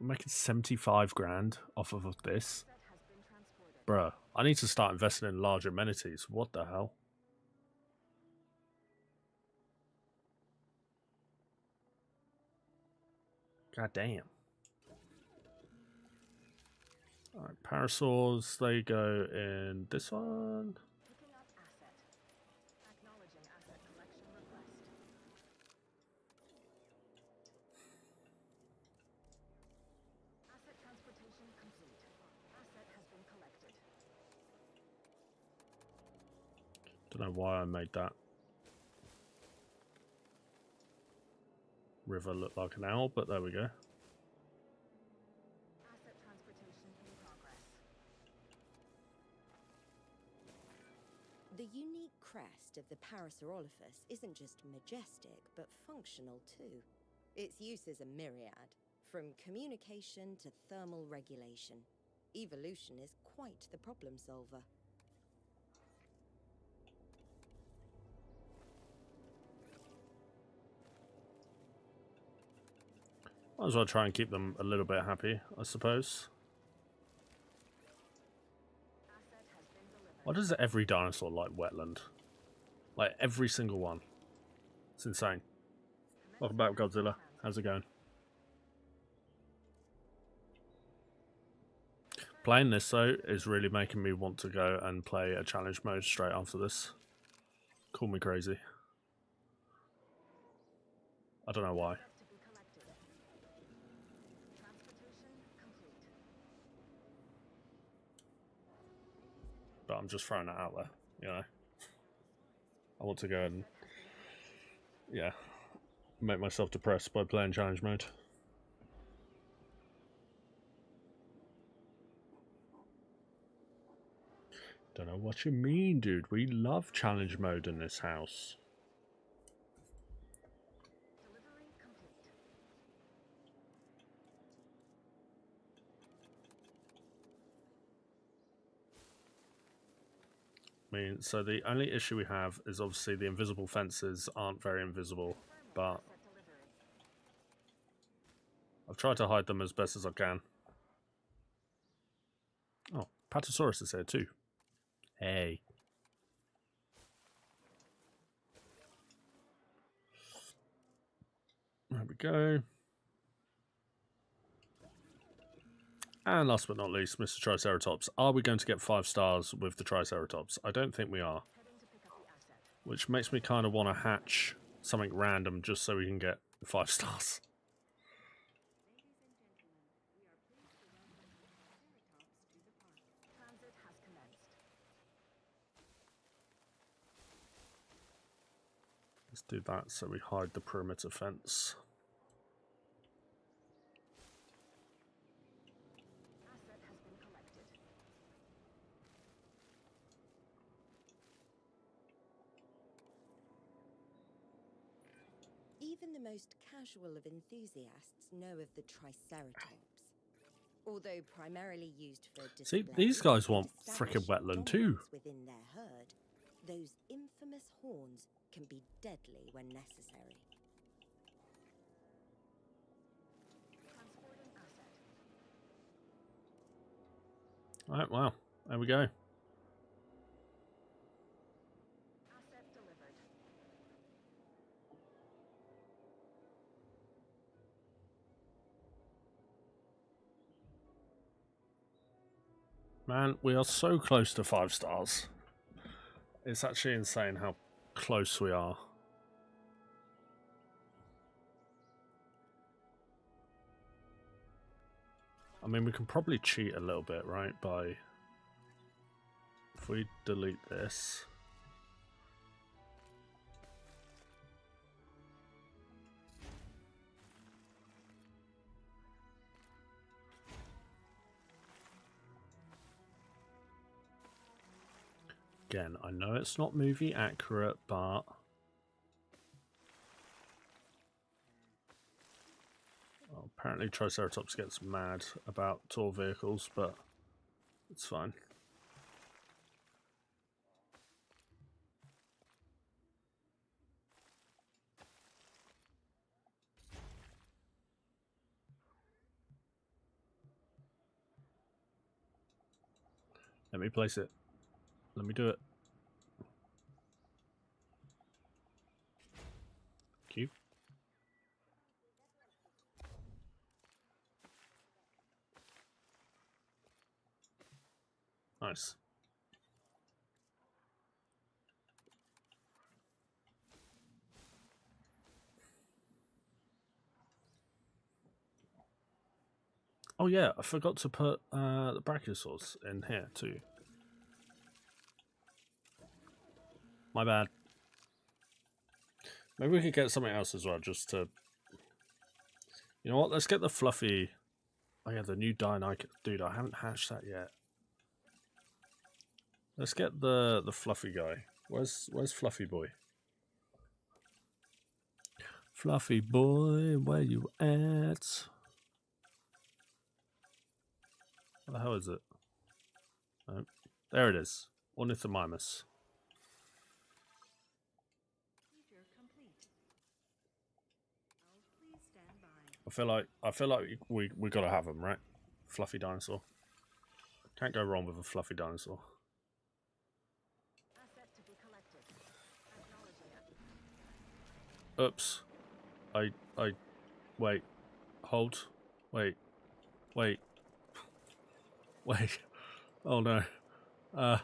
I'm making 75 grand off of this. Asset has been transported. Bruh, I need to start investing in large amenities. What the hell? God damn. Alright, parasols, they go in this one. Picking up asset. Acknowledging asset collection request. Asset transportation complete. Asset has been collected. Don't know why I made that river look like an owl, but there we go. Asset transportation in progress. The unique crest of the Parasaurolophus isn't just majestic, but functional too. Its uses are myriad, from communication to thermal regulation. Evolution is quite the problem solver. Might as well try and keep them a little bit happy, I suppose. Asset has been delivered. Why does every dinosaur like wetland? Like every single one. It's insane. Welcome back, Godzilla. How's it going? Playing this though is really making me want to go and play a challenge mode straight after this. Call me crazy. I don't know why. To be collected. Transportation complete. I'm just throwing that out there, you know. I want to go and, yeah, make myself depressed by playing challenge mode. Don't know what you mean, dude. We love challenge mode in this house. Delivery complete. I mean, so the only issue we have is obviously the invisible fences aren't very invisible, but Asset delivered. I've tried to hide them as best as I can. Oh, Patasaurus is here too. Hey. There we go. And last but not least, Mr. Triceratops. Are we going to get 5 stars with the Triceratops? I don't think we are. Heading to pick up the asset. Which makes me kind of want to hatch something random just so we can get 5 stars. Transit has commenced. Let's do that so we hide the perimeter fence. Asset has been collected. Even the most casual of enthusiasts know of the Triceratops. Although primarily used for display, See, these guys want and frickin' establish wetland too. dominance within their herd, those infamous horns can be deadly when necessary. Transporting asset. Alright, well, there we go. Asset delivered. Man, we are so close to 5 stars. It's actually insane how close we are. I mean, we can probably cheat a little bit, right? By if we delete this. Again, I know it's not movie accurate, but well, apparently Triceratops gets mad about tall vehicles, but it's fine. Let me place it. Let me do it. Thank you. Nice. Oh yeah, I forgot to put the brachiosaurs in here too. My bad. Maybe we could get something else as well, just to... You know what, let's get the fluffy... Oh yeah, the new Aeocate. Dude, I haven't hatched that yet. Let's get the fluffy guy. Where's Fluffy boy? Fluffy boy, where you at? What the hell is it? Oh, there it is. Ornithomimus. Procedure complete. Oh, please stand by. I feel like we gotta have him, right? Fluffy dinosaur. Can't go wrong with a fluffy dinosaur. Asset to be collected. Acknowledging it. Oops. Wait. Hold. Wait. Wait. Oh no. Oh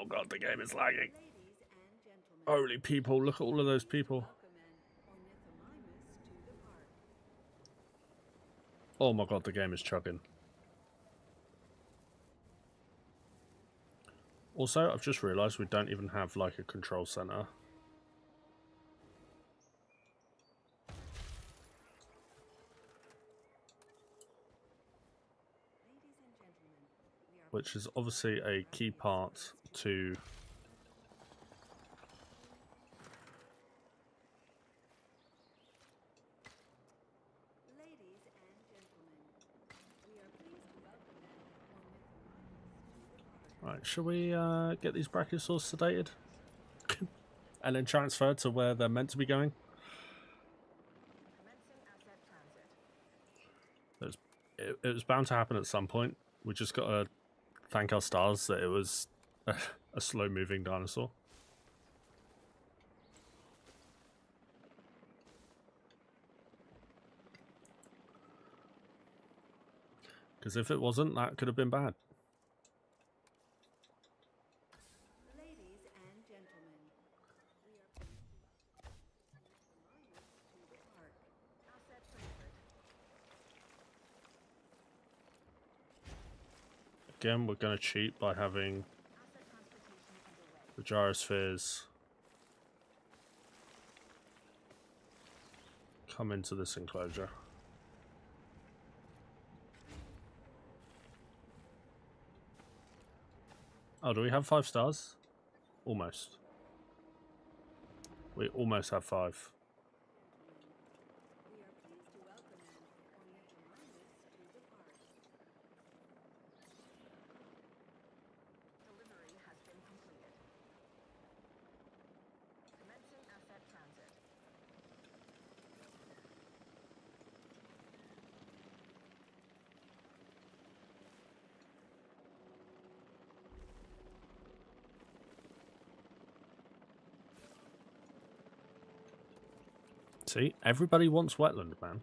god, the game is lagging. Ladies and gentlemen, Holy people, look at all of those people. welcome an ornithomimus to the park. Oh my god, the game is chugging. Also, I've just realised we don't even have like a control centre. Which is obviously a key part to Ladies and gentlemen, we are pleased to welcome them. Right, shall we get these brachiosaurs sedated? And then transferred to where they're meant to be going? It was bound to happen at some point. We just got to thank our stars that it was a slow-moving dinosaur. Because if it wasn't, that could have been bad. Ladies and gentlemen, we are pleased to welcome to the park. Asset transferred. Again, we're going to cheat by having the gyrospheres come into this enclosure. Oh, do we have 5 stars? Almost. We almost have 5. We are pleased to welcome Aeocate to the park. Delivery has been completed. Commencing asset transit. See, everybody wants wetland, man.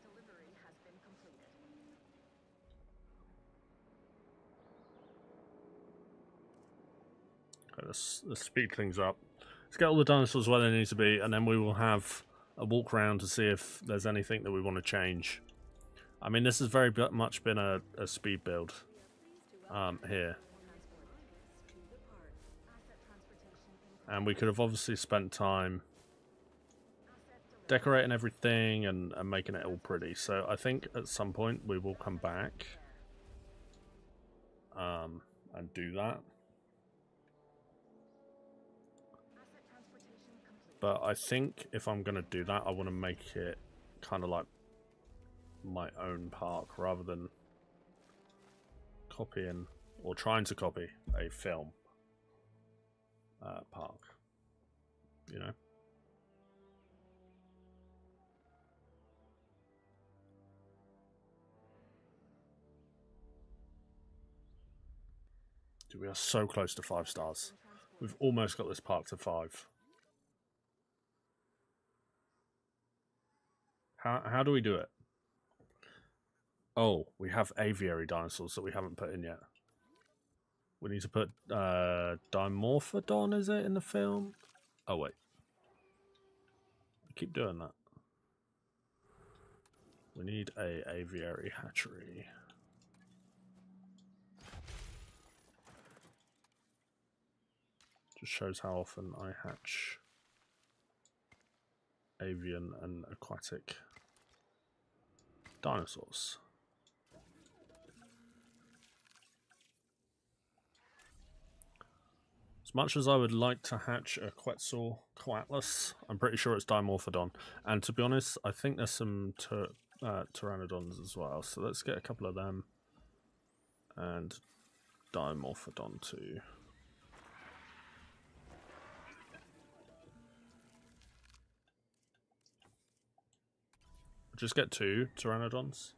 Delivery has been completed. Okay, let's speed things up. Let's get all the dinosaurs where they need to be, and then we will have a walk around to see if there's anything that we want to change. I mean, this has very much been a speed build here. And we could have obviously spent time decorating everything and making it all pretty. So I think at some point we will come back and do that. But I think if I'm going to do that, I want to make it kind of like my own park rather than copying or trying to copy a film park, you know? Dude, we are so close to 5 stars. We've almost got this park to 5. How do we do it? Oh, we have aviary dinosaurs that we haven't put in yet. We need to put Dimorphodon, is it, in the film? Oh, wait. I keep doing that. We need a aviary hatchery. Just shows how often I hatch avian and aquatic dinosaurs. As much as I would like to hatch a Quetzalcoatlus, I'm pretty sure it's Dimorphodon. And to be honest, I think there's some Pteranodons as well. So let's get a couple of them. And Dimorphodon too. Just get 2 Pteranodons.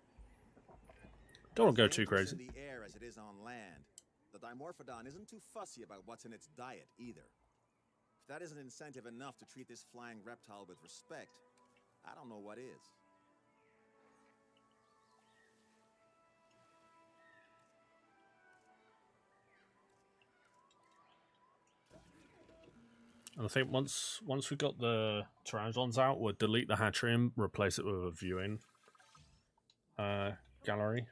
Don't want to go too crazy. In the air as it is on land, the Dimorphodon isn't too fussy about what's in its diet either. If that isn't incentive enough to treat this flying reptile with respect, I don't know what is. And I think once we've got the pteranodons out, we'll delete the hatchery and replace it with a viewing gallery.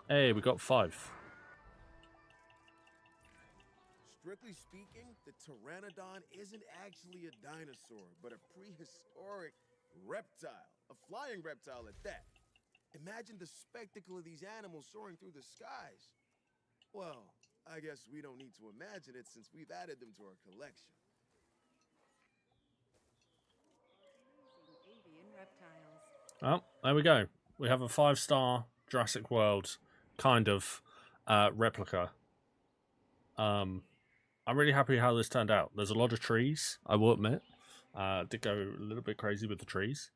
Hey, we got 5. Strictly speaking, the pteranodon isn't actually a dinosaur, but a prehistoric reptile. A flying reptile at that. Imagine the spectacle of these animals soaring through the skies. Well, I guess we don't need to imagine it since we've added them to our collection. Amazing avian reptiles. Oh, there we go. We have a 5-star Jurassic World kind of replica. I'm really happy how this turned out. There's a lot of trees, I will admit. Did go a little bit crazy with the trees.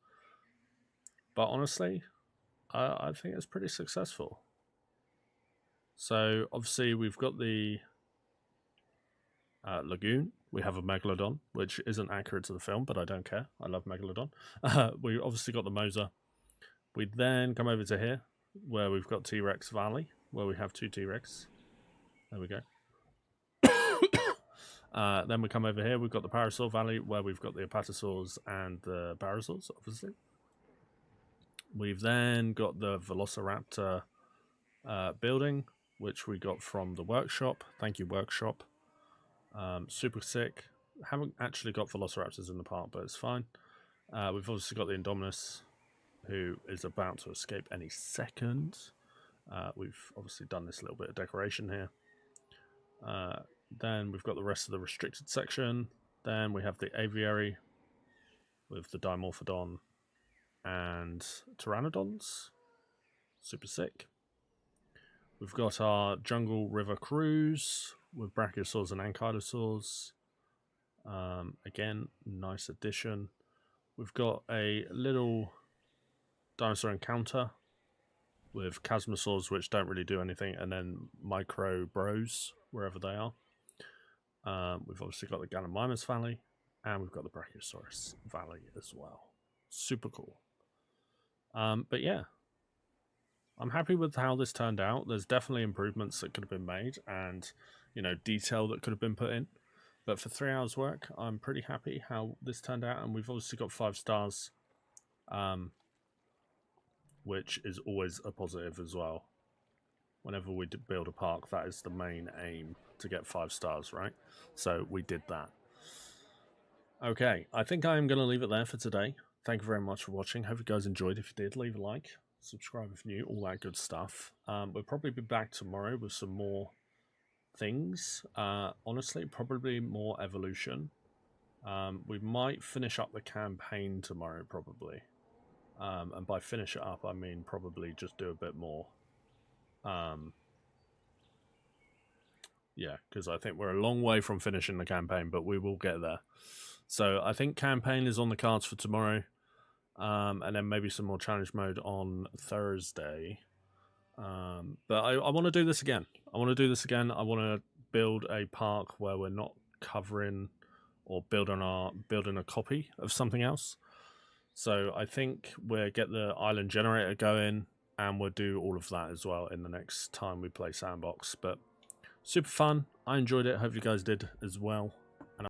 But honestly, I think it's pretty successful. So, obviously, we've got the lagoon. We have a megalodon, which isn't accurate to the film, but I don't care. I love megalodon. We obviously got the Mosa. We then come over to here, where we've got T-Rex Valley, where we have 2 T-Rex. There we go. Then we come over here, we've got the Parasaur Valley, where we've got the Apatosaurs and the Barosaurs, obviously. We've then got the Velociraptor building, which we got from the workshop. Thank you, workshop. Super sick. Haven't actually got Velociraptors in the park, but it's fine. We've obviously got the Indominus, who is about to escape any second. We've obviously done this little bit of decoration here. Then we've got the rest of the restricted section. Then we have the aviary with the Dimorphodon and Pteranodons. Super sick. We've got our Jungle River Cruise with Brachiosaurs and Ankylosaurs. Again, nice addition. We've got a little dinosaur encounter with Chasmosaurs, which don't really do anything, and then Micro Bros, wherever they are. We've obviously got the Gallimimus Valley, and we've got the Brachiosaurus Valley as well. Super cool. But yeah, I'm happy with how this turned out. There's definitely improvements that could have been made, and detail that could have been put in. But for 3 hours work, I'm pretty happy how this turned out, and we've obviously got 5 stars, which is always a positive as well. Whenever we build a park, that is the main aim, to get 5 stars, right? So we did that. Okay, I think I am going to leave it there for today. Thank you very much for watching. Hope you guys enjoyed. If you did, leave a like, subscribe if new, all that good stuff. We'll probably be back tomorrow with some more things. Honestly, probably more Evvolution. We might finish up the campaign tomorrow, probably. And by finish it up, I mean probably just do a bit more. Yeah, because I think we're a long way from finishing the campaign, but we will get there. So I think campaign is on the cards for tomorrow. And then maybe some more challenge mode on Thursday. But I want to do this again. I want to build a park where we're not covering or building a copy of something else. So I think we'll get the island generator going, and we'll do all of that as well in the next time we play Sandbox. But super fun. I enjoyed it. Hope you guys did as well.